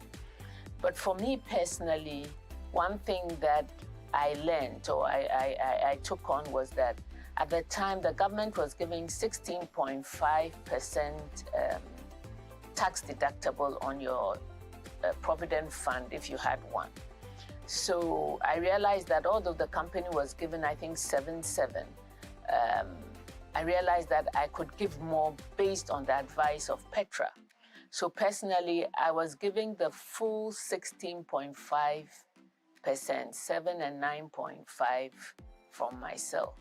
But for me personally, one thing that I learned or I took on was that at the time the government was giving 16.5% tax deductible on your provident fund if you had one. So I realized that although the company was given, I think 7.7, I realized that I could give more based on the advice of Petra. So personally, I was giving the full 16.5%, 7 and 9.5 from myself.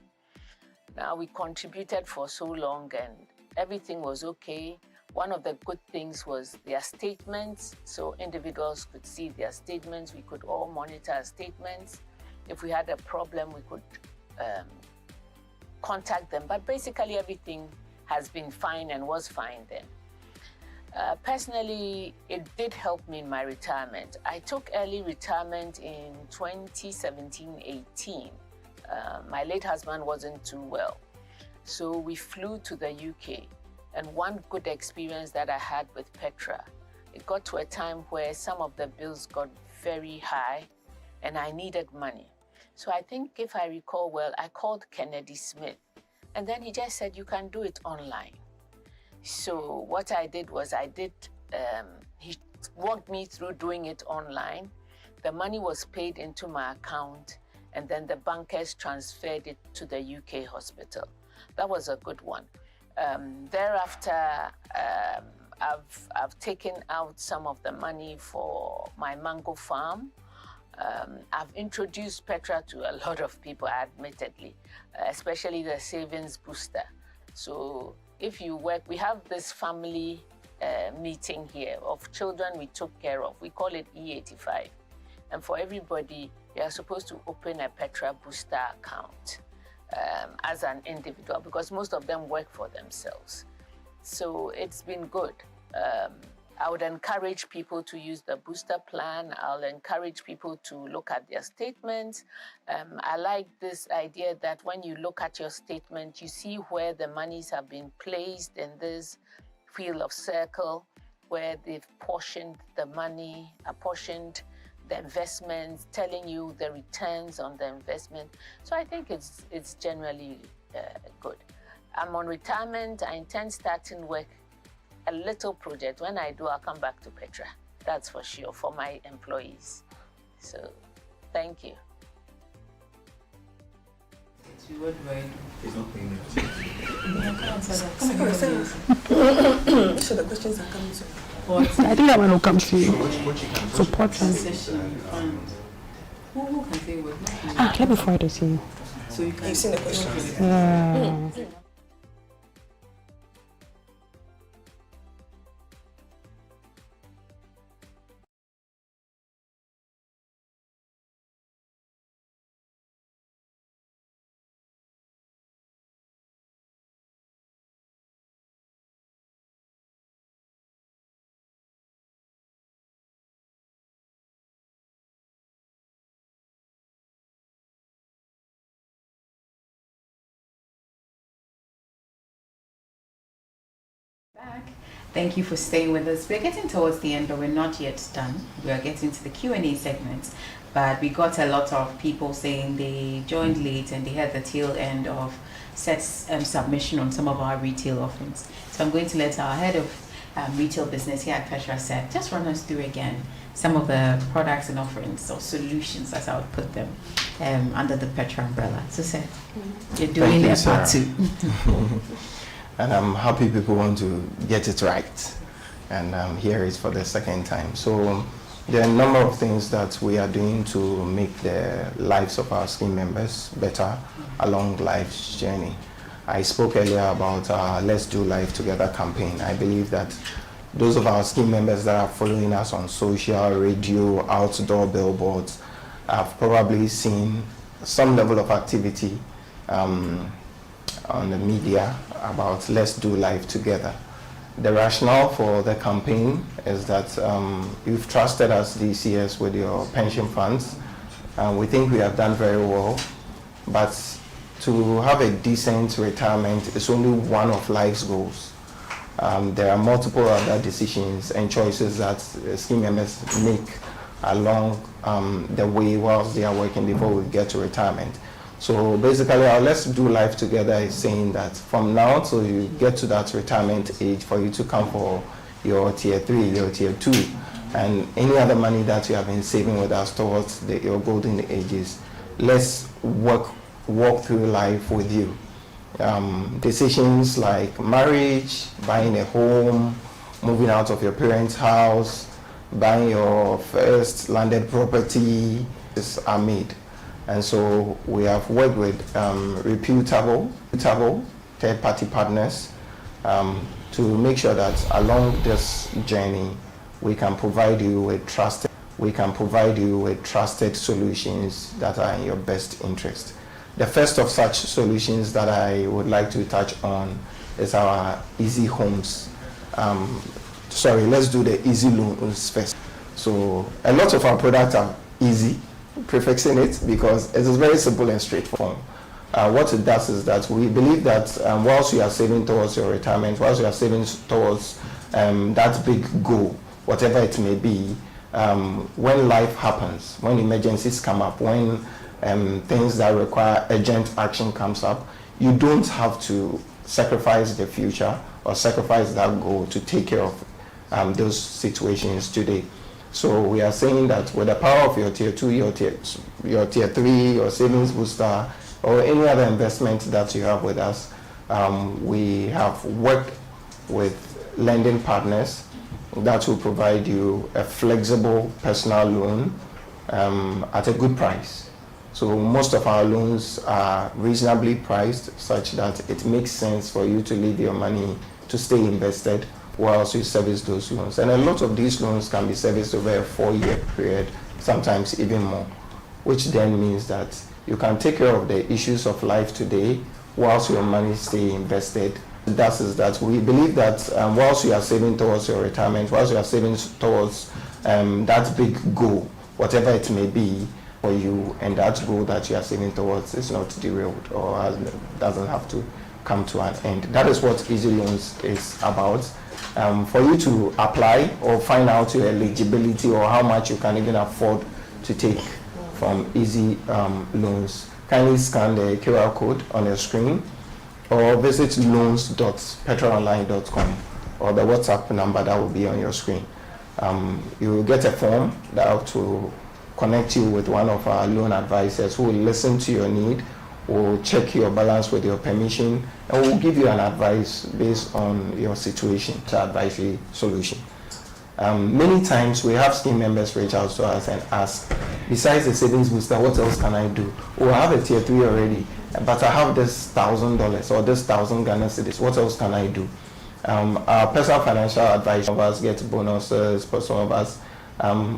Now, we contributed for so long and everything was okay. One of the good things was their statements, so individuals could see their statements. We could all monitor our statements. If we had a problem, we could contact them. But basically, everything has been fine and was fine then. Personally, it did help me in my retirement. I took early retirement in 2017-18. My late husband wasn't too well, so we flew to the UK. And one good experience that I had with Petra, it got to a time where some of the bills got very high and I needed money. So I think, if I recall well, I called Kennedy Smith, and then he just said, you can do it online. So what I did was he walked me through doing it online. The money was paid into my account, and then the bankers transferred it to the UK hospital. That was a good one. Thereafter, I've taken out some of the money for my mango farm. I've introduced Petra to a lot of people, admittedly, especially the savings booster. So if you work, we have this family meeting here of children we took care of. We call it E85. And for everybody, you are supposed to open a Petra booster account as an individual, because most of them work for themselves. So it's been good. I would encourage people to use the booster plan. I'll encourage people to look at their statements. I like this idea that when you look at your statement, you see where the monies have been placed in this field of circle, where they've portioned the money, apportioned the investments, telling you the returns on the investment. So I think it's generally good. I'm on retirement. I intend starting work, a little project. When I do, I'll come back to Petra. That's for sure, for my employees. So, thank you. What do I do? It's not paying So the questions are coming to you. I think that one will come to you. Support him. Who can say what? Let me forward it to you. So you can see the questions. Yeah. Back. Thank you for staying with us. We're getting towards the end, but we're not yet done. We are getting to the Q&A segment, but we got a lot of people saying they joined late and they had the tail end of submission on some of our retail offerings. So I'm going to let our head of retail business here at Petra said, just run us through again some of the products and offerings, or solutions as I would put them, under the Petra umbrella. So Seth, you're doing a part two. And I'm happy people want to get it right, and here is for the second time. So there are a number of things that we are doing to make the lives of our scheme members better along life's journey. I spoke earlier about our Let's Do Life Together campaign. I believe that those of our scheme members that are following us on social, radio, outdoor billboards have probably seen some level of activity on the media about Let's Do Life Together. The rationale for the campaign is that you've trusted us these years with your pension funds. We think we have done very well, but to have a decent retirement is only one of life's goals. There are multiple other decisions and choices that scheme members make along the way whilst they are working before we get to retirement. So basically, our Let's Do Life Together is saying that from now till you get to that retirement age, for you to come for your tier 3, your tier 2, and any other money that you have been saving with us towards your golden ages, let's walk through life with you. Decisions like marriage, buying a home, moving out of your parents' house, buying your first landed property are made. And so we have worked with reputable third-party partners to make sure that along this journey, we can provide you with trusted solutions that are in your best interest. The first of such solutions that I would like to touch on is our Easy Homes. Let's do the Easy Loans first. So a lot of our products are easy, prefixing it because it is very simple and straightforward. What it does is that we believe that whilst you are saving towards your retirement, whilst you are saving towards that big goal, whatever it may be, when life happens, when emergencies come up, when things that require urgent action comes up, you don't have to sacrifice the future or sacrifice that goal to take care of those situations today. So we are saying that with the power of your tier 2, your tier 3, your savings booster, or any other investment that you have with us, we have worked with lending partners that will provide you a flexible personal loan at a good price. So most of our loans are reasonably priced such that it makes sense for you to leave your money to stay invested whilst you service those loans. And a lot of these loans can be serviced over a 4-year period, sometimes even more, which then means that you can take care of the issues of life today whilst your money stay invested. That is that we believe that whilst you are saving towards your retirement, whilst you are saving towards that big goal, whatever it may be for you, and that goal that you are saving towards is not derailed or doesn't have to come to an end. That is what Easy Loans is about. For you to apply or find out your eligibility or how much you can even afford to take from Easy Loans, kindly scan the QR code on your screen or visit loans.petraonline.com or the WhatsApp number that will be on your screen. You will get a form that will connect you with one of our loan advisors who will listen to your need, will check your balance with your permission, and will give you an advice based on your situation to advise a solution. Many times we have scheme members reach out to us and ask, besides the savings booster, what else can I do? Oh, I have a tier 3 already, but I have this $1,000 or this 1,000 Ghana cedis. What else can I do? Our personal financial advisor, some of us get bonuses, for some of us,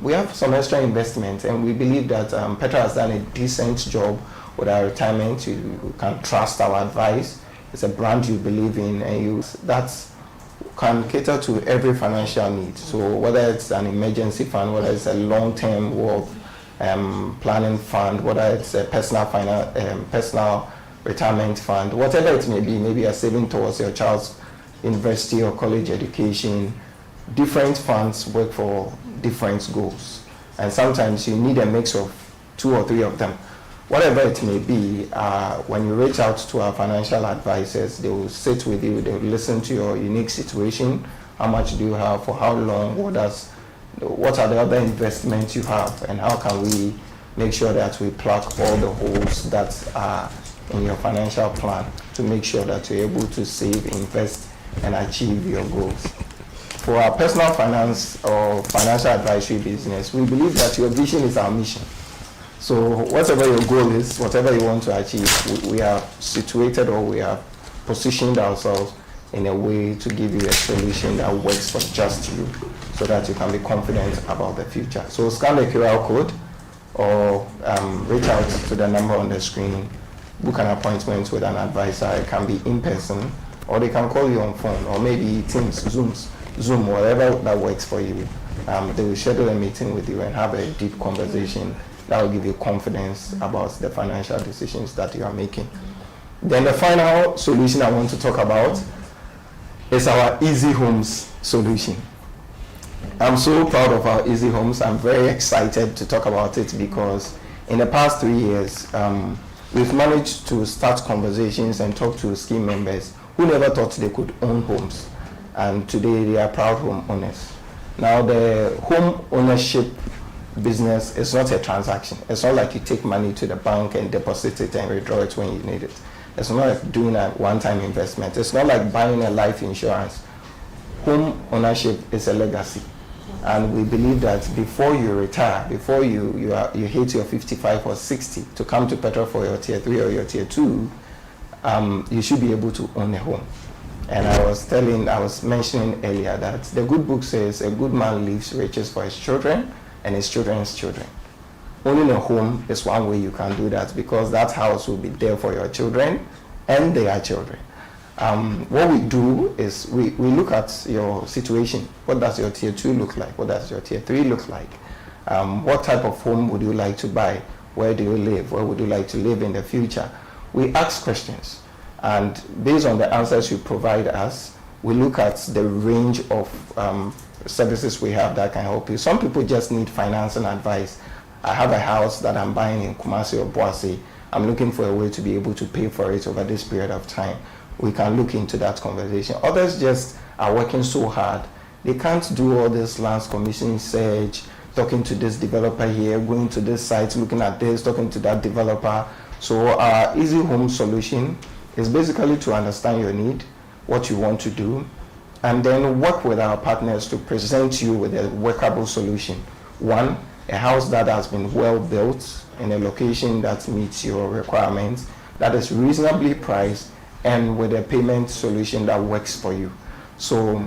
we have some extra investment, and we believe that Petra has done a decent job with our retirement. You can trust our advice. It's a brand you believe in, and that can cater to every financial need. So whether it's an emergency fund, whether it's a long-term wealth planning fund, whether it's a personal retirement fund, whatever it may be, maybe you're saving towards your child's university or college education, different funds work for different goals. And sometimes you need a mix of 2 or 3 of them. Whatever it may be, when you reach out to our financial advisors, they will sit with you, they will listen to your unique situation. How much do you have, for how long, what are the other investments you have, and how can we make sure that we plug all the holes that are in your financial plan to make sure that you're able to save, invest, and achieve your goals. For our personal finance or financial advisory business, we believe that your vision is our mission. So whatever your goal is, whatever you want to achieve, we are situated, or we have positioned ourselves in a way to give you a solution that works for just you, so that you can be confident about the future. So scan the QR code or reach out to the number on the screen, book an appointment with an advisor. It can be in person, or they can call you on phone, or maybe Teams, Zoom, whatever that works for you. They will schedule a meeting with you and have a deep conversation that will give you confidence about the financial decisions that you are making. Then the final solution I want to talk about is our Easy Homes solution. I'm so proud of our Easy Homes. I'm very excited to talk about it because in the past 3 years, we've managed to start conversations and talk to scheme members who never thought they could own homes. And today they are proud home owners. Now the home ownership business is not a transaction. It's not like you take money to the bank and deposit it and withdraw it when you need it. It's not like doing a one-time investment. It's not like buying a life insurance. Home ownership is a legacy. And we believe that before you retire, before you hit your 55 or 60 to come to Petra for your tier 3 or your tier 2, you should be able to own a home. And I was mentioning earlier that the good book says a good man leaves riches for his children and his children's children. Owning a home is one way you can do that, because that house will be there for your children and their children. What we do is we look at your situation. What does your tier 2 look like? What does your tier 3 look like? What type of home would you like to buy? Where do you live? Where would you like to live in the future? We ask questions. And based on the answers you provide us, we look at the range of services we have that can help you. Some people just need financing advice. I have a house that I'm buying in Kumasi or Boise. I'm looking for a way to be able to pay for it over this period of time. We can look into that conversation. Others just are working so hard. They can't do all this lands commission search, talking to this developer here, going to this site, looking at this, talking to that developer. So our Easy Home solution is basically to understand your need, what you want to do, and then work with our partners to present you with a workable solution. One, a house that has been well built in a location that meets your requirements, that is reasonably priced, and with a payment solution that works for you. So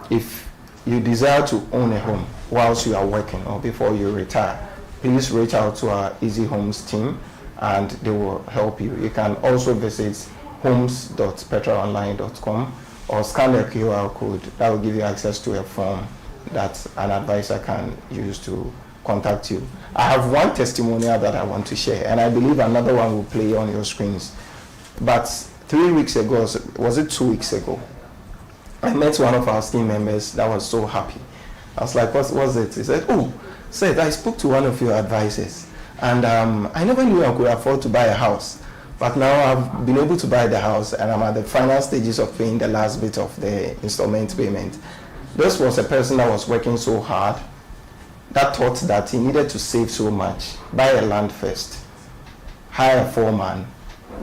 if you desire to own a home whilst you are working or before you retire, please reach out to our Easy Homes team and they will help you. You can also visit homes.petraonline.com or scan the QR code. That will give you access to a form that an advisor can use to contact you. I have one testimonial that I want to share, and I believe another one will play on your screens. But 3 weeks ago, was it 2 weeks ago, I met one of our team members that was so happy. I was like, what was it? He said, oh, Seth, I spoke to one of your advisors, and I never knew I could afford to buy a house. But now I've been able to buy the house, and I'm at the final stages of paying the last bit of the installment payment. This was a person that was working so hard, that thought that he needed to save so much, buy a land first, hire a foreman,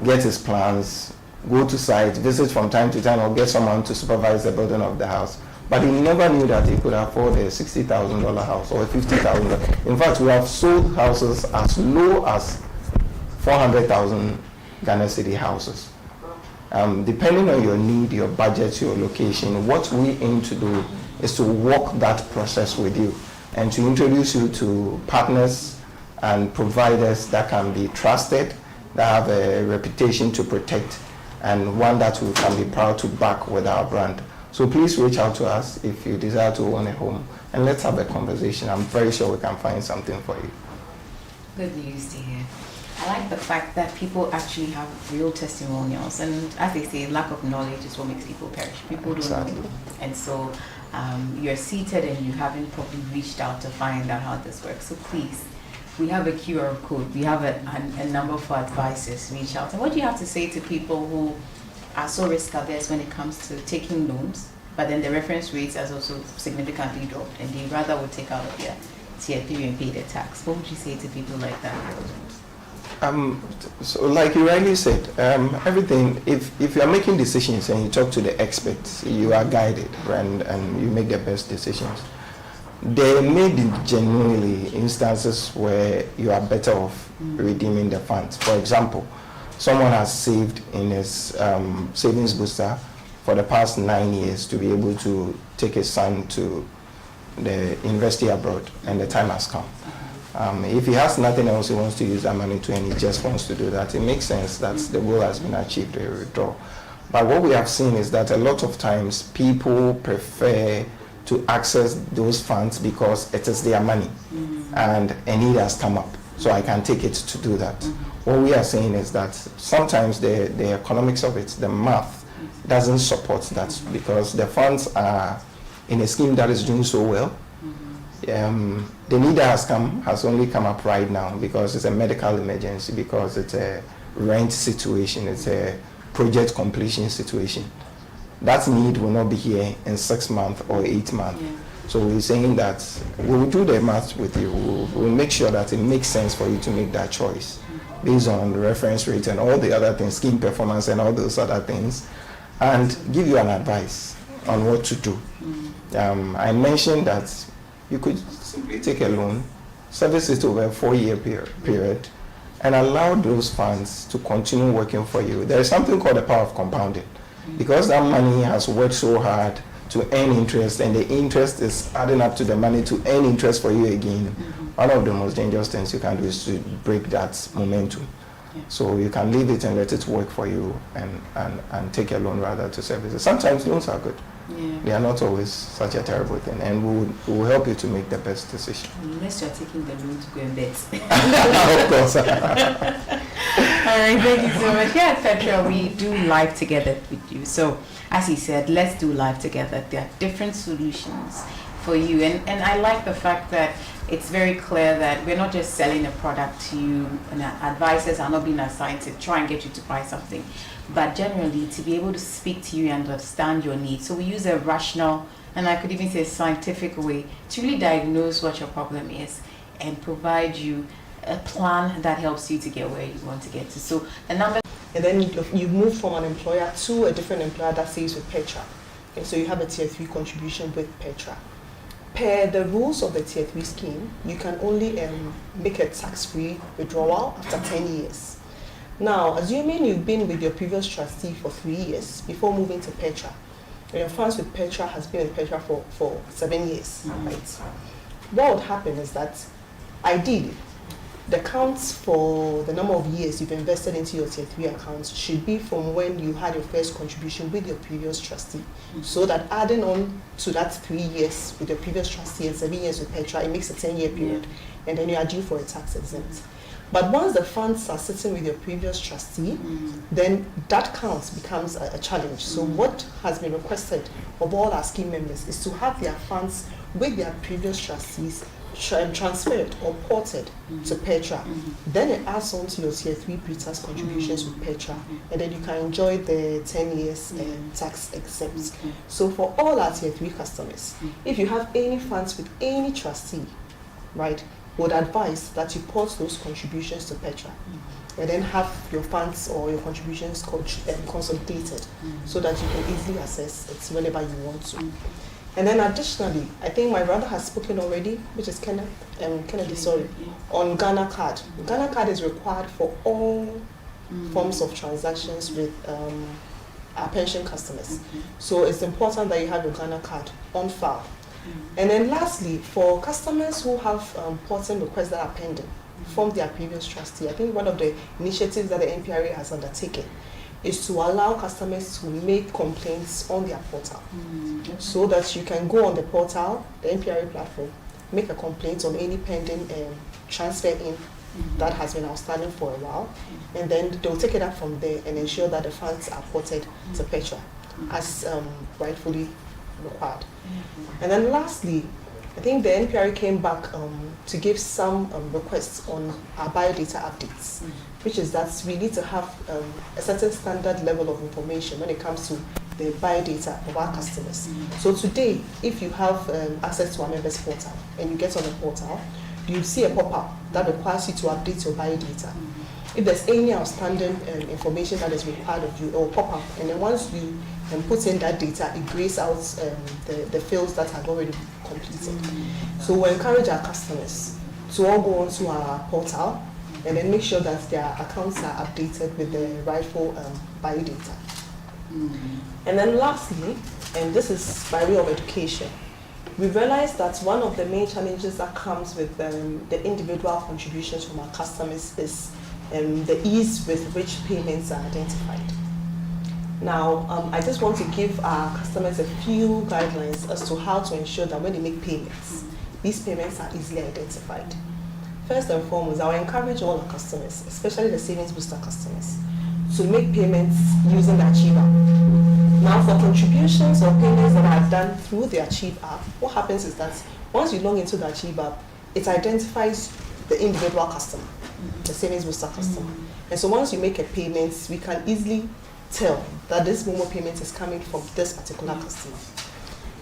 get his plans, go to site, visit from time to time, or get someone to supervise the building of the house. But he never knew that he could afford a $60,000 house or a $50,000. In fact, we have sold houses as low as 400,000 Ghana City houses. Depending on your need, your budget, your location, what we aim to do is to walk that process with you and to introduce you to partners and providers that can be trusted, that have a reputation to protect, and one that we can be proud to back with our brand. So please reach out to us if you desire to own a home, and let's have a conversation. I'm very sure we can find something for you. Good news to hear. I like the fact that people actually have real testimonials, and as they say, lack of knowledge is what makes people perish. People don't know, and so you're seated and you haven't probably reached out to find out how this works. So please, we have a QR code, we have a number for advisors. Reach out. And what do you have to say to people who are so risk averse when it comes to taking loans, but then the reference rates has also significantly dropped, and they rather would take out of their tier 3 and pay their tax? What would you say to people like that? So like you rightly said, everything, if you are making decisions and you talk to the experts, you are guided, and you make the best decisions. There may be genuinely instances where you are better off redeeming the funds. For example, someone has saved in his savings booster for the past 9 years to be able to take his son to the university abroad, and the time has come. If he has nothing else he wants to use that money to, and he just wants to do that, it makes sense that the goal has been achieved, a withdrawal. But what we have seen is that a lot of times people prefer to access those funds because it is their money, and a need has come up, so I can take it to do that. What we are saying is that sometimes the economics of it, the math, doesn't support that, because the funds are in a scheme that is doing so well. The need that has only come up right now because it's a medical emergency, because it's a rent situation, it's a project completion situation. That need will not be here in 6 months or 8 months. So we're saying that we will do the math with you. We'll make sure that it makes sense for you to make that choice based on the reference rate and all the other things, scheme performance and all those other things, and give you an advice on what to do. I mentioned that you could simply take a loan, service it over a 4-year period, and allow those funds to continue working for you. There is something called the power of compounding. Because that money has worked so hard to earn interest, and the interest is adding up to the money to earn interest for you again, one of the most dangerous things you can do is to break that momentum. So you can leave it and let it work for you, and take a loan rather to service it. Sometimes loans are good. They are not always such a terrible thing, and we will help you to make the best decision. Unless you are taking the loan to go and bet. Of course. All right, thank you so much. Here at Petra, we do life together with you. So, as he said, let's do life together. There are different solutions for you, and I like the fact that it's very clear that we're not just selling a product to you, and advisors are not being assigned to try and get you to buy something, but generally to be able to speak to you and understand your needs. So we use a rational, and I could even say scientific way to really diagnose what your problem is and provide you a plan that helps you to get where you want to get to. So the number, and then you move from an employer to a different employer that stays with Petra, and so you have a tier 3 contribution with Petra. Per the rules of the tier 3 scheme, you can only make a tax-free withdrawal after 10 years. Now, assuming you've been with your previous trustee for 3 years before moving to Petra, and your funds with Petra has been with Petra for 7 years, right? What would happen is that, ideally, the counts for the number of years you've invested into your tier 3 accounts should be from when you had your first contribution with your previous trustee. So that adding on to that 3 years with your previous trustee and 7 years with Petra, it makes a 10-year period, and then you are due for a tax exempt. But once the funds are sitting with your previous trustee, then that count becomes a challenge. So what has been requested of all our scheme members is to have their funds with their previous trustees transferred or ported to Petra. Then it adds on to your tier 3 pre-tax contributions with Petra, and then you can enjoy the 10 years tax exempt. So for all our tier 3 customers, if you have any funds with any trustee, right, would advise that you port those contributions to Petra, and then have your funds or your contributions consolidated, so that you can easily access it whenever you want to. And then additionally, I think my brother has spoken already, which is Kennedy, sorry, on Ghana card. Ghana card is required for all forms of transactions with our pension customers. So it's important that you have your Ghana card on file. And then lastly, for customers who have porting requests that are pending from their previous trustee, I think one of the initiatives that the NPRA has undertaken is to allow customers to make complaints on their portal, so that you can go on the portal, the NPRA platform, make a complaint on any pending transfer in that has been outstanding for a while, and then they'll take it up from there and ensure that the funds are ported to Petra as rightfully required. And then lastly, I think the NPRA came back to give some requests on our biodata updates, which is that we need to have a certain standard level of information when it comes to the biodata of our customers. So today, if you have access to our members portal and you get on the portal, you see a pop-up that requires you to update your biodata. If there's any outstanding information that is required of you, it will pop up, and then once you put in that data, it grays out the fields that have already been completed. So we encourage our customers to all go onto our portal and then make sure that their accounts are updated with the rightful biodata. And then lastly, and this is by way of education, we realized that one of the main challenges that comes with the individual contributions from our customers is the ease with which payments are identified. Now, I just want to give our customers a few guidelines as to how to ensure that when they make payments, these payments are easily identified. First and foremost, I will encourage all our customers, especially the Savings Booster customers, to make payments using the Achieve app. Now, for contributions or payments that are done through the Achieve app, what happens is that once you log into the Achieve app, it identifies the individual customer, the Savings Booster customer. And so once you make a payment, we can easily tell that this Momo payment is coming from this particular customer.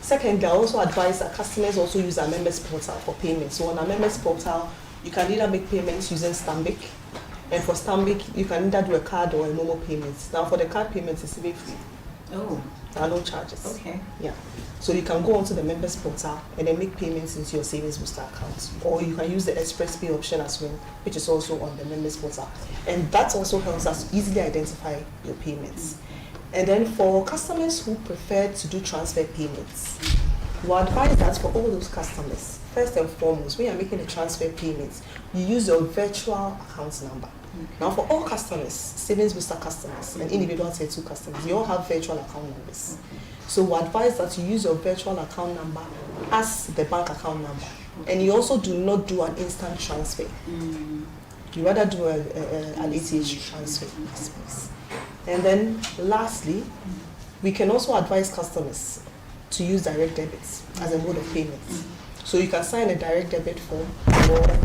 Secondly, I also advise that customers also use our members portal for payments. So on our members portal, you can either make payments using Stanbic, and for Stanbic, you can either do a card or a Momo payment. Now for the card payments, it's very free. Oh. There are no charges. Okay. Yeah. So you can go onto the members portal and then make payments into your savings booster account. Or you can use the express pay option as well, which is also on the members portal. And that also helps us easily identify your payments. And then for customers who prefer to do transfer payments, we advise that for all those customers, first and foremost, when you're making a transfer payment, you use your virtual account number. Now for all customers, savings booster customers and individual tier 2 customers, you all have virtual account numbers. So we advise that you use your virtual account number as the bank account number. And you also do not do an instant transfer. You rather do an ACH transfer. And then lastly, we can also advise customers to use direct debits as a mode of payment. So you can sign a direct debit form or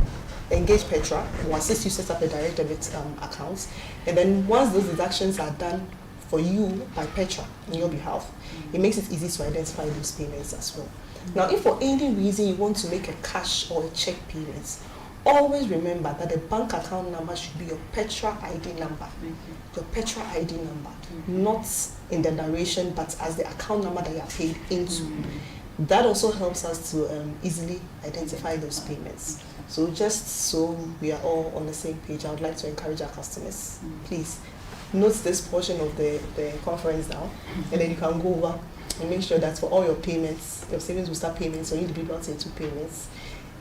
engage Petra, who will assist you set up a direct debit account. And then once those deductions are done for you by Petra on your behalf, it makes it easy to identify those payments as well. Now, if for any reason you want to make a cash or a check payment, always remember that the bank account number should be your Petra ID number. Your Petra ID number, not in the narration, but as the account number that you are paid into. That also helps us to easily identify those payments. So just so we are all on the same page, I would like to encourage our customers, please note this portion of the conference now, and then you can go over and make sure that for all your payments, your savings booster payments or individual tier 2 payments,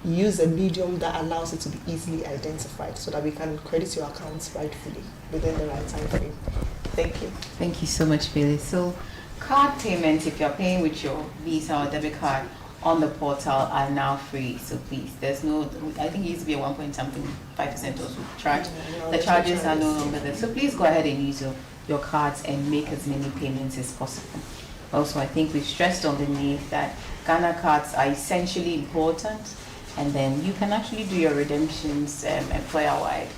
use a medium that allows it to be easily identified so that we can credit your accounts rightfully within the right time frame. Thank you. Thank you so much, Phyllis. So card payments, if you're paying with your Visa or debit card on the portal, are now free. So please, there's no, I think it used to be a 1.5% also charge. The charges are no longer there. So please go ahead and use your cards and make as many payments as possible. Also, I think we've stressed on the need that Ghana cards are essentially important, and then you can actually do your redemptions employer-wide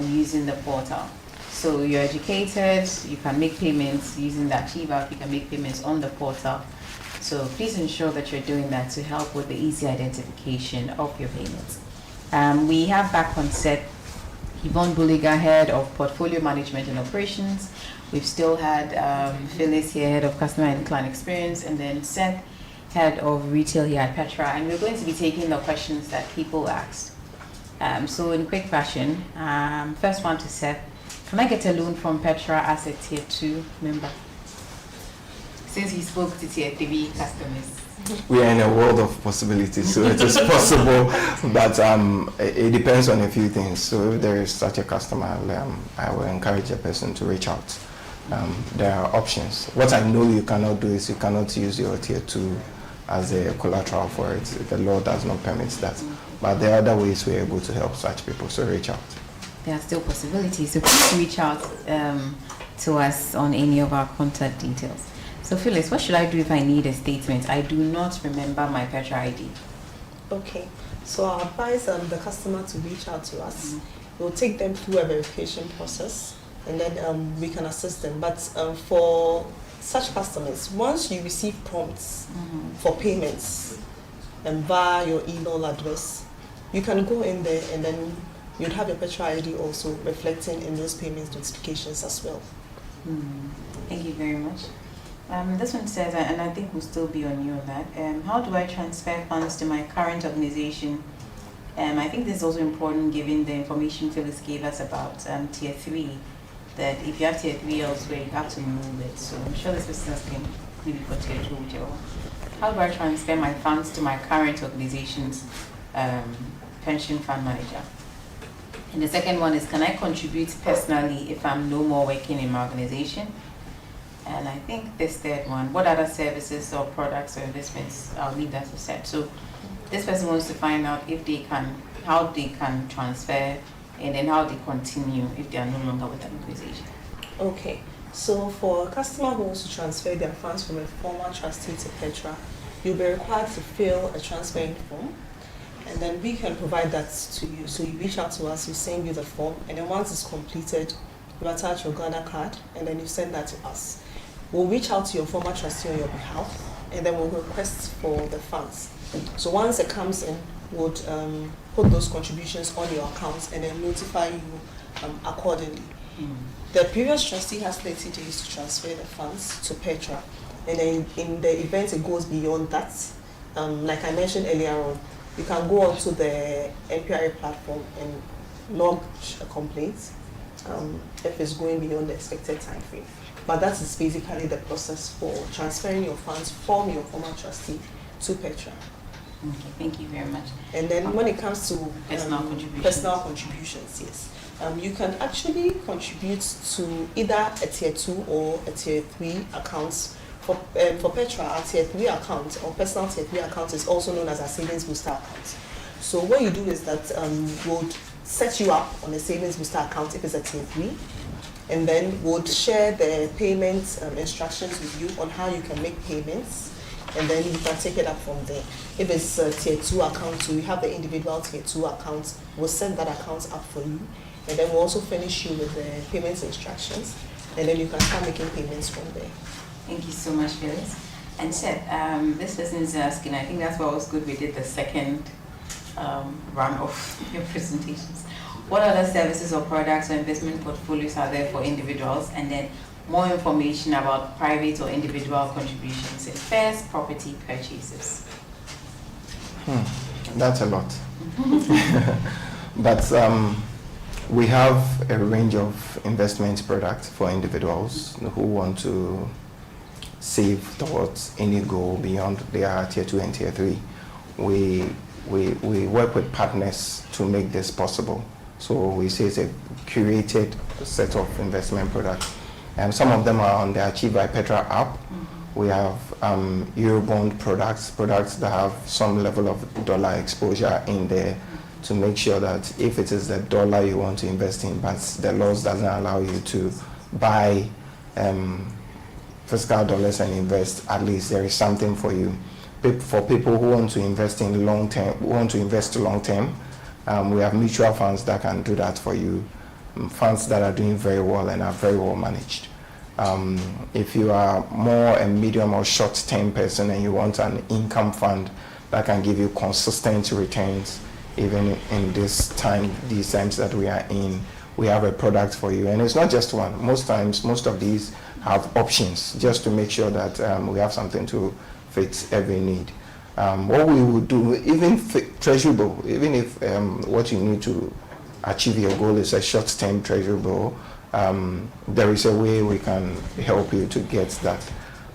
using the portal. So you're educated, you can make payments using the Achieve app, you can make payments on the portal. So please ensure that you're doing that to help with the easy identification of your payments. We have back on set Yvonne Bulliga, Head of Portfolio Management and Operations. We've still had Phyllis here, Head of Customer and Client Experience, and then Seth, Head of Retail here at Petra. And we're going to be taking the questions that people asked. So in quick fashion, first one to Seth. Can I get a loan from Petra as a Tier 2 member? Since he spoke to Tier 3 customers. We are in a world of possibilities, so it is possible, but it depends on a few things. So if there is such a customer, I will encourage a person to reach out. There are options. What I know you cannot do is you cannot use your Tier 2 as a collateral for it. The law does not permit that. But there are other ways we are able to help such people, so reach out. There are still possibilities, so please reach out to us on any of our contact details. So Phyllis, what should I do if I need a statement? I do not remember my Petra ID. Okay, so I advise the customer to reach out to us. We'll take them through a verification process, and then we can assist them. But for such customers, once you receive prompts for payments via your email address, you can go in there and then you'd have your Petra ID also reflecting in those payments notifications as well. Thank you very much. This one says, and I think we'll still be on you on that, how do I transfer funds to my current organization? I think this is also important given the information Phyllis gave us about Tier 3, that if you have Tier 3 elsewhere, you have to move it. So I'm sure this person is asking maybe for Tier 2 with your, how do I transfer my funds to my current organization's pension fund manager? And the second one is, can I contribute personally if I'm no more working in my organization? And I think this third one, what other services or products or investments, I'll leave that to set. So this person wants to find out if they can, how they can transfer, and then how they continue if they are no longer with the organization. Okay, so for a customer who wants to transfer their funds from a former trustee to Petra, you'll be required to fill a transferring form, and then we can provide that to you. So you reach out to us, we send you the form, and then once it's completed, you attach your Ghana card, and then you send that to us. We'll reach out to your former trustee on your behalf, and then we'll request for the funds. So once it comes in, we'll put those contributions on your accounts and then notify you accordingly. The previous trustee has 30 days to transfer the funds to Petra. And then in the event it goes beyond that, like I mentioned earlier on, you can go onto the NPRA platform and lodge a complaint if it's going beyond the expected time frame. But that is basically the process for transferring your funds from your former trustee to Petra. Okay, thank you very much. And then when it comes to personal contributions, yes. You can actually contribute to either a tier 2 or a tier 3 accounts. For Petra, our tier 3 account or personal tier 3 account is also known as a savings booster account. So what you do is that we'll set you up on a savings booster account if it's a tier 3, and then we'll share the payment instructions with you on how you can make payments, and then you can take it up from there. If it's a tier 2 account, so we have the individual tier 2 account, we'll set that account up for you, and then we'll also finish you with the payment instructions, and then you can start making payments from there. Thank you so much, Phyllis. And Seth, this person is asking, I think that's why it was good we did the second run of your presentations. What other services or products or investment portfolios are there for individuals? And then more information about private or individual contributions in first property purchases. That's a lot. But we have a range of investment products for individuals who want to save towards any goal beyond their tier 2 and tier 3. We work with partners to make this possible. So we say it's a curated set of investment products. And some of them are on the Achieve by Petra app. We have Eurobond products that have some level of dollar exposure in there to make sure that if it is the dollar you want to invest in, but the laws doesn't allow you to buy fiscal dollars and invest, at least there is something for you. For people who want to invest in long term, we have mutual funds that can do that for you, funds that are doing very well and are very well managed. If you are more a medium or short term person and you want an income fund that can give you consistent returns, even in these times that we are in, we have a product for you. And it's not just one. Most times, most of these have options just to make sure that we have something to fit every need. What we would do, even treasury bill, even if what you need to achieve your goal is a short-term treasury bill, there is a way we can help you to get that.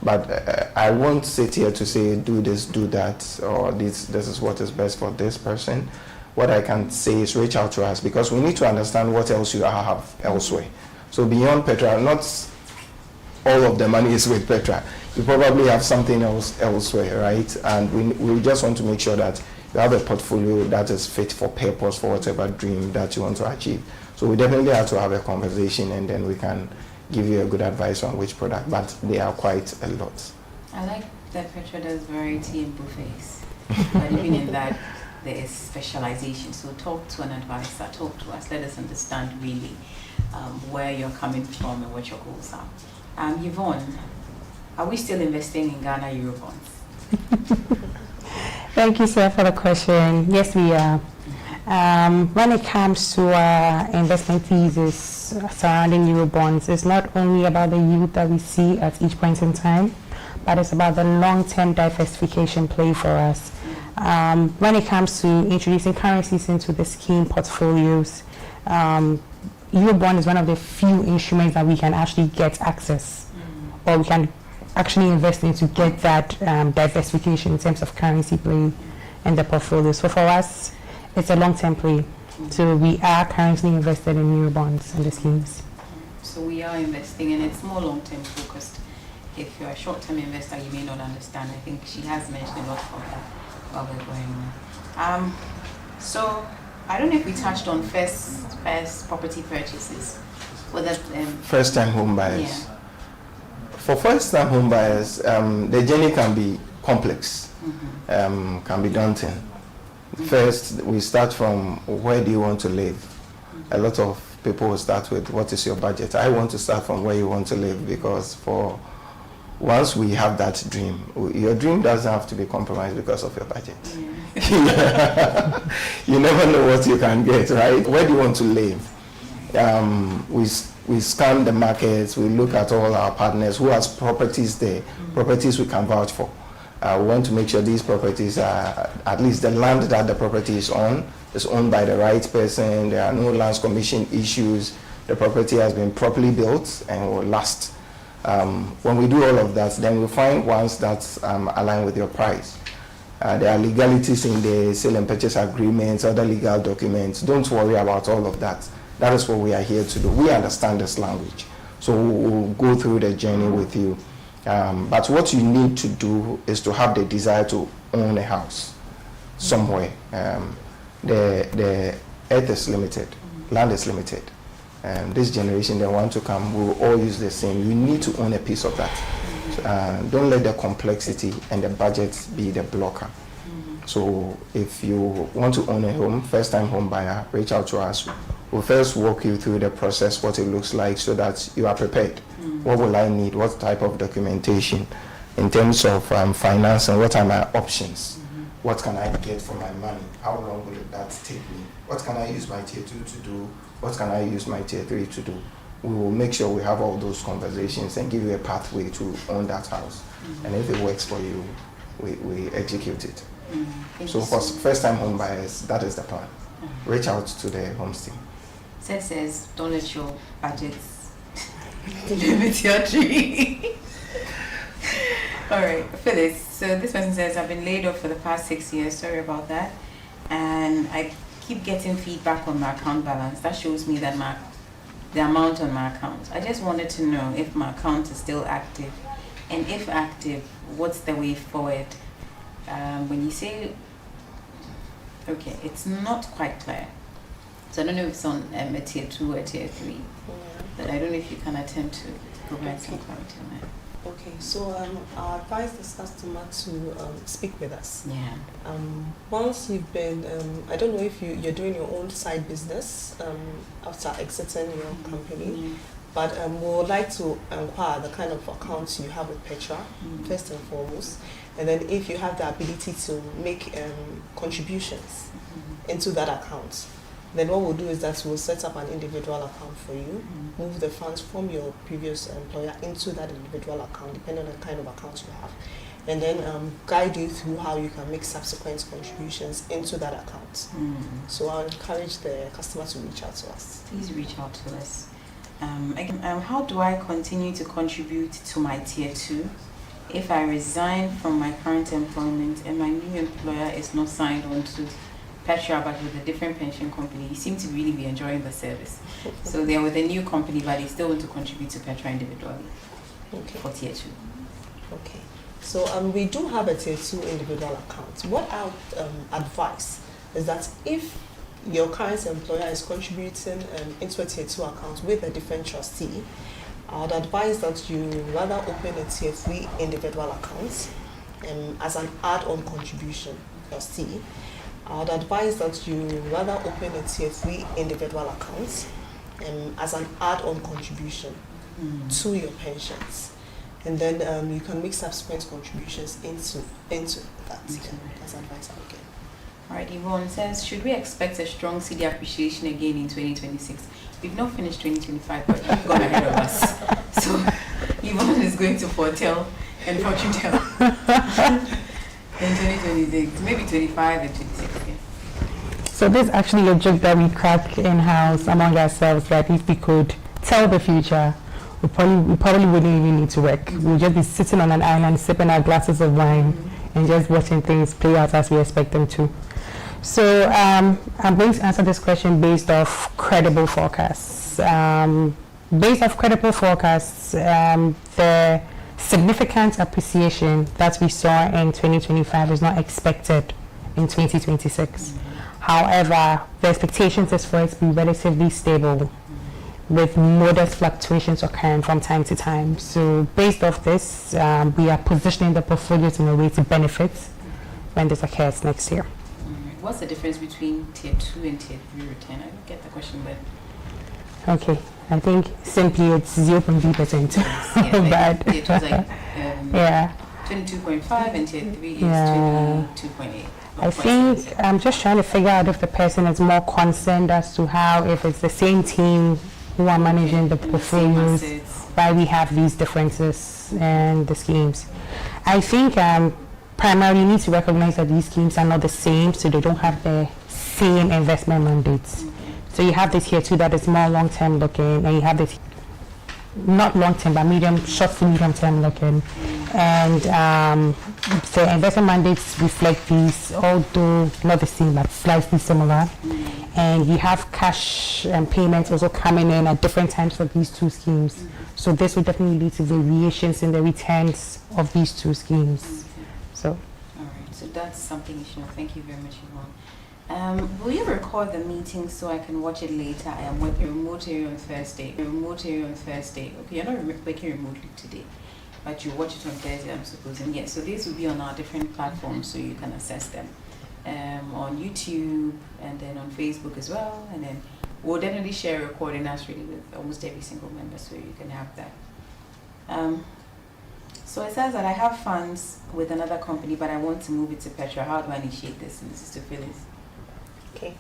But I won't sit here to say do this, do that, or this is what is best for this person. What I can say is reach out to us, because we need to understand what else you have elsewhere. So beyond Petra, not all of the money is with Petra. You probably have something else elsewhere, right? And we just want to make sure that you have a portfolio that is fit for purpose for whatever dream that you want to achieve. So we definitely have to have a conversation, and then we can give you a good advice on which product, but they are quite a lot. I like that Petra does variety in buffets, but even in that, there is specialization. So talk to an advisor, talk to us, let us understand really where you're coming from and what your goals are. Yvonne, are we still investing in Ghana Eurobonds? Thank you, sir, for the question. Yes, we are. When it comes to investment thesis surrounding Eurobonds, it's not only about the yield that we see at each point in time, but it's about the long-term diversification play for us. When it comes to introducing currencies into the scheme portfolios, Eurobond is one of the few instruments that we can actually get access, or we can actually invest in to get that diversification in terms of currency play in the portfolio. So for us, it's a long-term play. So we are currently invested in Eurobonds and the schemes. So we are investing, and it's more long-term focused. If you're a short-term investor, you may not understand. I think she has mentioned a lot of that while we're going on. So I don't know if we touched on first property purchases. First-time home buyers. Yeah. For first-time home buyers, the journey can be complex, can be daunting. First, we start from where do you want to live? A lot of people will start with what is your budget? I want to start from where you want to live, because once we have that dream, your dream doesn't have to be compromised because of your budget. You never know what you can get, right? Where do you want to live? we scan the markets, we look at all our partners who has properties there, properties we can vouch for. We want to make sure these properties are, at least the land that the property is owned by the right person, there are no lands commission issues, the property has been properly built and will last. When we do all of that, then we find ones that align with your price. There are legalities in the sale and purchase agreements, other legal documents. Don't worry about all of that. That is what we are here to do. We understand this language, so we'll go through the journey with you. But what you need to do is to have the desire to own a house somewhere. The earth is limited, land is limited. This generation, they want to come, we'll all use the same. You need to own a piece of that. Don't let the complexity and the budget be the blocker. So if you want to own a home, first-time home buyer, reach out to us. We'll first walk you through the process, what it looks like, so that you are prepared. What will I need? What type of documentation? In terms of finance, and what are my options? What can I get for my money? How long will that take me? What can I use my tier 2 to do? What can I use my tier 3 to do? We will make sure we have all those conversations and give you a pathway to own that house. And if it works for you, we execute it. So for first-time home buyers, that is the plan. Reach out to the homes team. Seth says, don't let your budgets limit your tree. All right, Phyllis. So this person says, I've been laid off for the past 6 years. Sorry about that. And I keep getting feedback on my account balance. That shows me that the amount on my account. I just wanted to know if my account is still active. And if active, what's the way forward? When you say, okay, it's not quite clear. So I don't know if it's on a tier 2 or a tier 3, but I don't know if you can attempt to provide some clarity on that. Okay, so I advise this customer to speak with us. Yeah. Once you've been, I don't know if you're doing your own side business after exiting your company, but we would like to inquire the kind of accounts you have with Petra, first and foremost, and then if you have the ability to make contributions into that account. Then what we'll do is that we'll set up an individual account for you, move the funds from your previous employer into that individual account, depending on the kind of account you have, and then guide you through how you can make subsequent contributions into that account. So I'll encourage the customer to reach out to us. Please reach out to us. How do I continue to contribute to my tier 2 if I resign from my current employment and my new employer is not signed on to Petra but with a different pension company? You seem to really be enjoying the service. So they're with a new company but they still want to contribute to Petra individually for tier 2. Okay. So we do have a tier 2 individual account. What I would advise is that if your current employer is contributing into a tier 2 account with a different trustee, I would advise that you rather open a tier 3 individual account as an add-on contribution trustee. I would advise that you rather open a tier 3 individual account as an add-on contribution to your pensions. And then you can make subsequent contributions into that. That's advice I would give. All right, Yvonne says, should we expect a strong CD appreciation again in 2026? We've not finished 2025, but you've gone ahead of us. So Yvonne is going to foretell and fortune tell in 2026, maybe 25 and 26. Yeah. So this is actually a joke that we crack in-house among ourselves, that if we could tell the future, we probably wouldn't even need to work. We'll just be sitting on an island, sipping our glasses of wine, and just watching things play out as we expect them to. So I'm going to answer this question based off credible forecasts. Based off credible forecasts, the significant appreciation that we saw in 2025 is not expected in 2026. However, the expectations is for it to be relatively stable, with modest fluctuations occurring from time to time. So based off this, we are positioning the portfolios in a way to benefit when this occurs next year. What's the difference between tier 2 and tier 3 return? I don't get the question, but... Okay, I think simply it's 0.3%. Yeah, but tier 2 is like yeah. 22.5 and tier 3 is 22.8. I think I'm just trying to figure out if the person is more concerned as to how, if it's the same team who are managing the portfolios, why we have these differences and the schemes. I think primarily you need to recognize that these schemes are not the same, so they don't have the same investment mandates. So you have this here too that is more long-term looking, and you have this not long-term but short to medium-term looking, and the investment mandates reflect these, although not the same but slightly similar. And you have cash and payments also coming in at different times for these two schemes. So this will definitely lead to variations in the returns of these two schemes. So. All right, so that's something you should know. Thank you very much, Yvonne. Will you record the meeting so I can watch it later? I am working remotely on Thursday. Okay, you're not working remotely today, but you watch it on Thursday, I'm supposing. Yes, so these will be on our different platforms so you can access them. On YouTube and then on Facebook as well, and then we'll definitely share a recording actually with almost every single member so you can have that. So it says that I have funds with another company but I want to move it to Petra. How do I initiate this? And this is to Phyllis. Okay,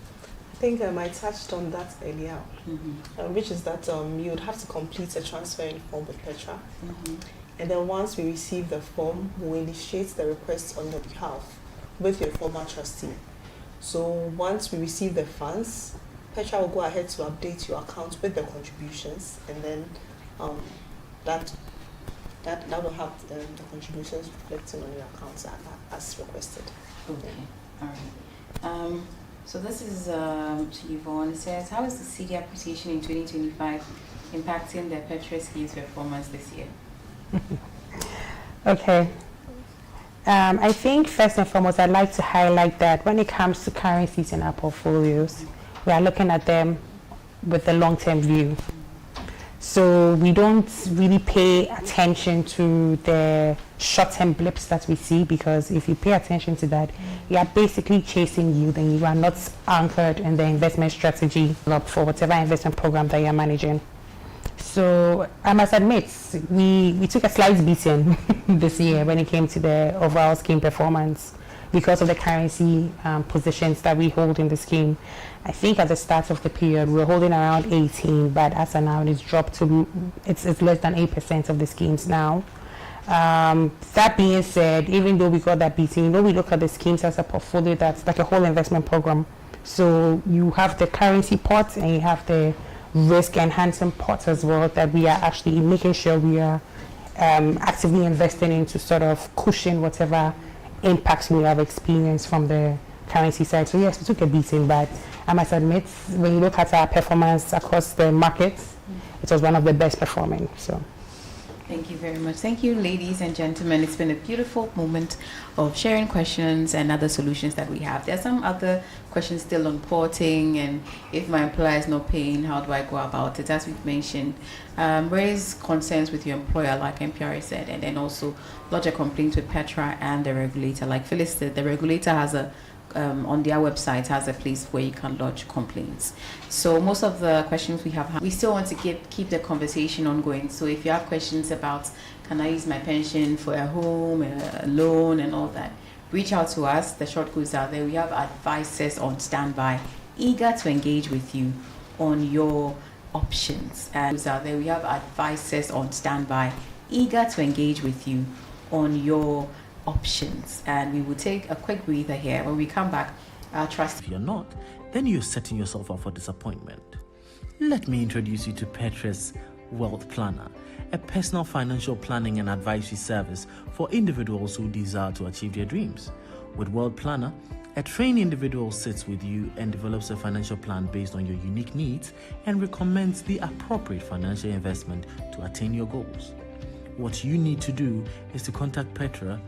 I think I touched on that earlier, which is that you would have to complete a transferring form with Petra, and then once we receive the form, we'll initiate the request on your behalf with your former trustee. So once we receive the funds, Petra will go ahead to update your account with the contributions, and then that will have the contributions reflecting on your accounts as requested. Okay, all right. So this is to Yvonne. It says, how is the CD appreciation in 2025 impacting the Petra scheme's performance this year? Okay. I think first and foremost, I'd like to highlight that when it comes to currencies in our portfolios, we are looking at them with the long-term view. So we don't really pay attention to the short-term blips that we see, because if you pay attention to that, you are basically chasing yield and you are not anchored in the investment strategy for whatever investment program that you're managing. So I must admit, we took a slight beating this year when it came to the overall scheme performance because of the currency positions that we hold in the scheme. I think at the start of the period we were holding around 18, but as of now it's dropped to it's less than 8% of the schemes now. That being said, even though we got that beating, we look at the schemes as a portfolio that's like a whole investment program. So you have the currency pot and you have the risk enhancing pot as well, that we are actually making sure we are actively investing in to sort of cushion whatever impacts we have experienced from the currency side. So yes, we took a beating, but I must admit, when you look at our performance across the markets, it was one of the best performing. So. Thank you very much. Thank you, ladies and gentlemen. It's been a beautiful moment of sharing questions and other solutions that we have. There are some other questions still on porting, and if my employer is not paying, how do I go about it? As we've mentioned, raise concerns with your employer, like MPRA said, and then also lodge a complaint with Petra and the regulator. Like Phyllis said, the regulator has a on their website has a place where you can lodge complaints. So most of the questions we have, we still want to keep the conversation ongoing. So if you have questions about, can I use my pension for a home, a loan and all that, reach out to us. The short codes are there. We have advisors on standby, eager to engage with you on your options. And we have advisors on standby, eager to engage with you on your options. And we will take a quick breather here. When we come back, our trust. If you're not, then you're setting yourself up for disappointment. Let me introduce you to Petra's Wealth Planner, a personal financial planning and advisory service for individuals who desire to achieve their dreams. With Wealth Planner, a trained individual sits with you and develops a financial plan based on your unique needs and recommends the appropriate financial investment to attain your goals. What you need to do is to contact Petra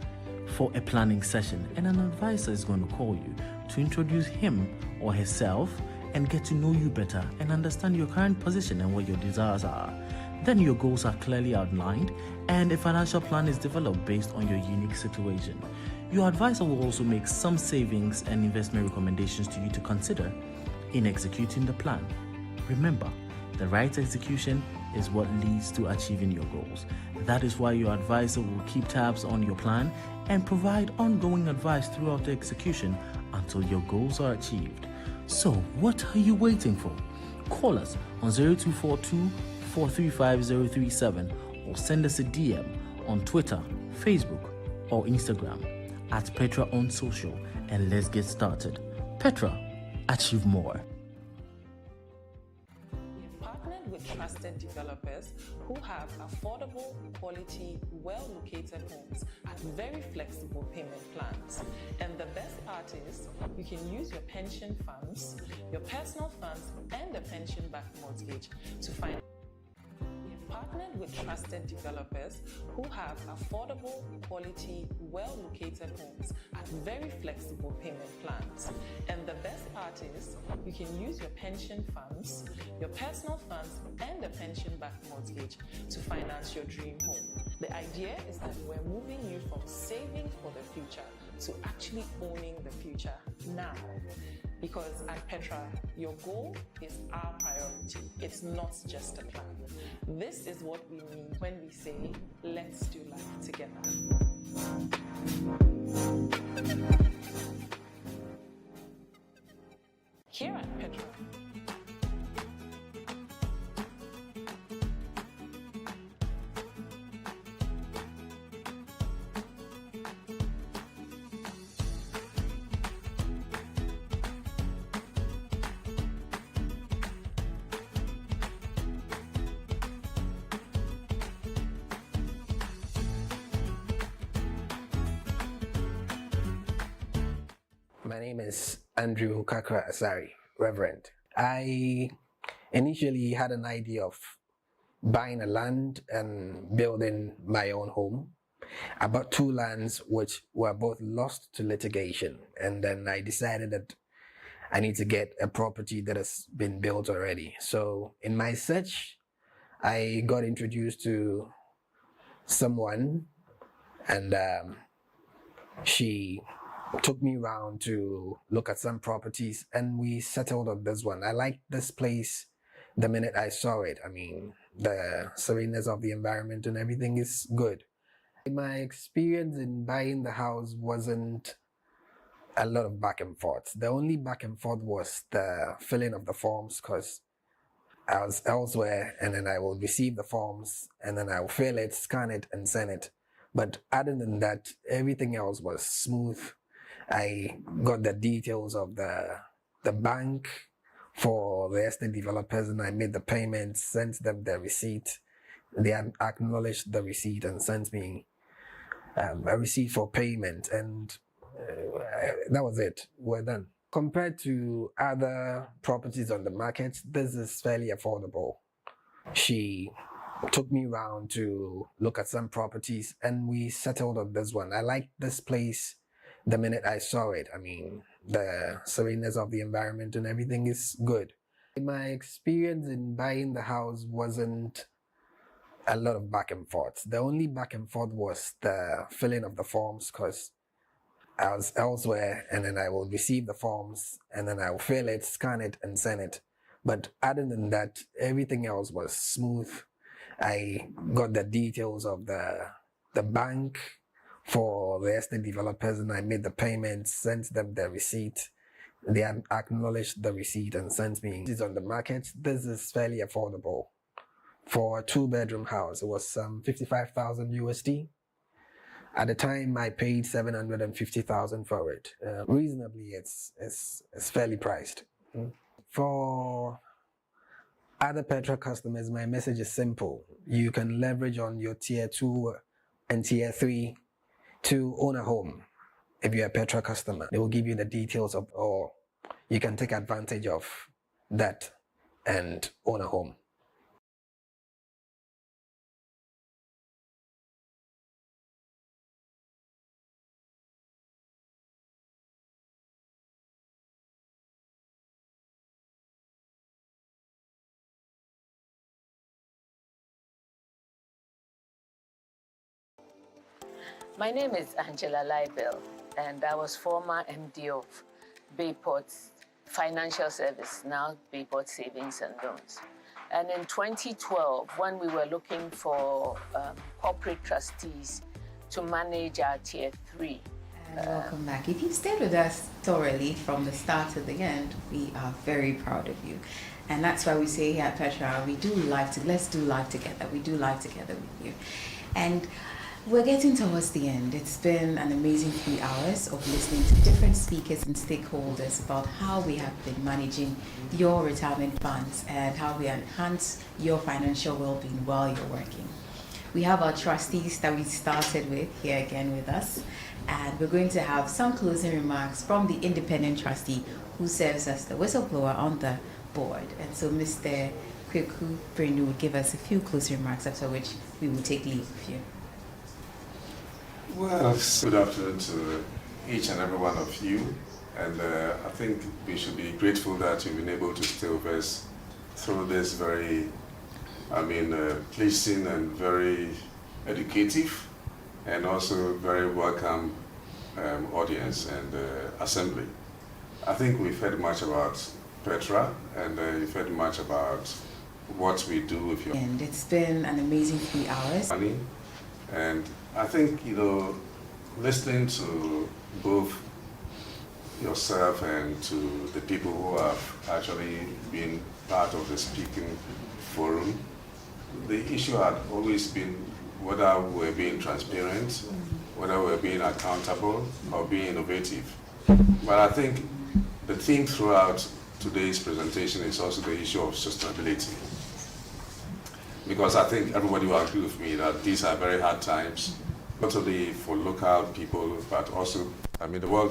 for a planning session, and an advisor is going to call you to introduce him or herself and get to know you better and understand your current position and what your desires are. Then your goals are clearly outlined and a financial plan is developed based on your unique situation. Your advisor will also make some savings and investment recommendations to you to consider in executing the plan. Remember, the right execution is what leads to achieving your goals. That is why your advisor will keep tabs on your plan and provide ongoing advice throughout the execution until your goals are achieved. So, what are you waiting for? call us on 0242 435 037 or send us a DM on Twitter, Facebook, or Instagram at Petra on social, and let's get started. Petra, achieve more. With trusted developers who have affordable, quality, well-located homes at very flexible payment plans. And the best part is you can use your pension funds, your personal funds, and the pension-backed mortgage to find. Partnered with trusted developers who have affordable, quality, well-located homes at very flexible payment plans. And the best part is you can use your pension funds, your personal funds, and the pension-backed mortgage to finance your dream home. The idea is that we're moving you from saving for the future to actually owning the future now. Because at Petra, your goal is our priority. It's not just a plan. This is what we mean when we say, let's do life together. Here at Petra, My name is Andrew Kakra Asari, Reverend. I initially had an idea of buying a land and building my own home. I bought two lands which were both lost to litigation, and then I decided that I need to get a property that has been built already. So in my search, I got introduced to someone, and she took me around to look at some properties, and we settled on this one. I liked this place the minute I saw it. I mean, the sereneness of the environment and everything is good. My experience in buying the house wasn't a lot of back and forth. The only back and forth was the filling of the forms, because I was elsewhere, and then I will receive the forms, and then I will fill it, scan it, and send it. But other than that, everything else was smooth. I got the details of the bank for the estate developers, and I made the payments, sent them the receipt. They acknowledged the receipt and sent me a receipt for payment, and that was it. We're done. Compared to other properties on the market, this is fairly affordable. She took me around to look at some properties, and we settled on this one. I liked this place the minute I saw it. I mean, the sereneness of the environment and everything is good. My experience in buying the house wasn't a lot of back and forth. The only back and forth was the filling of the forms, because I was elsewhere, and then I will receive the forms, and then I will fill it, scan it, and send it. But other than that, everything else was smooth. I got the details of the bank for the estate developers, and I made the payments, sent them the receipt. They acknowledged the receipt and sent me. It's on the market. This is fairly affordable. For a 2-bedroom house, it was 55,000 USD. At the time, I paid 750,000 for it. Reasonably, it's fairly priced. For other Petra customers, my message is simple. You can leverage on your tier 2 and tier 3 to own a home. If you're a Petra customer, they will give you the details of, or you can take advantage of that and own a home. My name is Angela Libel, and I was former MD of Bayport's financial service, now Bayport Savings and Loans. And in 2012, when we were looking for corporate trustees to manage our tier 3. And welcome back. If you stayed with us thoroughly from the start to the end, we are very proud of you. And that's why we say here at Petra, let's do life together. We do life together with you. And we're getting towards the end. It's been an amazing 3 hours of listening to different speakers and stakeholders about how we have been managing your retirement funds and how we enhance your financial well-being while you're working. We have our trustees that we started with here again with us, and we're going to have some closing remarks from the independent trustee who serves as the whistleblower on the board. And so Mr. Kweku Brenu will give us a few closing remarks, after which we will take leave of you. Well, good afternoon to each and every one of you, and I think we should be grateful that you've been able to stay with us through this very, pleasing and very educative and also very welcome audience and assembly. I think we've heard much about Petra, and you've heard much about what we do with your And it's been an amazing 3 hours. money. And I think, listening to both yourself and to the people who have actually been part of the speaking forum, the issue had always been whether we're being transparent, whether we're being accountable, or being innovative. But I think the theme throughout today's presentation is also the issue of sustainability. Because I think everybody will agree with me that these are very hard times, not only for local people, but also, the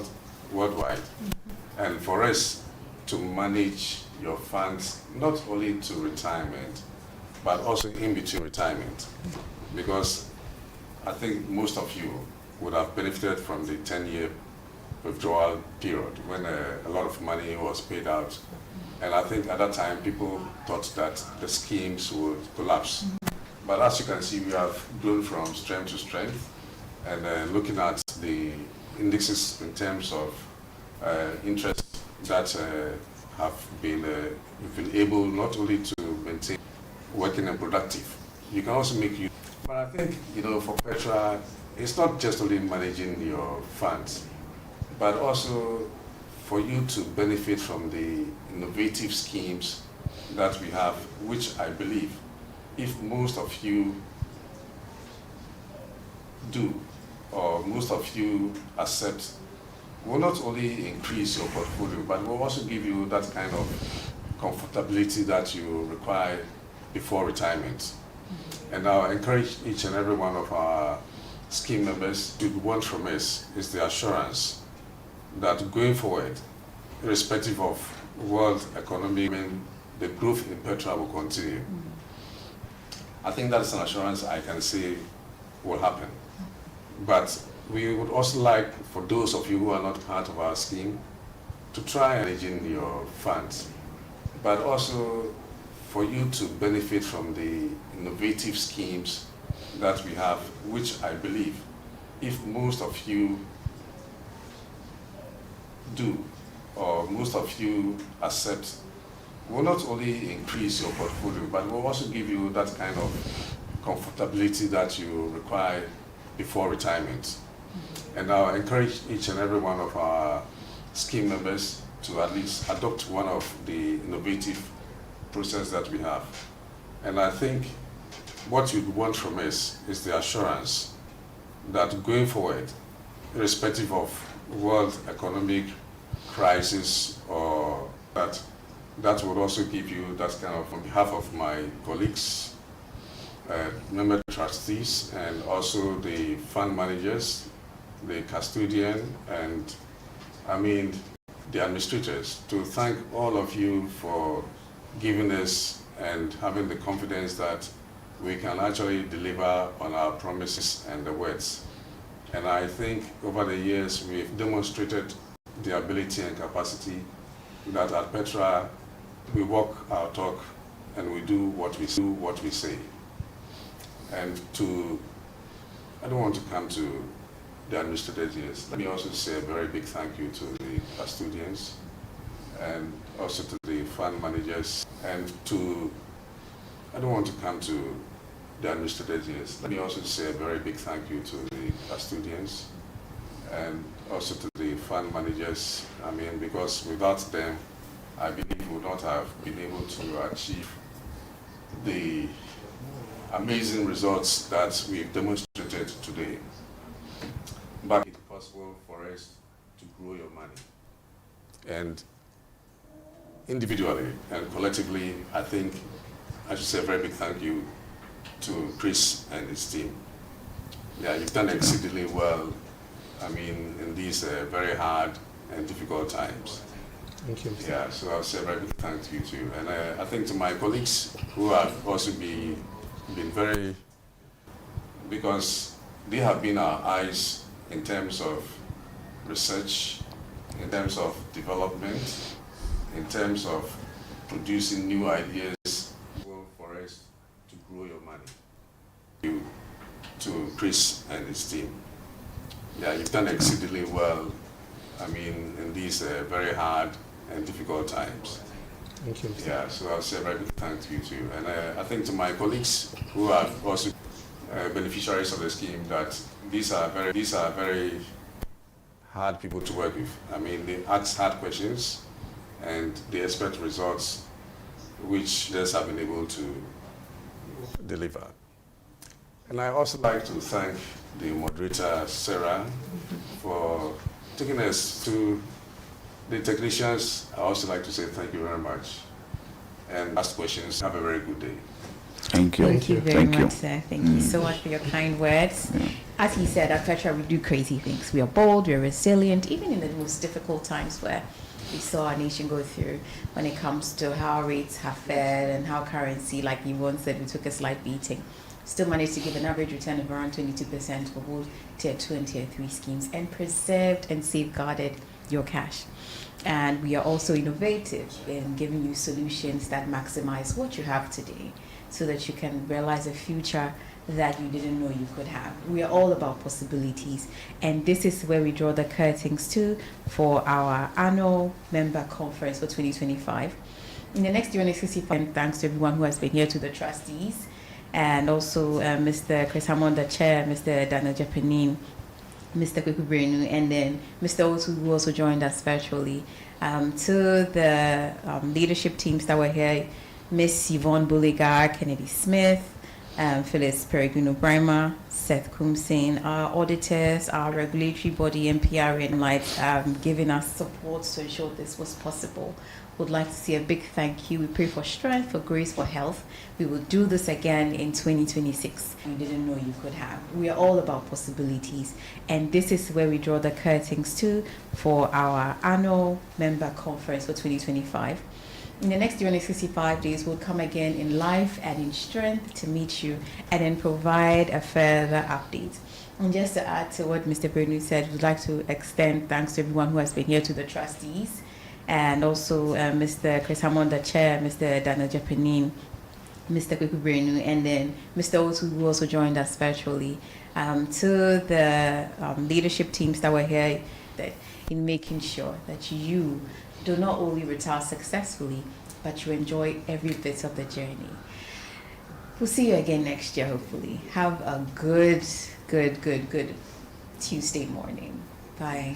worldwide. And for us to manage your funds, not only to retirement, but also in between retirement. Because I think most of you would have benefited from the 10-year withdrawal period when a lot of money was paid out. And I think at that time, people thought that the schemes would collapse. But as you can see, we have grown from strength to strength. And looking at the indexes in terms of interest that have been, we've been able not only to maintain working and productive, you can also make use. But I think, for Petra, it's not just only managing your funds, but also for you to benefit from the innovative schemes that we have, which I believe, if most of you do, or most of you accept, will not only increase your portfolio, but will also give you that kind of comfortability that you require before retirement. And I encourage each and every one of our scheme members to want from us is the assurance that going forward, irrespective of world economy, the growth in Petra will continue. I think that's an assurance I can say will happen. But we would also like, for those of you who are not part of our scheme, to try managing your funds, but also for you to benefit from the innovative schemes that we have, which I believe, if most of you do, or most of you accept, will not only increase your portfolio, but will also give you that kind of comfortability that you require before retirement. And I encourage each and every one of our scheme members to at least adopt one of the innovative process that we have. And I think what you'd want from us is the assurance that going forward, irrespective of world economic crisis, or that would also give you that kind of, on behalf of my colleagues, member trustees, and also the fund managers, the custodian, and the administrators, to thank all of you for giving us and having the confidence that we can actually deliver on our promises and the words. And I think over the years we've demonstrated the ability and capacity that at Petra we walk our talk and we do what we say. And I don't want to come to the administrators here. Let me also say a very big thank you to the custodians and also to the fund managers, and I don't want to come to the administrators here. Let me also say a very big thank you to the custodians and also to the fund managers. Because without them, I believe we would not have been able to achieve the amazing results that we've demonstrated today. But it's possible for us to grow your money. And individually and collectively, I think I should say a very big thank you to Chris and his team. Yeah, you've done exceedingly well, I mean, in these very hard and difficult times. Thank you. Yeah, so I'll say a very big thank you to you. And I think to my colleagues who have also been very, because they have been our eyes in terms of research, in terms of development, in terms of producing new ideas for us to grow your money. You to Chris and his team. Yeah, you've done exceedingly well, I mean, in these very hard and difficult times. Thank you. Yeah, so I'll say a very big thank you to you. And I think to my colleagues who have also beneficiaries of the scheme, that these are very hard people to work with. I mean, they ask hard questions and they expect results which they have been able to deliver. And I also like to thank the moderator, Sarah, for taking us to the technicians. I also like to say thank you very much. And ask questions. Have a very good day. Thank you. Thank you very much, sir. Thank you so much for your kind words. Yeah. As he said, at Petra, we do crazy things. We are bold, we are resilient, even in the most difficult times where we saw our nation go through when it comes to how rates have fared and how currency, like you once said, we took a slight beating. Still managed to give an average return of around 22% for both Tier 2 and Tier 3 schemes and preserved and safeguarded your cash. And we are also innovative in giving you solutions that maximize what you have today so that you can realize a future that you didn't know you could have. We are all about possibilities, and this is where we draw the curtains to for our annual member conference for 2025. In the next 365, thanks to everyone who has been here, to the trustees, and also Mr. Chris Hammond, the chair, Mr. Daniel Japanin, Mr. Kweku Brenu, and then Mr. Osu, who also joined us virtually, to the leadership teams that were here, Miss Yvonne Bulligar, Kennedy Smith, Phyllis Peregrino-Brimer, Seth Kumsin, our auditors, our regulatory body, MPR, and giving us support to ensure this was possible. Would like to say a big thank you. We pray for strength, for grace, for health. We will do this again in 2026. We didn't know you could have. We are all about possibilities, and this is where we draw the curtains to for our annual member conference for 2025. In the next 365 days, we'll come again in life and in strength to meet you and then provide a further update. And just to add to what Mr. Brenu said, we'd like to extend thanks to everyone who has been here, to the trustees, and also Mr. Chris Hammond, the chair, Mr. Daniel Japanin, Mr. Kweku Brenu, and then Mr. Osu, who also joined us virtually, to the leadership teams that were here, in making sure that you do not only retire successfully, but you enjoy every bit of the journey. We'll see you again next year, hopefully. Have a good Tuesday morning. Bye.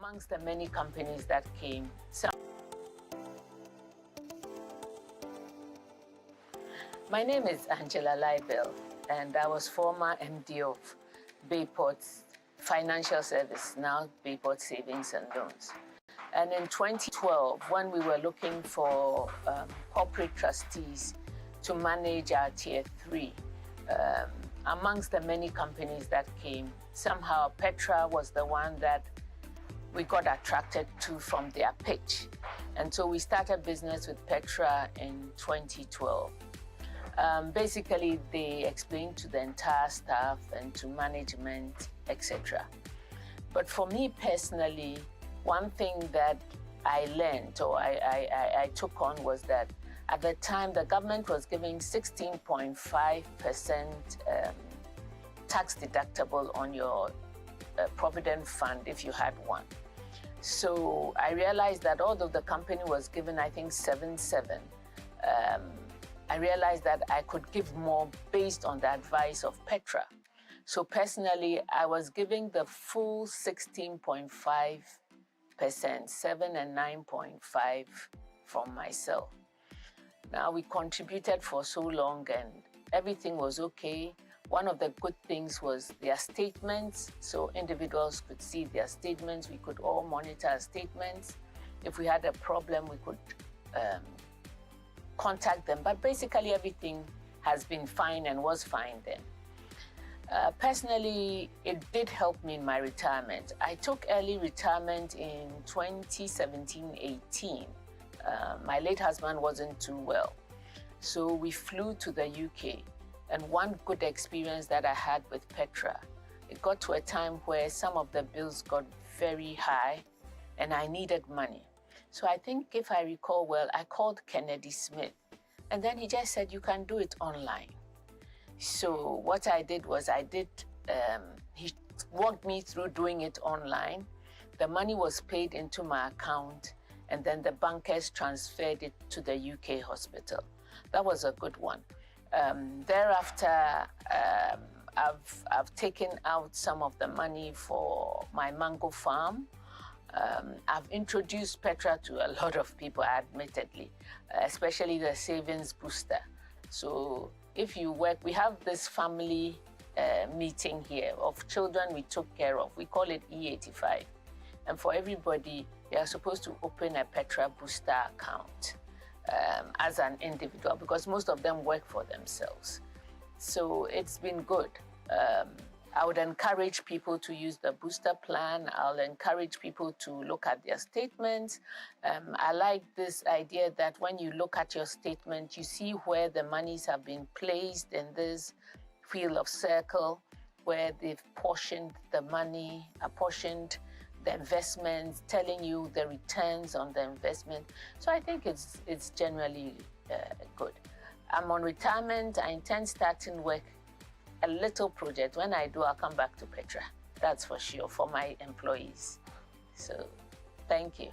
Amongst the many companies that came, my name is Angela Libel, and I was former MD of Bayport's Financial Service, now Bayport Savings and Loans. And in 2012, when we were looking for corporate trustees to manage our Tier 3, amongst the many companies that came, somehow Petra was the one that we got attracted to from their pitch. And so we started business with Petra in 2012. Basically, they explained to the entire staff and to management, etc. But for me personally, one thing that I learned or I took on was that at the time, the government was giving 16.5% tax deductible on your provident fund if you had one. So I realized that although the company was given, I think, 7.7, I realized that I could give more based on the advice of Petra. So personally, I was giving the full 16.5%, 7 and 9.5 from myself. Now, we contributed for so long and everything was okay. One of the good things was their statements, so individuals could see their statements. We could all monitor our statements. If we had a problem, we could contact them. But basically, everything has been fine and was fine then. Personally, it did help me in my retirement. I took early retirement in 2017-18. My late husband wasn't too well, so we flew to the UK. And one good experience that I had with Petra, it got to a time where some of the bills got very high and I needed money. So I think, if I recall well, I called Kennedy Smith and then he just said, you can do it online. So what I did was he walked me through doing it online. The money was paid into my account and then the bankers transferred it to the UK hospital. That was a good one. Thereafter, I've taken out some of the money for my mango farm. I've introduced Petra to a lot of people, admittedly, especially the savings booster. So if you work, we have this family meeting here of children we took care of. We call it E85. And for everybody, they are supposed to open a Petra booster account. As an individual, because most of them work for themselves. So it's been good. I would encourage people to use the booster plan. I'll encourage people to look at their statements. I like this idea that when you look at your statement, you see where the monies have been placed in this wheel of circle, where they've portioned the money, apportioned the investments, telling you the returns on the investment. So I think it's generally good. I'm on retirement. I intend starting work, a little project. When I do, I'll come back to Petra. That's for sure, for my employees. So thank you.